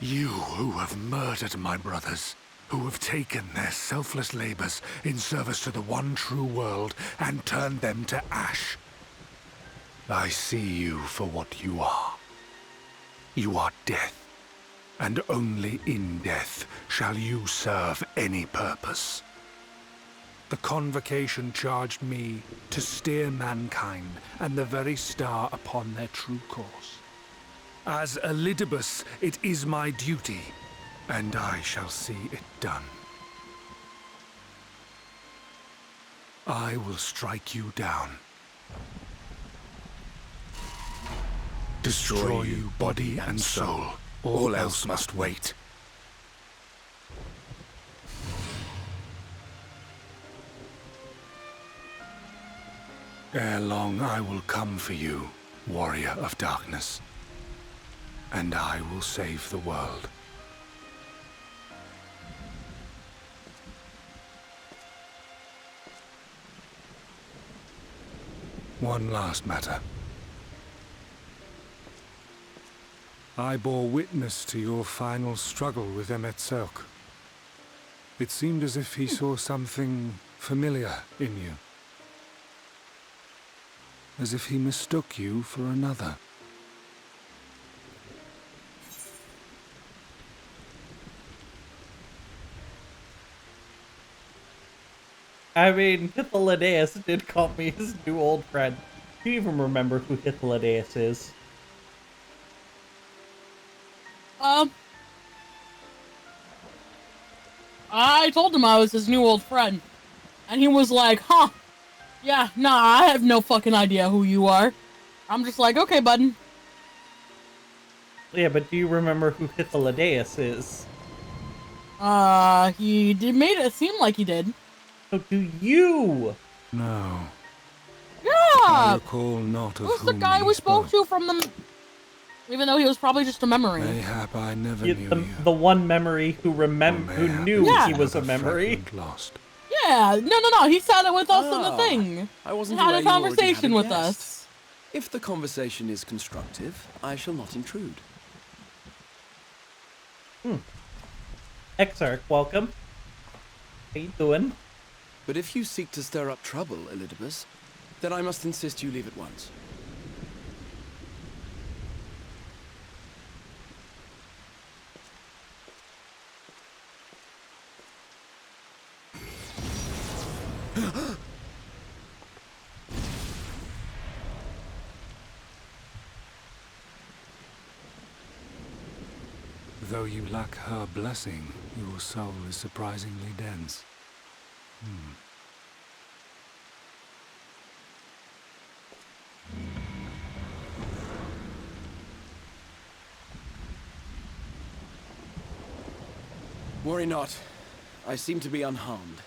You who have murdered my brothers, who have taken their selfless labors in service to the one true world and turned them to ash. I see you for what you are. You are death, and only in death shall you serve any purpose. The Convocation charged me to steer mankind and the very star upon their true course. As Elidibus, it is my duty, and I shall see it done. I will strike you down. Destroy you, body and soul. All else must wait. Ere long I will come for you, warrior of darkness, and I will save the world. One last matter. I bore witness to your final struggle with Emet-Selch. It seemed as if he saw something familiar in you. As if he mistook you for another. I mean, Hythlodaeus did call me his new old friend. Do you even remember who Hythlodaeus is? I told him I was his new old friend. And he was like, huh. Yeah, nah, I have no fucking idea who you are. I'm just like, okay, bud. Yeah, but do you remember who Hythlodaeus is? He made it seem like he did. So do you? No. Yeah! I recall not of Who's the whom guy he we spoke spoke. to from the... Even though he was probably just a memory. Mayhap I never You- knew the, you. the one memory who Or mayhap knew it he was a another memory. fragment Lost. Yeah, no, he sat it with us in the Ah, thing. I wasn't He had aware a you already conversation had a with guest. us. If the conversation is constructive, I shall not intrude. Exarch, welcome. How you doing? But if you seek to stir up trouble, Elidibus, then I must insist you leave at once. Though you lack her blessing, your soul is surprisingly dense. Worry not. I seem to be unharmed.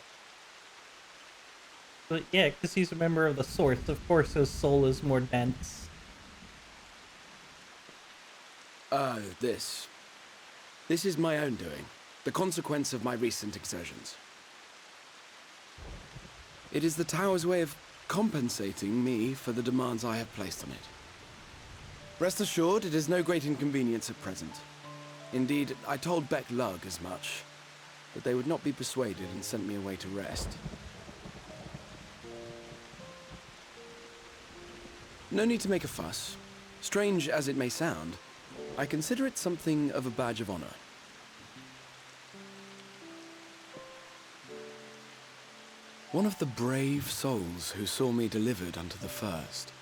But yeah, because he's a member of the Source. Of course his soul is more dense. This is my own doing. The consequence of my recent exertions. It is the Tower's way of compensating me for the demands I have placed on it. Rest assured, it is no great inconvenience at present. Indeed, I told Beck Lug as much, but they would not be persuaded and sent me away to rest. No need to make a fuss. Strange as it may sound, I consider it something of a badge of honor. One of the brave souls who saw me delivered unto the first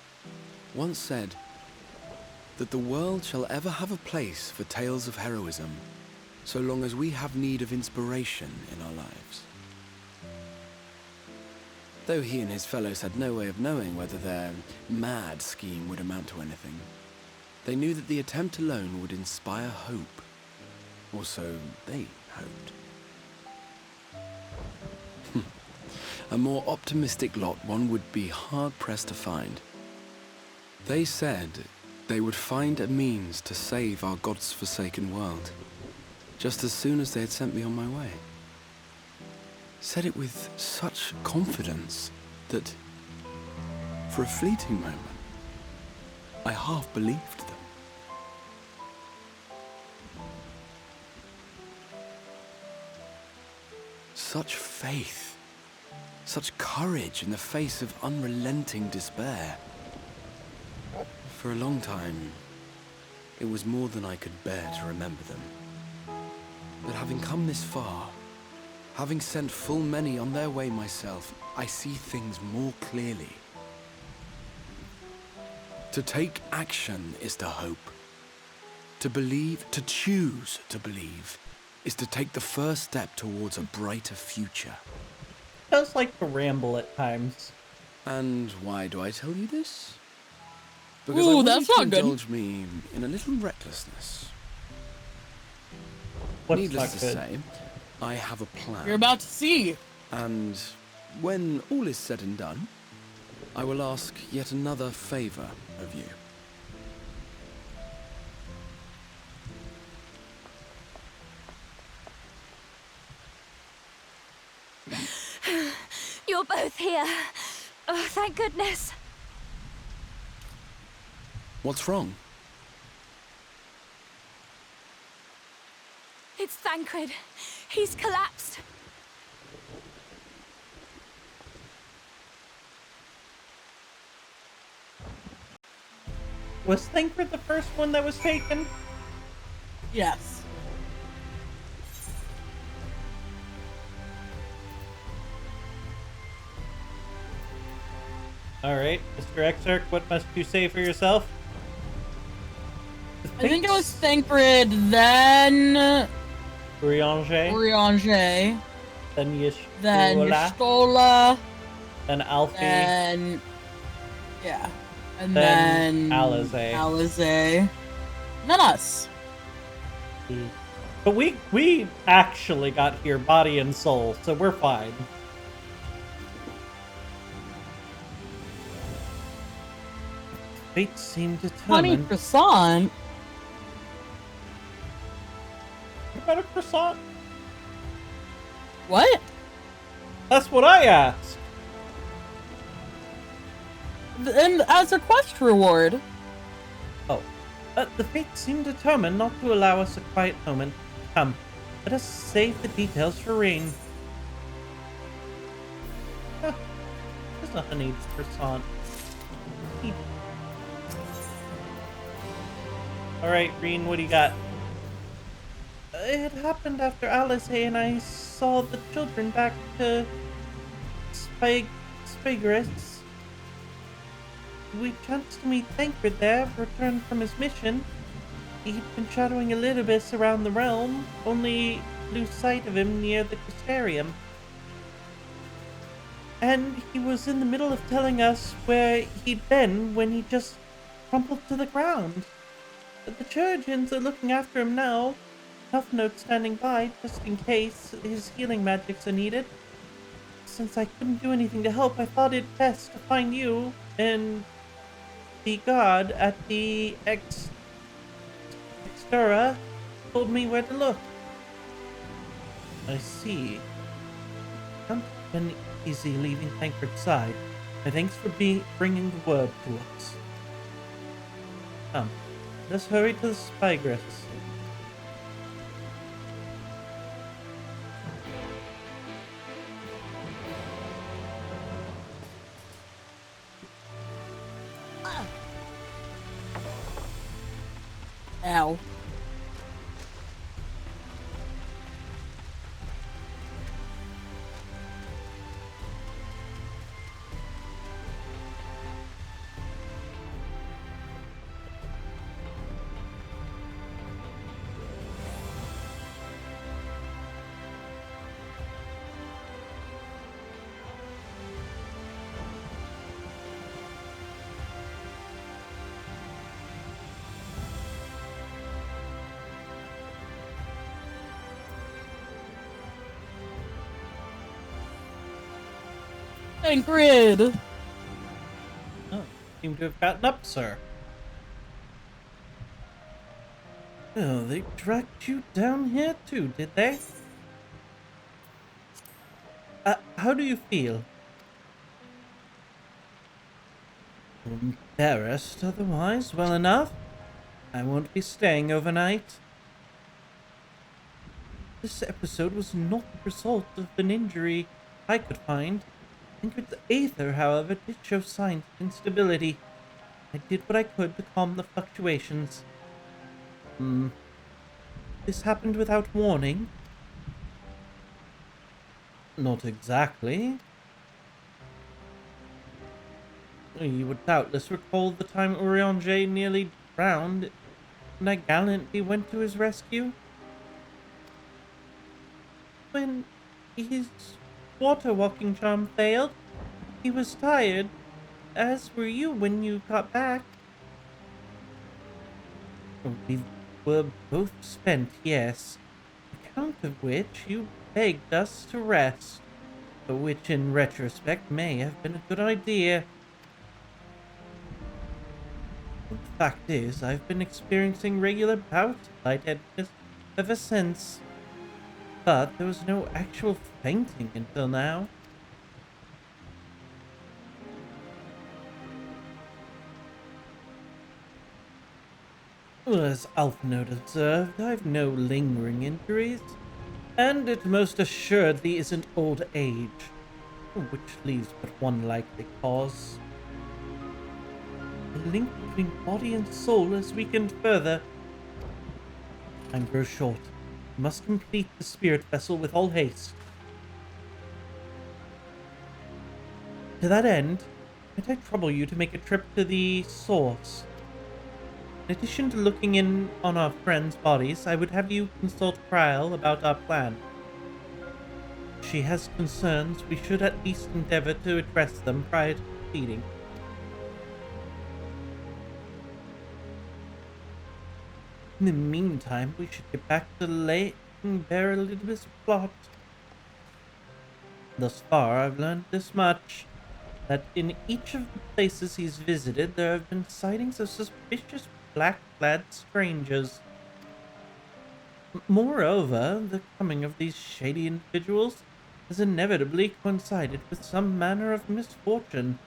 once said that the world shall ever have a place for tales of heroism so long as we have need of inspiration in our lives. Though he and his fellows had no way of knowing whether their mad scheme would amount to anything, they knew that the attempt alone would inspire hope. Or so they hoped. A more optimistic lot one would be hard-pressed to find. They said they would find a means to save our God's forsaken world, just as soon as they had sent me on my way. Said it with such confidence that, for a fleeting moment, I half believed them. Such faith, such courage in the face of unrelenting despair. For a long time, it was more than I could bear to remember them. But having come this far, having sent full many on their way myself, I see things more clearly. To take action is to hope. To believe, to choose to believe, is to take the first step towards a brighter future. Does like to ramble at times. And why do I tell you this? Because I Ooh, want that's you to not good. indulge me in a little recklessness. What's Needless not to good? say, I have a plan. You're about to see. And when all is said and done, I will ask yet another favor of you. You're both here. Oh, thank goodness. What's wrong? It's Thancred. He's collapsed. Was Thancred the first one that was taken? Yes. Alright, Mr. Exarch, what must you say for yourself? I think it was Thancred, then Urianger, Urianger, then then Yshtola, Y'shtola, then Alfie, then yeah, and then then Alizé. Alizé. Then us. But we actually got here body and soul, so we're fine. Fate seemed Honey determined. croissant. What about a croissant? What? That's what I asked. And as a quest reward. Oh, the fate seemed determined not to allow us a quiet moment. Come, let us save the details for Rain. Huh, there's a honeyed croissant. Alright, Reen, what do you got? It happened after Alizé and I saw the children back to Spigris. We chanced to meet Thancred there, returned from his mission. He'd been shadowing Elidibus around the realm, only lose sight of him near the Crystarium. And he was in the middle of telling us where he'd been when he just crumpled to the ground. But the Churgians are looking after him now. Tough Note standing by, just in case his healing magics are needed. Since I couldn't do anything to help, I thought it best to find you and the guard at the Extura told me where to look. I see. Can't have been easy leaving Thancred's side. My thanks for bringing the word to us. Come, let's hurry to the Spygriffs. Ow. Thancred! Oh, seem to have gotten up, sir. Oh, they dragged you down here too, did they? How do you feel? Embarrassed otherwise, well enough. I won't be staying overnight. This episode was not the result of an injury I could find. Thancred's aether, however, did show signs of instability. I did what I could to calm the fluctuations. this happened without warning? Not exactly. You would doubtless recall the time Urianger nearly drowned, and I gallantly went to his rescue. When his water walking charm failed, he was tired, as were you when you got back. We were both spent, yes, account of which you begged us to rest, which in retrospect may have been a good idea. The fact is, I've been experiencing regular bouts of lightheadedness ever since, but there was no actual fainting until now. Well, as Alphinaud observed, I've no lingering injuries, and it most assuredly isn't old age, which leaves but one likely cause. The link between body and soul is weakened further. Time grows short. I must complete the spirit vessel with all haste. To that end, might I trouble you to make a trip to the source? In addition to looking in on our friends' bodies, I would have you consult Kryl about our plan. If she has concerns, we should at least endeavor to address them prior to proceeding. In the meantime, we should get back to laying bare Elizabeth's plot. Thus far, I've learned this much, that in each of the places he's visited, there have been sightings of suspicious black-clad strangers. Moreover, the coming of these shady individuals has inevitably coincided with some manner of misfortune.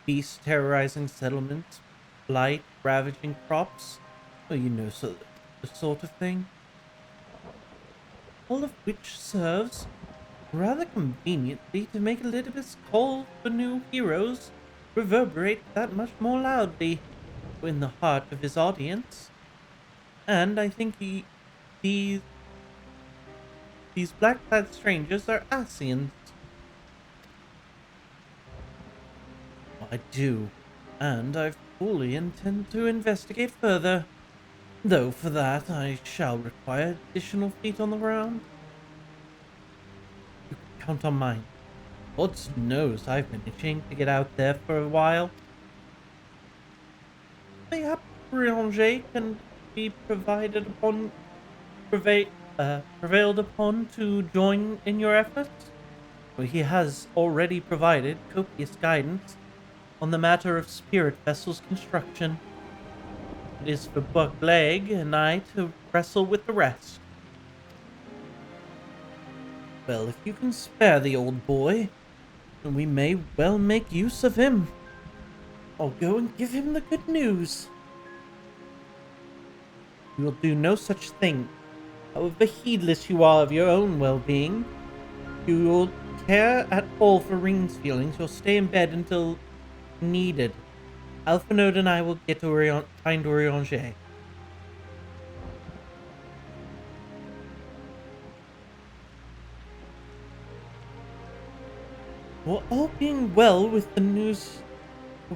Beasts terrorizing settlements, blight ravaging crops, well, you know, so the sort of thing. All of which serves, rather conveniently, to make Elizabeth's call for new heroes reverberate that much more loudly in the heart of his audience. And I think these black-clad strangers are Asians. I do, and I fully intend to investigate further. Though for that, I shall require additional feet on the ground. You can count on mine. God knows I've been itching to get out there for a while. Mayhap Urianger can be prevailed upon to join in your efforts. For he has already provided copious guidance on the matter of spirit vessels construction. It is for Buckleg and I to wrestle with the rest. Well, if you can spare the old boy, then we may well make use of him. I'll go and give him the good news. You will do no such thing. However heedless you are of your own well-being, if you will care at all for Ring's feelings, you'll stay in bed until needed. Alphinaud and I will get to find Urianger. Well, all being well with the news,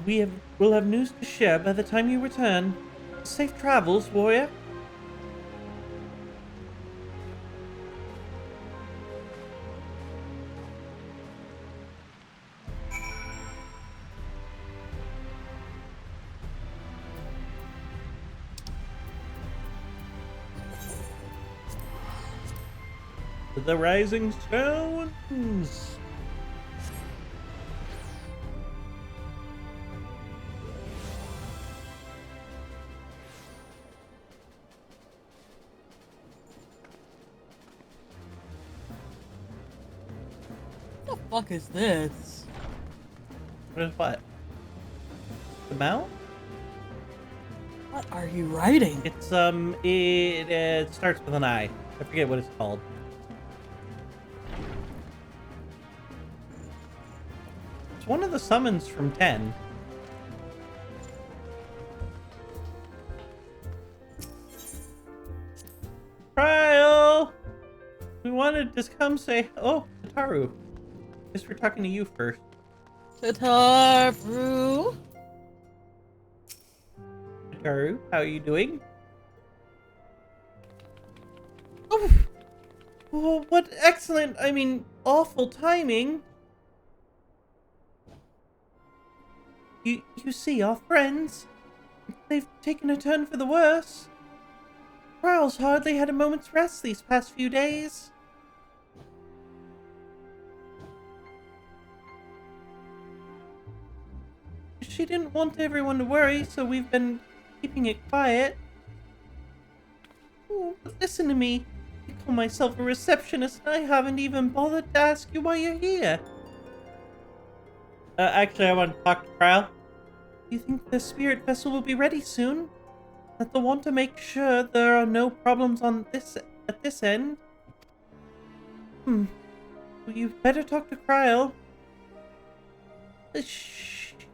we'll have news to share by the time you return. Safe travels, warrior. The Rising Stones. What the fuck is this? What is what? The mount? What are you writing? It's it starts with an I. I forget what it's called. It's one of the summons from 10. just come say, oh, Tataru. Guess we're talking to you first. Tataru. Tataru, how are you doing? Oh, what excellent, I mean, awful timing. You see, our friends, they've taken a turn for the worse. Ryle's hardly had a moment's rest these past few days. She didn't want everyone to worry, so we've been keeping it quiet. Oh, but listen to me. I call myself a receptionist and I haven't even bothered to ask you why you're here. Actually, I want to talk to Kyle. Do you think the spirit vessel will be ready soon? That they'll want to make sure there are no problems at this end. Well, you better talk to Kyle.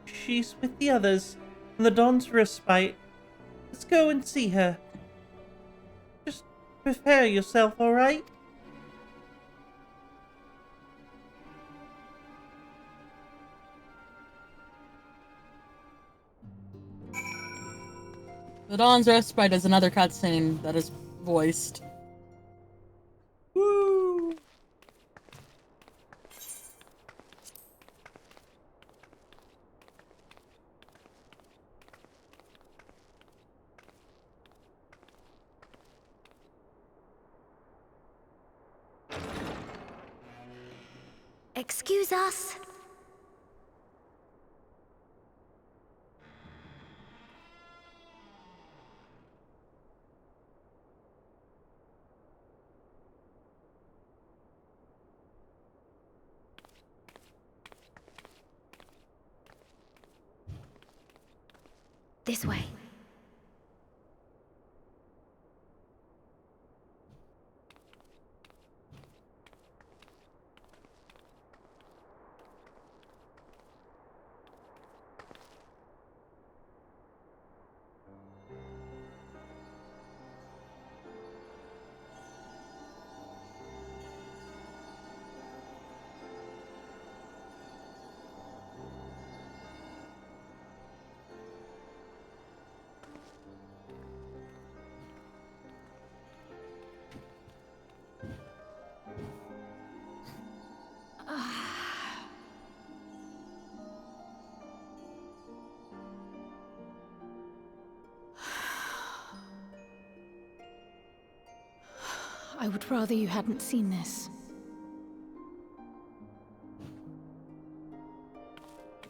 She's with the others, in the Dawn's respite. Let's go and see her. Just prepare yourself, alright? The Dawn's Respite is another cutscene that is voiced. Woo! Excuse us. This way. I would rather you hadn't seen this.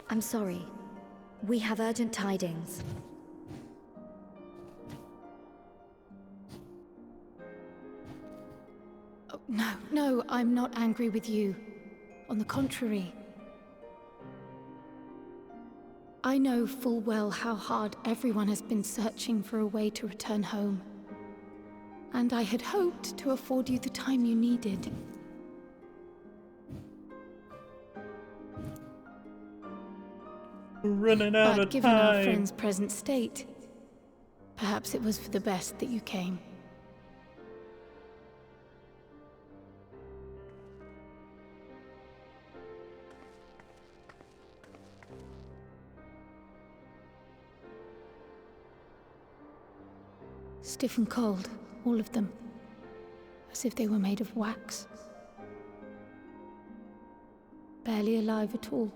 I'm sorry. We have urgent tidings. Oh, no, I'm not angry with you. On the contrary. I know full well how hard everyone has been searching for a way to return home. And I had hoped to afford you the time you needed. We're running out But of given our time. friend's present state, perhaps it was for the best that you came. Stiff and cold, all of them. As if they were made of wax. Barely alive at all.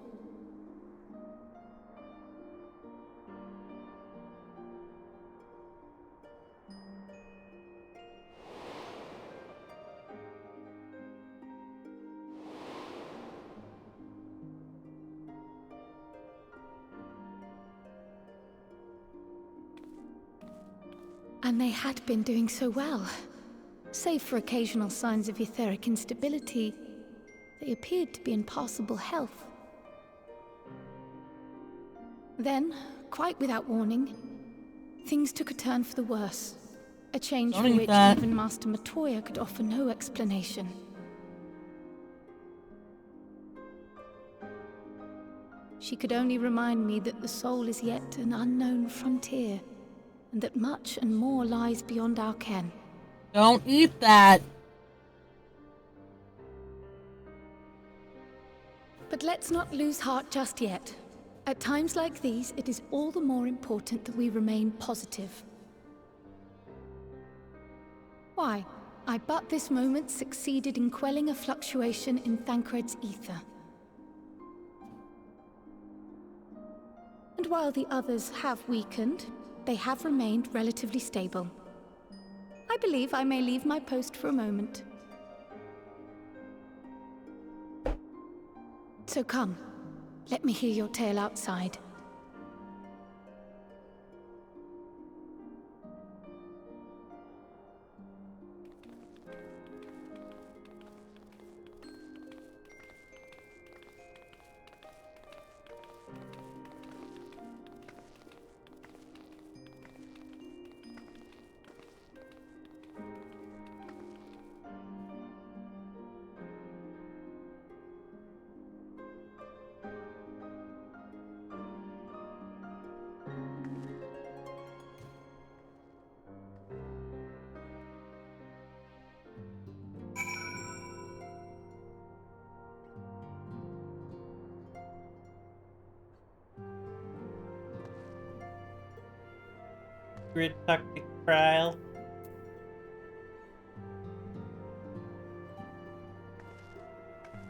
And they had been doing so well. Save for occasional signs of etheric instability, they appeared to be in passable health. Then, quite without warning, things took a turn for the worse. A change for which even Master Matoya could offer no explanation. She could only remind me that the soul is yet an unknown frontier, and that much and more lies beyond our ken. Don't eat that. But let's not lose heart just yet. At times like these, it is all the more important that we remain positive. Why? I but this moment succeeded in quelling a fluctuation in Thancred's ether. And while the others have weakened, they have remained relatively stable. I believe I may leave my post for a moment. So come, let me hear your tale outside. Grid tactic trial.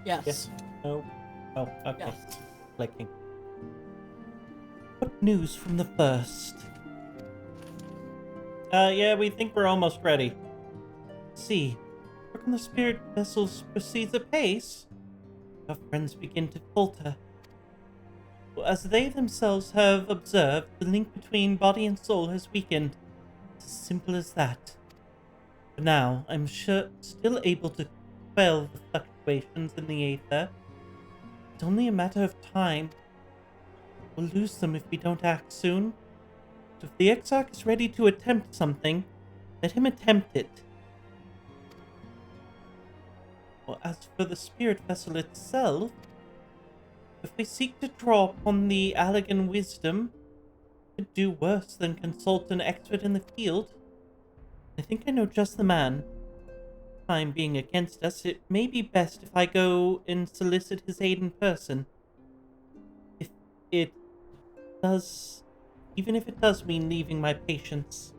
Yes. Yes. No. Oh, okay. Yes. Clicking. What news from the first? Yeah, we think we're almost ready. See, work on the spirit vessels proceeds apace. Our friends begin to falter. As they themselves have observed, the link between body and soul has weakened. It's as simple as that. For now, I'm sure still able to quell the fluctuations in the aether. It's only a matter of time. We'll lose them if we don't act soon. But if the Exarch is ready to attempt something, let him attempt it. Well, as for the spirit vessel itself, if we seek to draw upon the Allegan wisdom, we could do worse than consult an expert in the field. I think I know just the man. Time being against us, it may be best if I go and solicit his aid in person. Even if it does mean leaving my patients.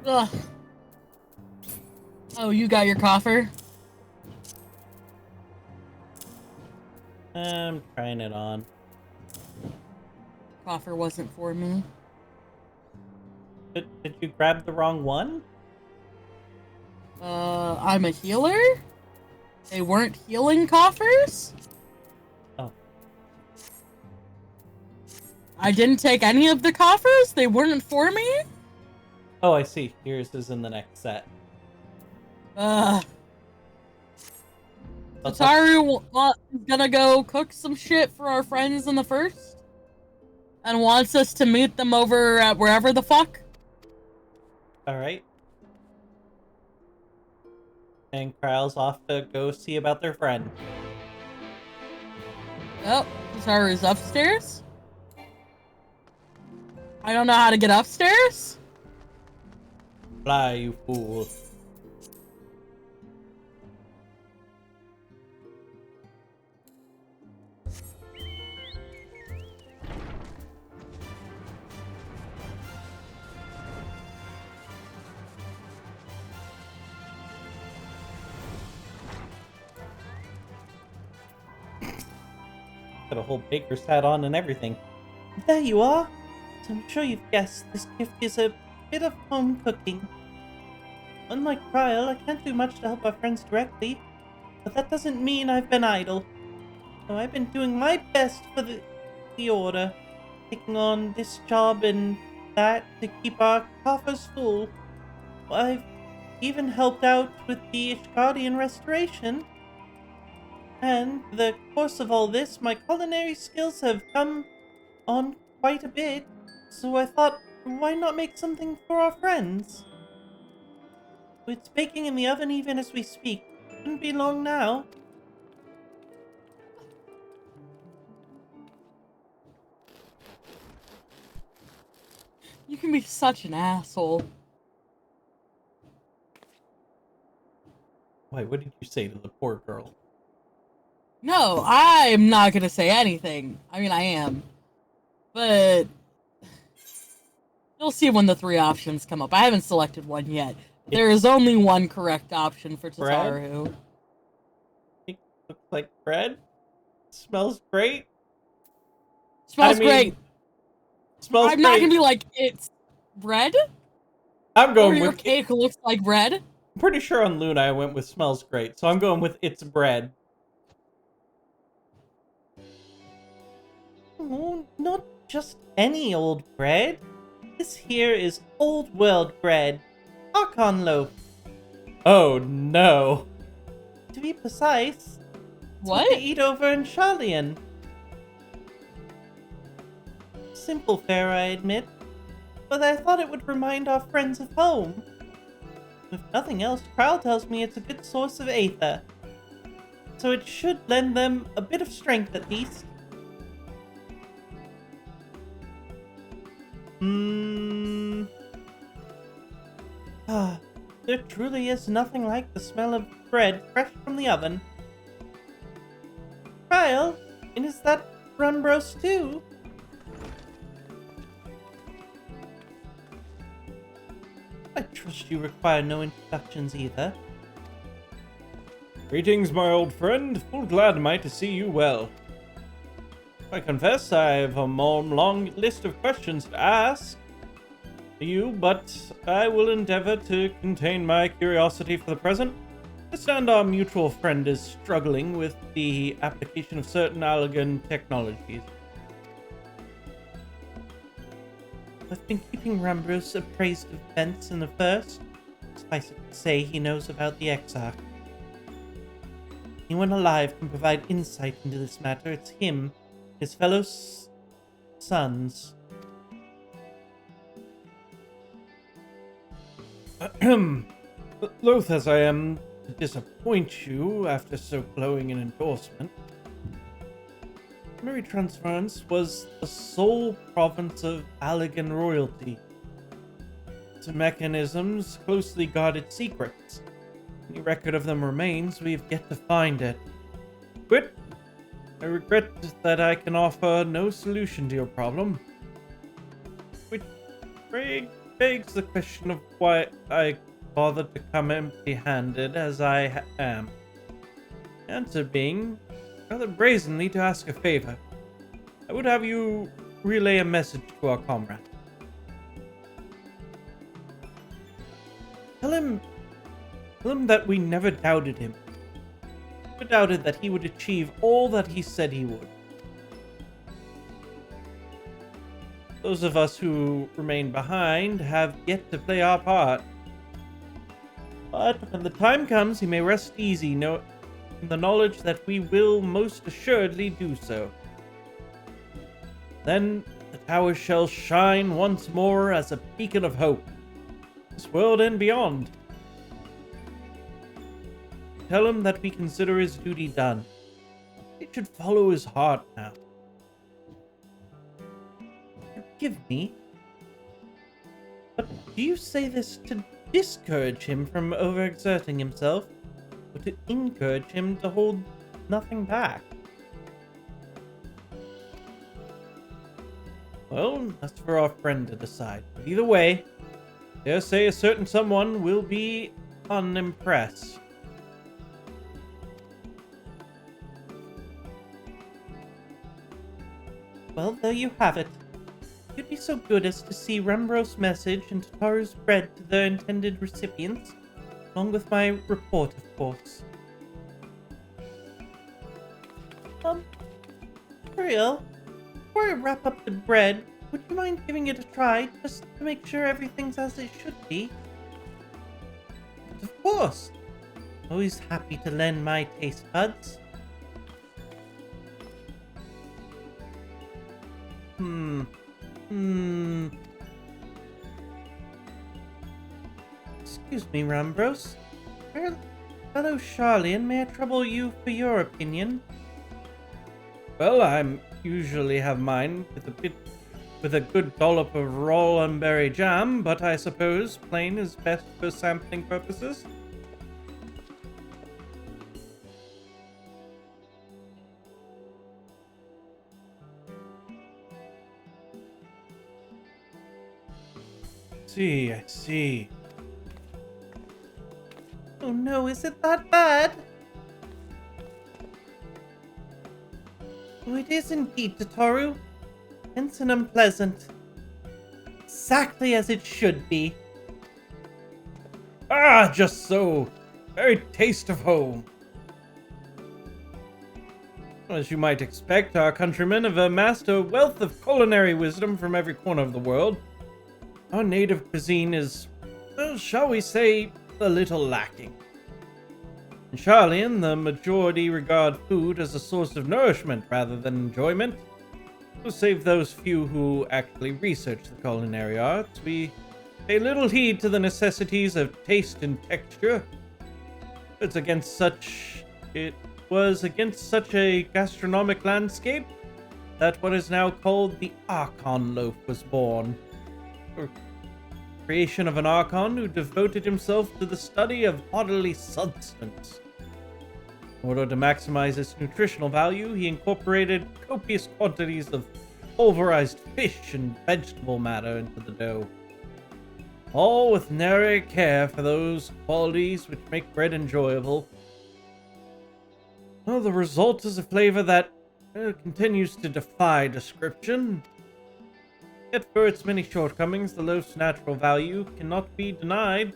Ugh. Oh, you got your coffer? I'm trying it on. Coffer wasn't for me. Did you grab the wrong one? I'm a healer? They weren't healing coffers? Oh. I didn't take any of the coffers? They weren't for me? Oh, I see. Yours is in the next set. Ataru is gonna go cook some shit for our friends in the first? And wants us to meet them over at wherever the fuck? Alright. And Kryle's off to go see about their friend. Oh, Ataru's upstairs? I don't know how to get upstairs? Fly, you fool. Got a whole baker's hat on and everything. There you are! So I'm sure you've guessed this gift is a bit of home cooking. Unlike Kryle, I can't do much to help our friends directly. But that doesn't mean I've been idle. So I've been doing my best for the Order, taking on this job and that to keep our coffers full. I've even helped out with the Ishgardian restoration. And in the course of all this, my culinary skills have come on quite a bit. So I thought, why not make something for our friends? It's baking in the oven even as we speak. Shouldn't be long now. You can be such an asshole. Wait, what did you say to the poor girl? No, I'm not gonna say anything. I mean, I am. But you'll see when the 3 options come up. I haven't selected one yet. There is only one correct option for Tataru. It looks like bread. Smells great. Smells great. Smells I'm great. not gonna be like, it's bread? I'm going or your with cake looks like bread? I'm pretty sure on Luna I went with smells great, so I'm going with it's bread. Oh, not just any old bread. This here is old world bread. Archon loaf. Oh no. To be precise, it's what they eat over in Charlian. Simple fare, I admit, but I thought it would remind our friends of home. If nothing else, Prowl tells me it's a good source of aether, so it should lend them a bit of strength at least. There truly is nothing like the smell of bread fresh from the oven. Prowl, and is that Rumbros too? I trust you require no introductions either. Greetings, my old friend. Full glad am I to see you well. I confess I have a long list of questions to ask you, but I will endeavor to contain my curiosity for the present. I understand our mutual friend is struggling with the application of certain Allagan technologies. I've been keeping Rambros appraised of events in the first. Suffice it to say, he knows about the Exarch. Anyone alive can provide insight into this matter. It's him, his fellow sons. Loath as I am to disappoint you after so glowing an endorsement, Memory transference was the sole province of Allagan royalty. Its mechanisms closely guarded secrets. Any record of them remains, we have yet to find it. But I regret that I can offer no solution to your problem. Which begs the question of why I bothered to come empty-handed as I am. Answer being, rather brazenly to ask a favor. I would have you relay a message to our comrade. Tell him that we never doubted him. Never doubted that he would achieve all that he said he would. Those of us who remain behind have yet to play our part. But when the time comes, he may rest easy, in the knowledge that we will most assuredly do so. Then the tower shall shine once more as a beacon of hope, this world and beyond. Tell him that we consider his duty done. He should follow his heart now. Forgive me, but do you say this to discourage him from overexerting himself, or to encourage him to hold nothing back? Well, that's for our friend to decide. But either way, I dare say a certain someone will be unimpressed. Well, there you have it. You'd be so good as to see Rembros' message and Tataru's bread to their intended recipients, along with my report, of course. For real, before I wrap up the bread, would you mind giving it a try, just to make sure everything's as it should be? But of course. Always happy to lend my taste buds. Excuse me, Rambros. Fellow Charlian, may I trouble you for your opinion? Well, I'm usually have mine with a good dollop of raw and berry jam, but I suppose plain is best for sampling purposes. I see. Oh no, is it that bad? Oh, it is indeed, Tataru. Tense and unpleasant. Exactly as it should be. Ah, just so. Very taste of home. As you might expect, our countrymen have amassed a wealth of culinary wisdom from every corner of the world. Our native cuisine is, well, shall we say, a little lacking. In Charlian, the majority regard food as a source of nourishment rather than enjoyment. So save those few who actually research the culinary arts, we pay little heed to the necessities of taste and texture. It was against such a gastronomic landscape that what is now called the Archon loaf was born. Creation of an Archon who devoted himself to the study of bodily substance. In order to maximize its nutritional value, he incorporated copious quantities of pulverized fish and vegetable matter into the dough. All with nary care for those qualities which make bread enjoyable. Well, the result is a flavor that continues to defy description. Yet for its many shortcomings, the loaf's natural value cannot be denied.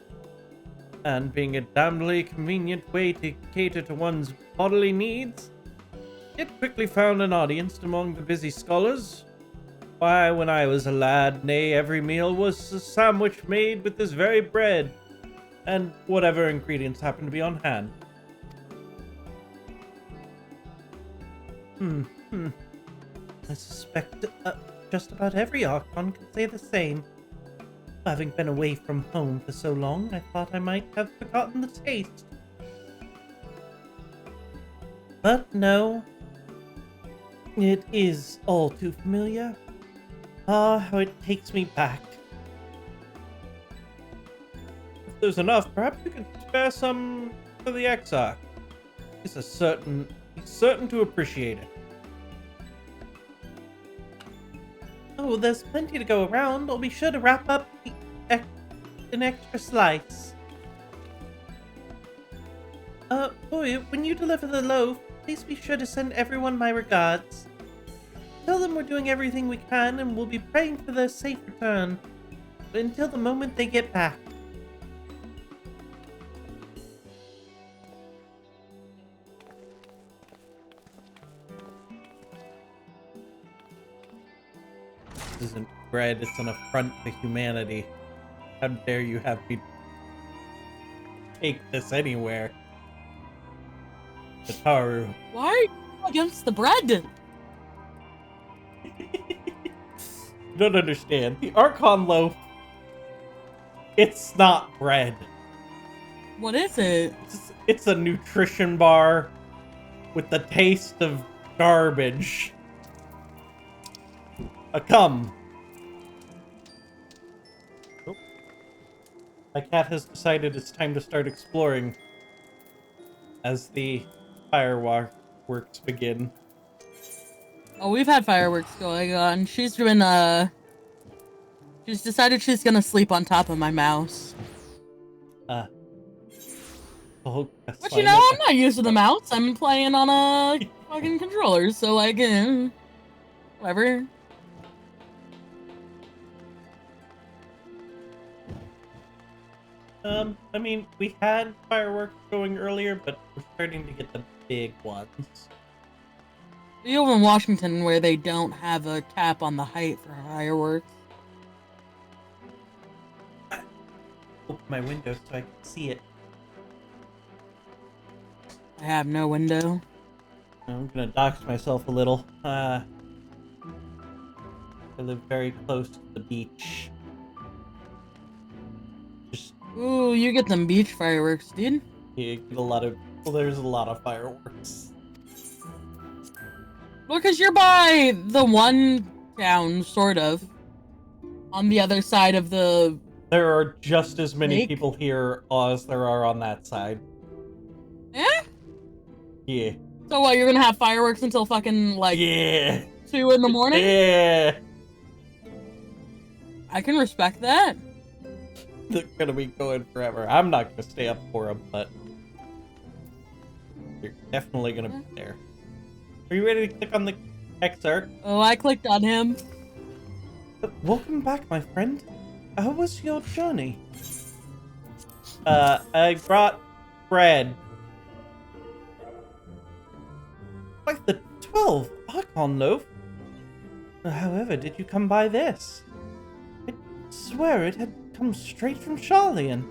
And being a damnably convenient way to cater to one's bodily needs, it quickly found an audience among the busy scholars. Why, when I was a lad, nay, every meal was a sandwich made with this very bread, and whatever ingredients happened to be on hand. I suspect just about every Archon could say the same. Having been away from home for so long, I thought I might have forgotten the taste. But no, it is all too familiar. Ah, how it takes me back. If there's enough, perhaps you could spare some for the Exarch. He's certain to appreciate it. Oh, there's plenty to go around. I'll be sure to wrap up an extra slice. Boy, when you deliver the loaf, please be sure to send everyone my regards. Tell them we're doing everything we can and we'll be praying for their safe return. But until the moment they get back. This isn't bread, it's an affront to humanity. How dare you have me take this anywhere? Tataru. Why are you against the bread? You don't understand. The Archon loaf, it's not bread. What is it? It's a nutrition bar with the taste of garbage. Come. Oh. My cat has decided it's time to start exploring as the fireworks begin. Oh, we've had fireworks going on. She's decided she's gonna sleep on top of my mouse. Oh, But you know, I'm not used to the mouse. I'm playing on a fucking controller, so I can... whatever. I mean, we had fireworks going earlier, but we're starting to get the big ones. You live in Washington where they don't have a cap on the height for fireworks. Open my window so I can see it. I have no window. I'm gonna dox myself a little. I live very close to the beach. Just Ooh, you get them beach fireworks, dude. you get a lot of. Well, there's a lot of fireworks. Well, because you're by the one town, sort of. On the other side of the... There are just as many lake? people here as there are on that side. Eh? Yeah. So what, you're gonna have fireworks until fucking, like, Yeah. 2 in the morning? Yeah. I can respect that. They're gonna be going forever. I'm not gonna stay up for them, but you're definitely gonna be there. Are you ready to click on the XR? Oh, I clicked on him. Welcome back, my friend. How was your journey? I brought bread. Like the 12 Archon loaf. However, did you come by this? I swear it had come straight from Charlian.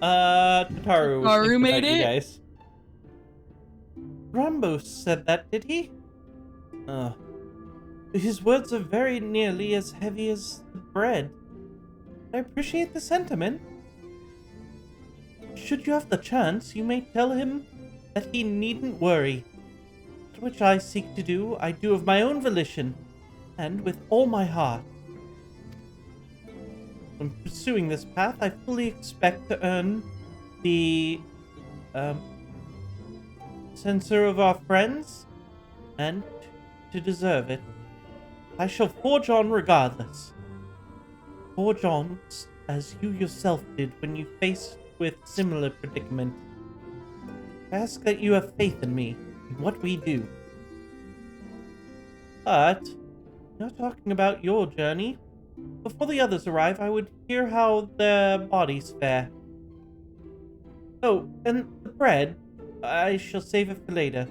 Tataru was thinking made about you it? guys. Rambo said that, did he? His words are very nearly as heavy as the bread. I appreciate the sentiment. Should you have the chance, you may tell him that he needn't worry. That which I seek to do, I do of my own volition, and with all my heart. When pursuing this path, I fully expect to earn the censor of our friends, and to deserve it. I shall forge on regardless. Forge on as you yourself did when you faced with similar predicament. I ask that you have faith in me, in what we do. But, you're talking about your journey. Before the others arrive, I would hear how their bodies fare. Oh, and the bread, I shall save it for later.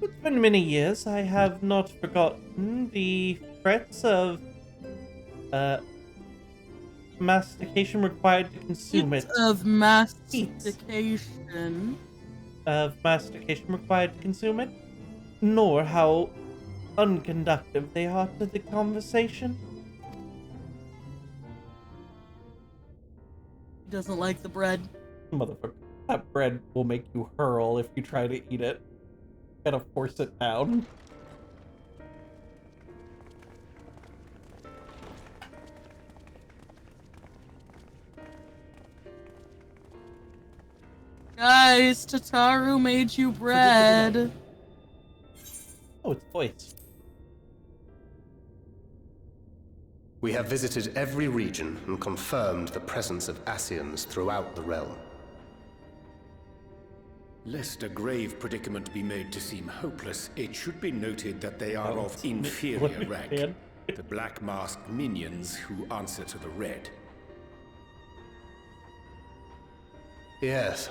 It's been many years. I have not forgotten the threats of mastication required to consume it. Of mastication. Of mastication required to consume it, nor how unconductive they are to the conversation. He doesn't like the bread. Motherfucker, that bread will make you hurl if you try to eat it. Gotta force it down. Guys, Tataru made you bread. Oh, it's voice. We have visited every region and confirmed the presence of Ascians throughout the realm. Lest a grave predicament be made to seem hopeless, it should be noted that they are of inferior rank. The black masked minions who answer to the red. Yes,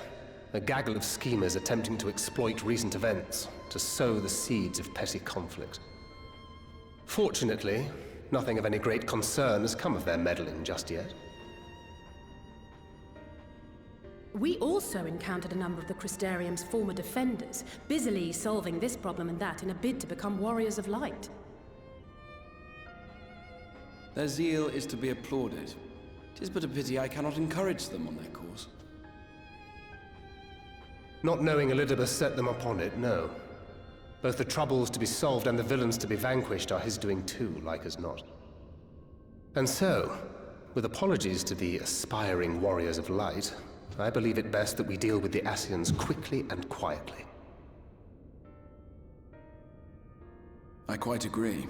a gaggle of schemers attempting to exploit recent events to sow the seeds of petty conflict. Fortunately, nothing of any great concern has come of their meddling just yet. We also encountered a number of the Crystarium's former defenders, busily solving this problem and that in a bid to become warriors of light. Their zeal is to be applauded. 'Tis but a pity I cannot encourage them on their course. Not knowing Elizabeth set them upon it, no. Both the troubles to be solved and the villains to be vanquished are his doing too, like as not. And so, with apologies to the aspiring warriors of light, I believe it best that we deal with the Ascians quickly and quietly. I quite agree.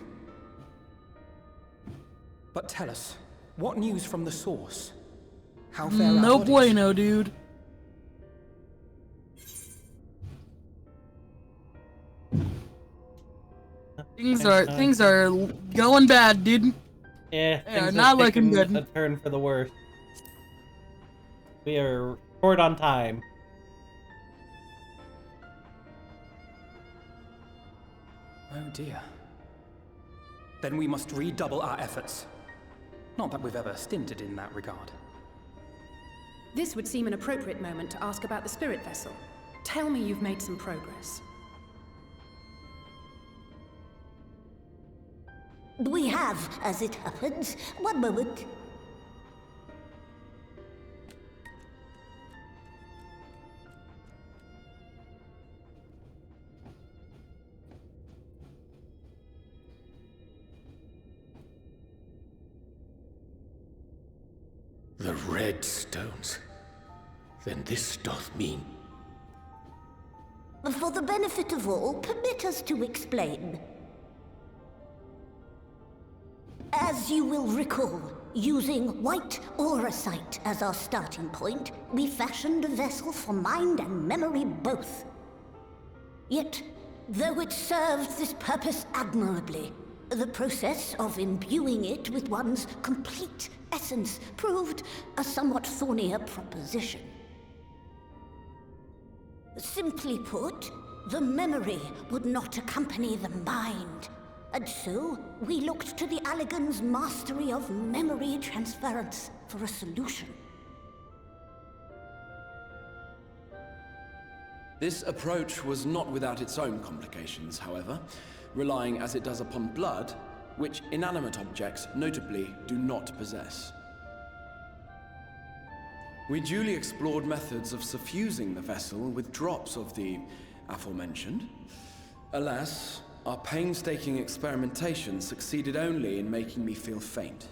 But tell us, what news from the source? How fare our No bodies? bueno, dude. Things are going bad, dude. Yeah, They are things not looking taking good. a turn for the worse. We are short on time. Oh dear. Then we must redouble our efforts. Not that we've ever stinted in that regard. This would seem an appropriate moment to ask about the spirit vessel. Tell me you've made some progress. We have, as it happens. One moment. The red stones. Then this doth mean... For the benefit of all, permit us to explain. As you will recall, using white auracite as our starting point, we fashioned a vessel for mind and memory both. Yet, though it served this purpose admirably, the process of imbuing it with one's complete essence proved a somewhat thornier proposition. Simply put, the memory would not accompany the mind, and so we looked to the Allegan's mastery of memory transference for a solution. This approach was not without its own complications, however, relying as it does upon blood, which inanimate objects, notably, do not possess. We duly explored methods of suffusing the vessel with drops of the aforementioned. Alas, our painstaking experimentation succeeded only in making me feel faint,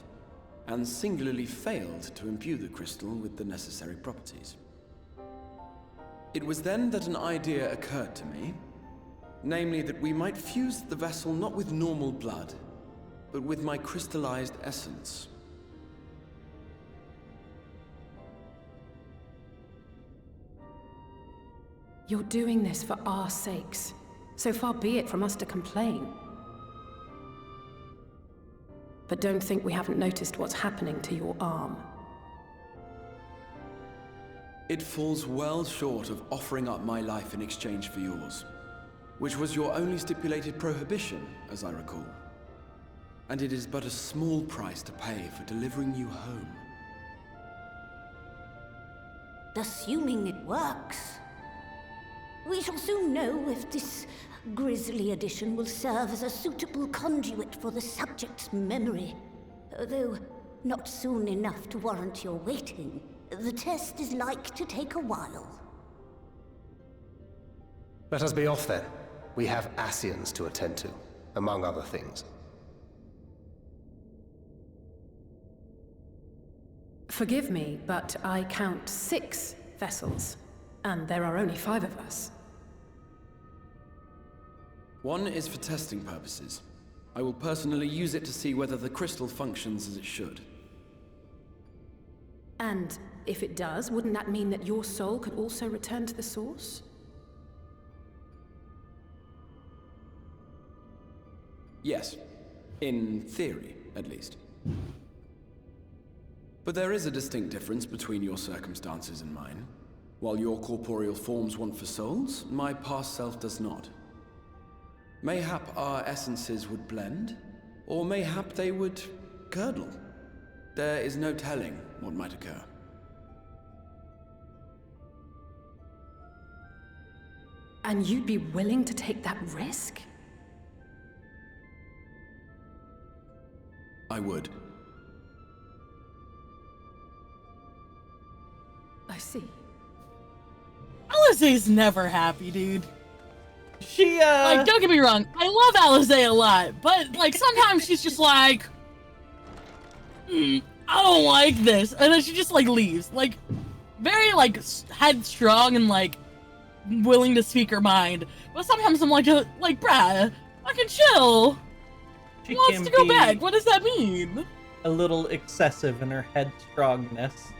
and singularly failed to imbue the crystal with the necessary properties. It was then that an idea occurred to me, namely that we might fuse the vessel not with normal blood, but with my crystallized essence. You're doing this for our sakes. So far be it from us to complain. But don't think we haven't noticed what's happening to your arm. It falls well short of offering up my life in exchange for yours, which was your only stipulated prohibition, as I recall. And it is but a small price to pay for delivering you home. Assuming it works. We shall soon know if this grisly addition will serve as a suitable conduit for the subject's memory. Though not soon enough to warrant your waiting. The test is like to take a while. Let us be off then. We have Ascians to attend to, among other things. Forgive me, but I count 6 vessels, and there are only 5 of us. One is for testing purposes. I will personally use it to see whether the crystal functions as it should. And if it does, wouldn't that mean that your soul could also return to the source? Yes. In theory, at least. But there is a distinct difference between your circumstances and mine. While your corporeal forms want for souls, my past self does not. Mayhap our essences would blend, or mayhap they would curdle. There is no telling what might occur. And you'd be willing to take that risk? I would. I see. Alisaie's never happy, dude. She, Like, don't get me wrong, I love Alisaie a lot, but, like, sometimes she's just like, I don't like this, and then she just, like, leaves. Like, very, like, headstrong and, like, willing to speak her mind. But sometimes I'm like, bruh, fucking chill. She wants to go back. What does that mean? A little excessive in her headstrongness.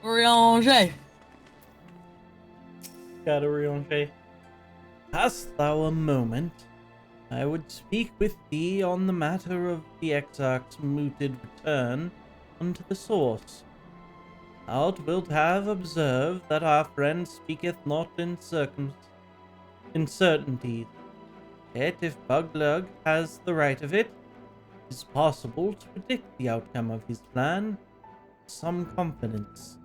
Oriange. Got Oriange. Hast thou a moment? I would speak with thee on the matter of the Exarch's mooted return unto the source. Thou wilt have observed that our friend speaketh not in certainties. Yet if Buglug has the right of it, it is possible to predict the outcome of his plan with some confidence.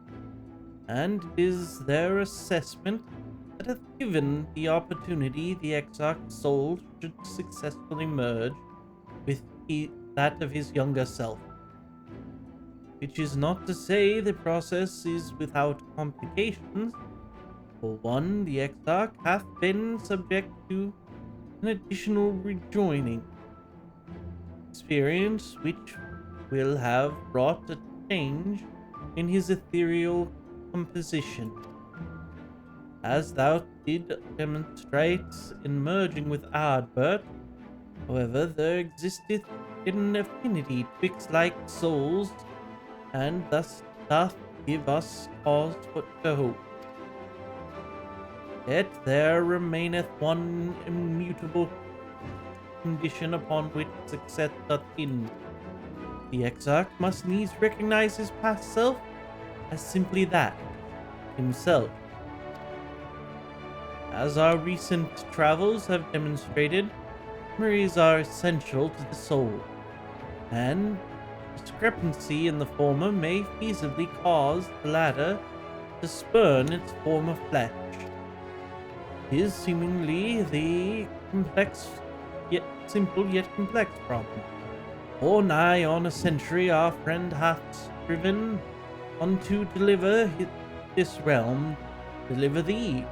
And it is their assessment that hath given the opportunity the Exarch's soul should successfully merge with that of his younger self. Which is not to say the process is without complications. For one, the Exarch hath been subject to an additional rejoining experience which will have brought a change in his ethereal composition. As thou did demonstrate in merging with Ardbert, however, there existeth an affinity twixt like souls, and thus doth give us cause to hope. Yet there remaineth one immutable condition upon which success doth hinge. The Exarch must needs recognize his past self as simply that, himself. As our recent travels have demonstrated, memories are essential to the soul, and discrepancy in the former may feasibly cause the latter to spurn its form of flesh. 'Tis seemingly the simple yet complex problem. For nigh on a century our friend hath striven on to deliver this realm, deliver thee.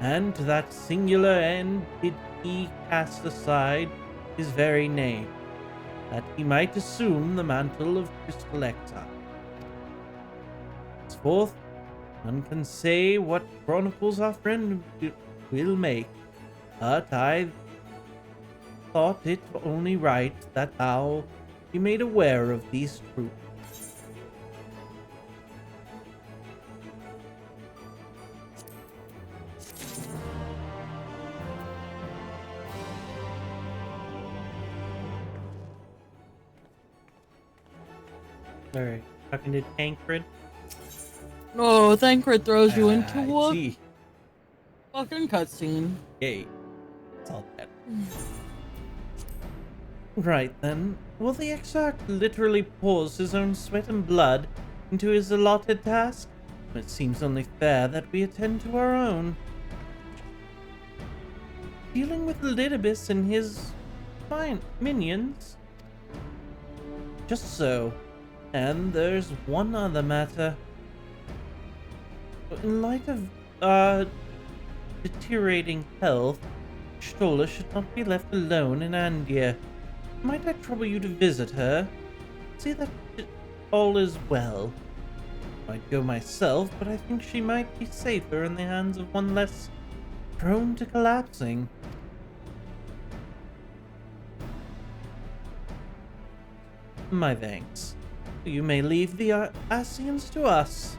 And to that singular end did he cast aside his very name, that he might assume the mantle of crystal exile. Henceforth, none can say what chronicles our friend will make, but I thought it only right that thou be made aware of these truths. Alright, talking to Tancred. Oh, Tancred throws you into I a see. fucking cutscene. Yay. It's all that. Right then. Will the Exarch literally pours his own sweat and blood into his allotted task? It seems only fair that we attend to our own. Dealing with Elidibus and his minions? Just so. And there's one other matter. In light of deteriorating health, Stola should not be left alone in Andia. Might I trouble you to visit her? See that all is well. I'd go myself, but I think she might be safer in the hands of one less prone to collapsing. My thanks. You may leave the Asians to us.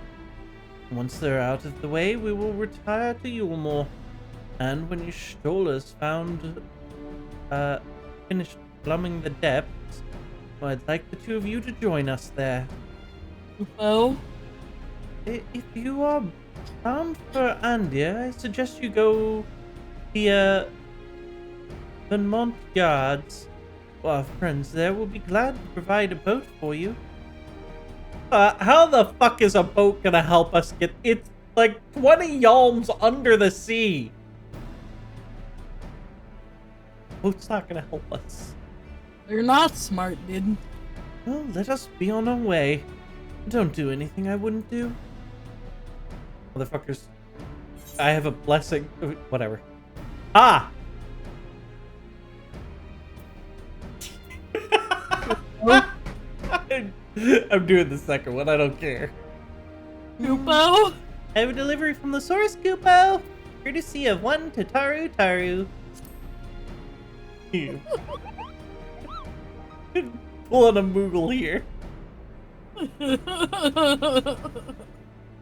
Once they're out of the way, we will retire to Yulmore. And when your Stola's found, finished plumbing the depths, I'd like the two of you to join us there. Oh? If you are bound for Andia, I suggest you go via Vermont Yards. Our friends there will be glad to provide a boat for you. How the fuck is a boat gonna help us get... It's like 20 yalms under the sea. Boat's not gonna help us. You're not smart, dude. Well, let us be on our way. Don't do anything I wouldn't do. Motherfuckers. I have a blessing. Whatever. Ah! I'm doing the second one. I don't care. Goopo? I have a delivery from the source, Goopo. Courtesy of one Tataru Taru. Pulling a Moogle here.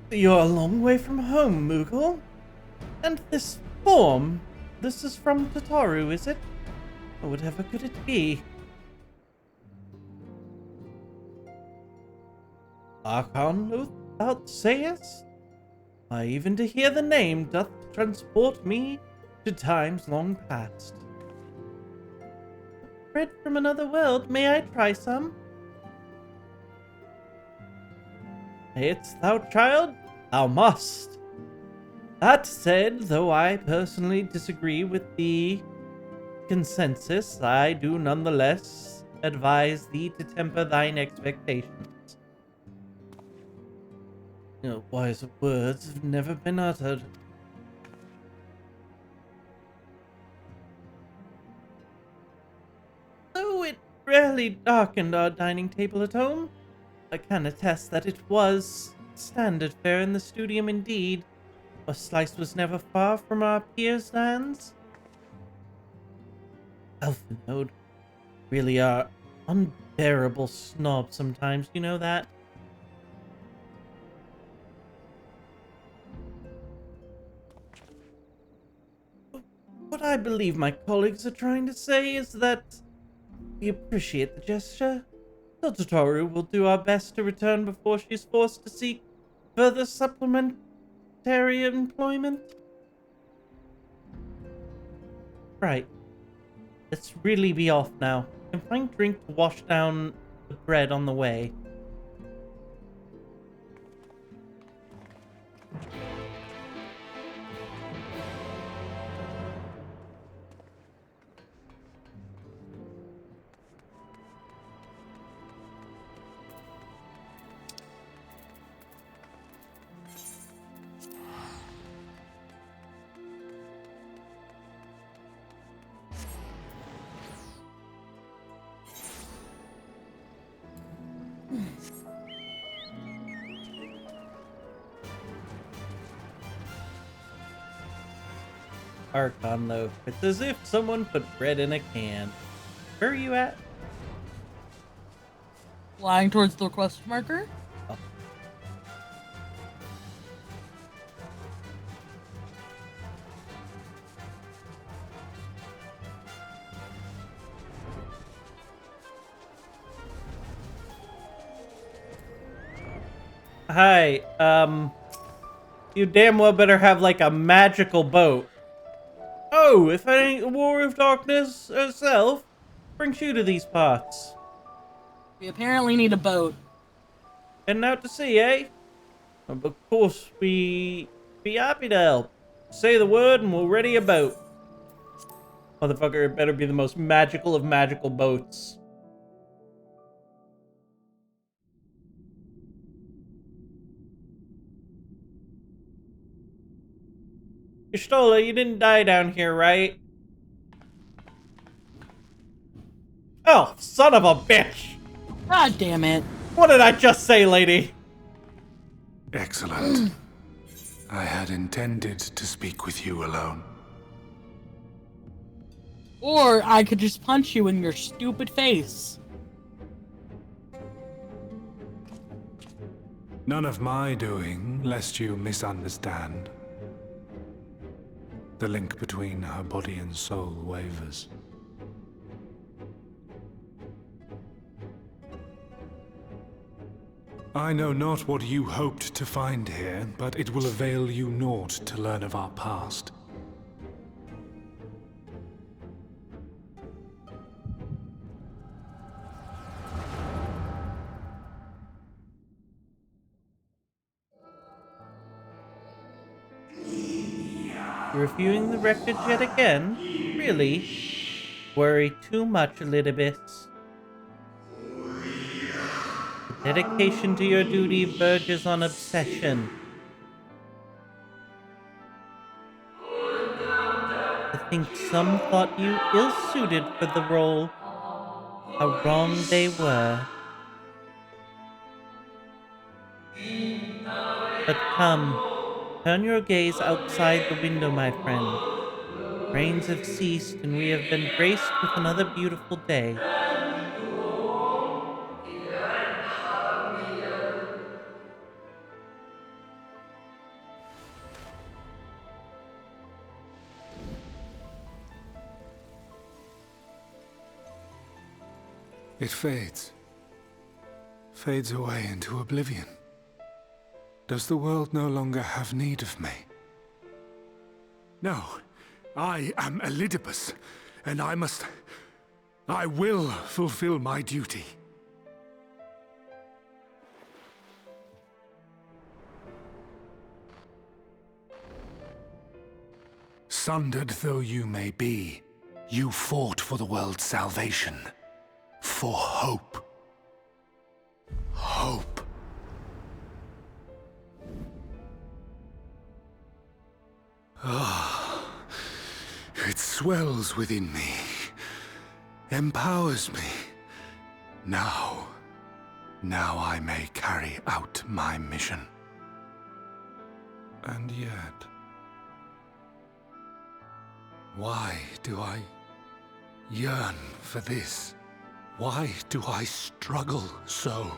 You're a long way from home, Moogle. And this form, this is from Tataru, is it? Whatever could it be? Archon, who thou sayest? Why, even to hear the name doth transport me to times long past. Bread from another world, may I try some? Mayest thou, child? Thou must. That said, though I personally disagree with the consensus, I do nonetheless advise thee to temper thine expectations. Wiser words have never been uttered. Though it rarely darkened our dining table at home, I can attest that it was standard fare in the studium indeed. A slice was never far from our peers' lands. Elfinode really are unbearable snobs sometimes, you know that? What I believe my colleagues are trying to say is that we appreciate the gesture. Totoro will do our best to return before she's forced to seek further supplementary employment. Right. Let's really be off now. Can find drink to wash down the bread on the way. Archon, though. It's as if someone put bread in a can. Where are you at? Flying towards the quest marker? Oh. Hi, you damn well better have like a magical boat. Oh, if it ain't the War of Darkness herself, brings you to these parts. We apparently need a boat. Heading out to sea, eh? Of course, we be happy to help. Say the word and we'll ready a boat. Motherfucker, it better be the most magical of magical boats. Y'shtola, you didn't die down here, right? Oh, son of a bitch! God damn it. What did I just say, lady? Excellent. I had intended to speak with you alone. Or I could just punch you in your stupid face. None of my doing, lest you misunderstand. The link between her body and soul wavers. I know not what you hoped to find here, but it will avail you naught to learn of our past. You're reviewing the records yet again? Really? Worry too much, Elidibus. The dedication to your duty verges on obsession. To think some thought you ill-suited for the role. How wrong they were. But come, turn your gaze outside the window, my friend. Rains have ceased, and we have been graced with another beautiful day. It fades. Fades away into oblivion. Does the world no longer have need of me? No. I am Elidibus, and I will fulfill my duty. Sundered though you may be, you fought for the world's salvation. For hope. Hope. Ah, it swells within me, empowers me. Now I may carry out my mission. And yet, why do I yearn for this? Why do I struggle so?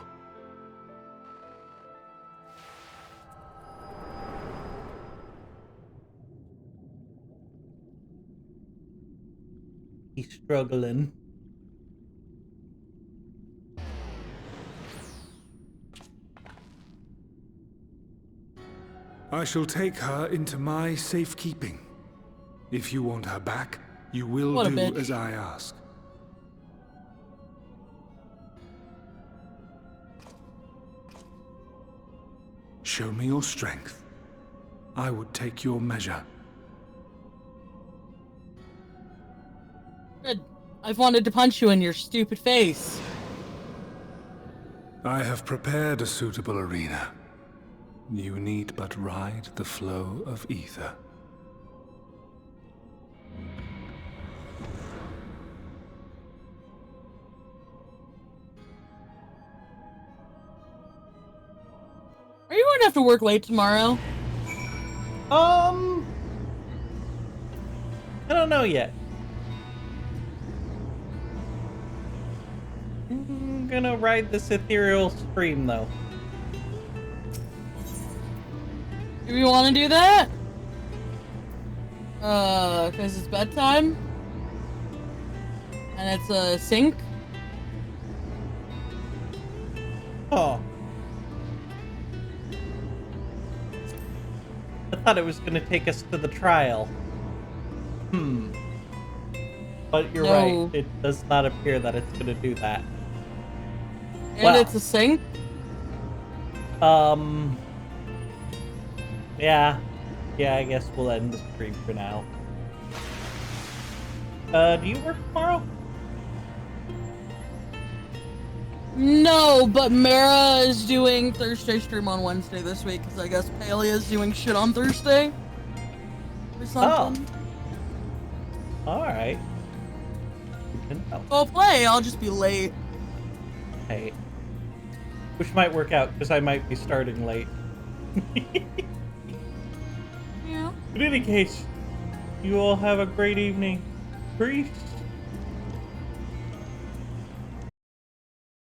He's struggling. I shall take her into my safekeeping. If you want her back, you will do as I ask. Show me your strength. I would take your measure. Good. I've wanted to punch you in your stupid face. I have prepared a suitable arena. You need but ride the flow of ether. Are you going to have to work late tomorrow? I don't know yet. I'm gonna ride this ethereal stream though. Do you want to do that? Because it's bedtime? And it's a sync? Oh. I thought it was gonna take us to the trial. But you're right, it does not appear that it's gonna do that. And it's a sync? Yeah, I guess we'll end the stream for now. Do you work tomorrow? No, but Mara is doing Thursday stream on Wednesday this week, because I guess Palea's doing shit on Thursday. Or something. Oh. Alright. I'll play, I'll just be late. Hey. Which might work out, because I might be starting late. Yeah. In any case, you all have a great evening. Peace.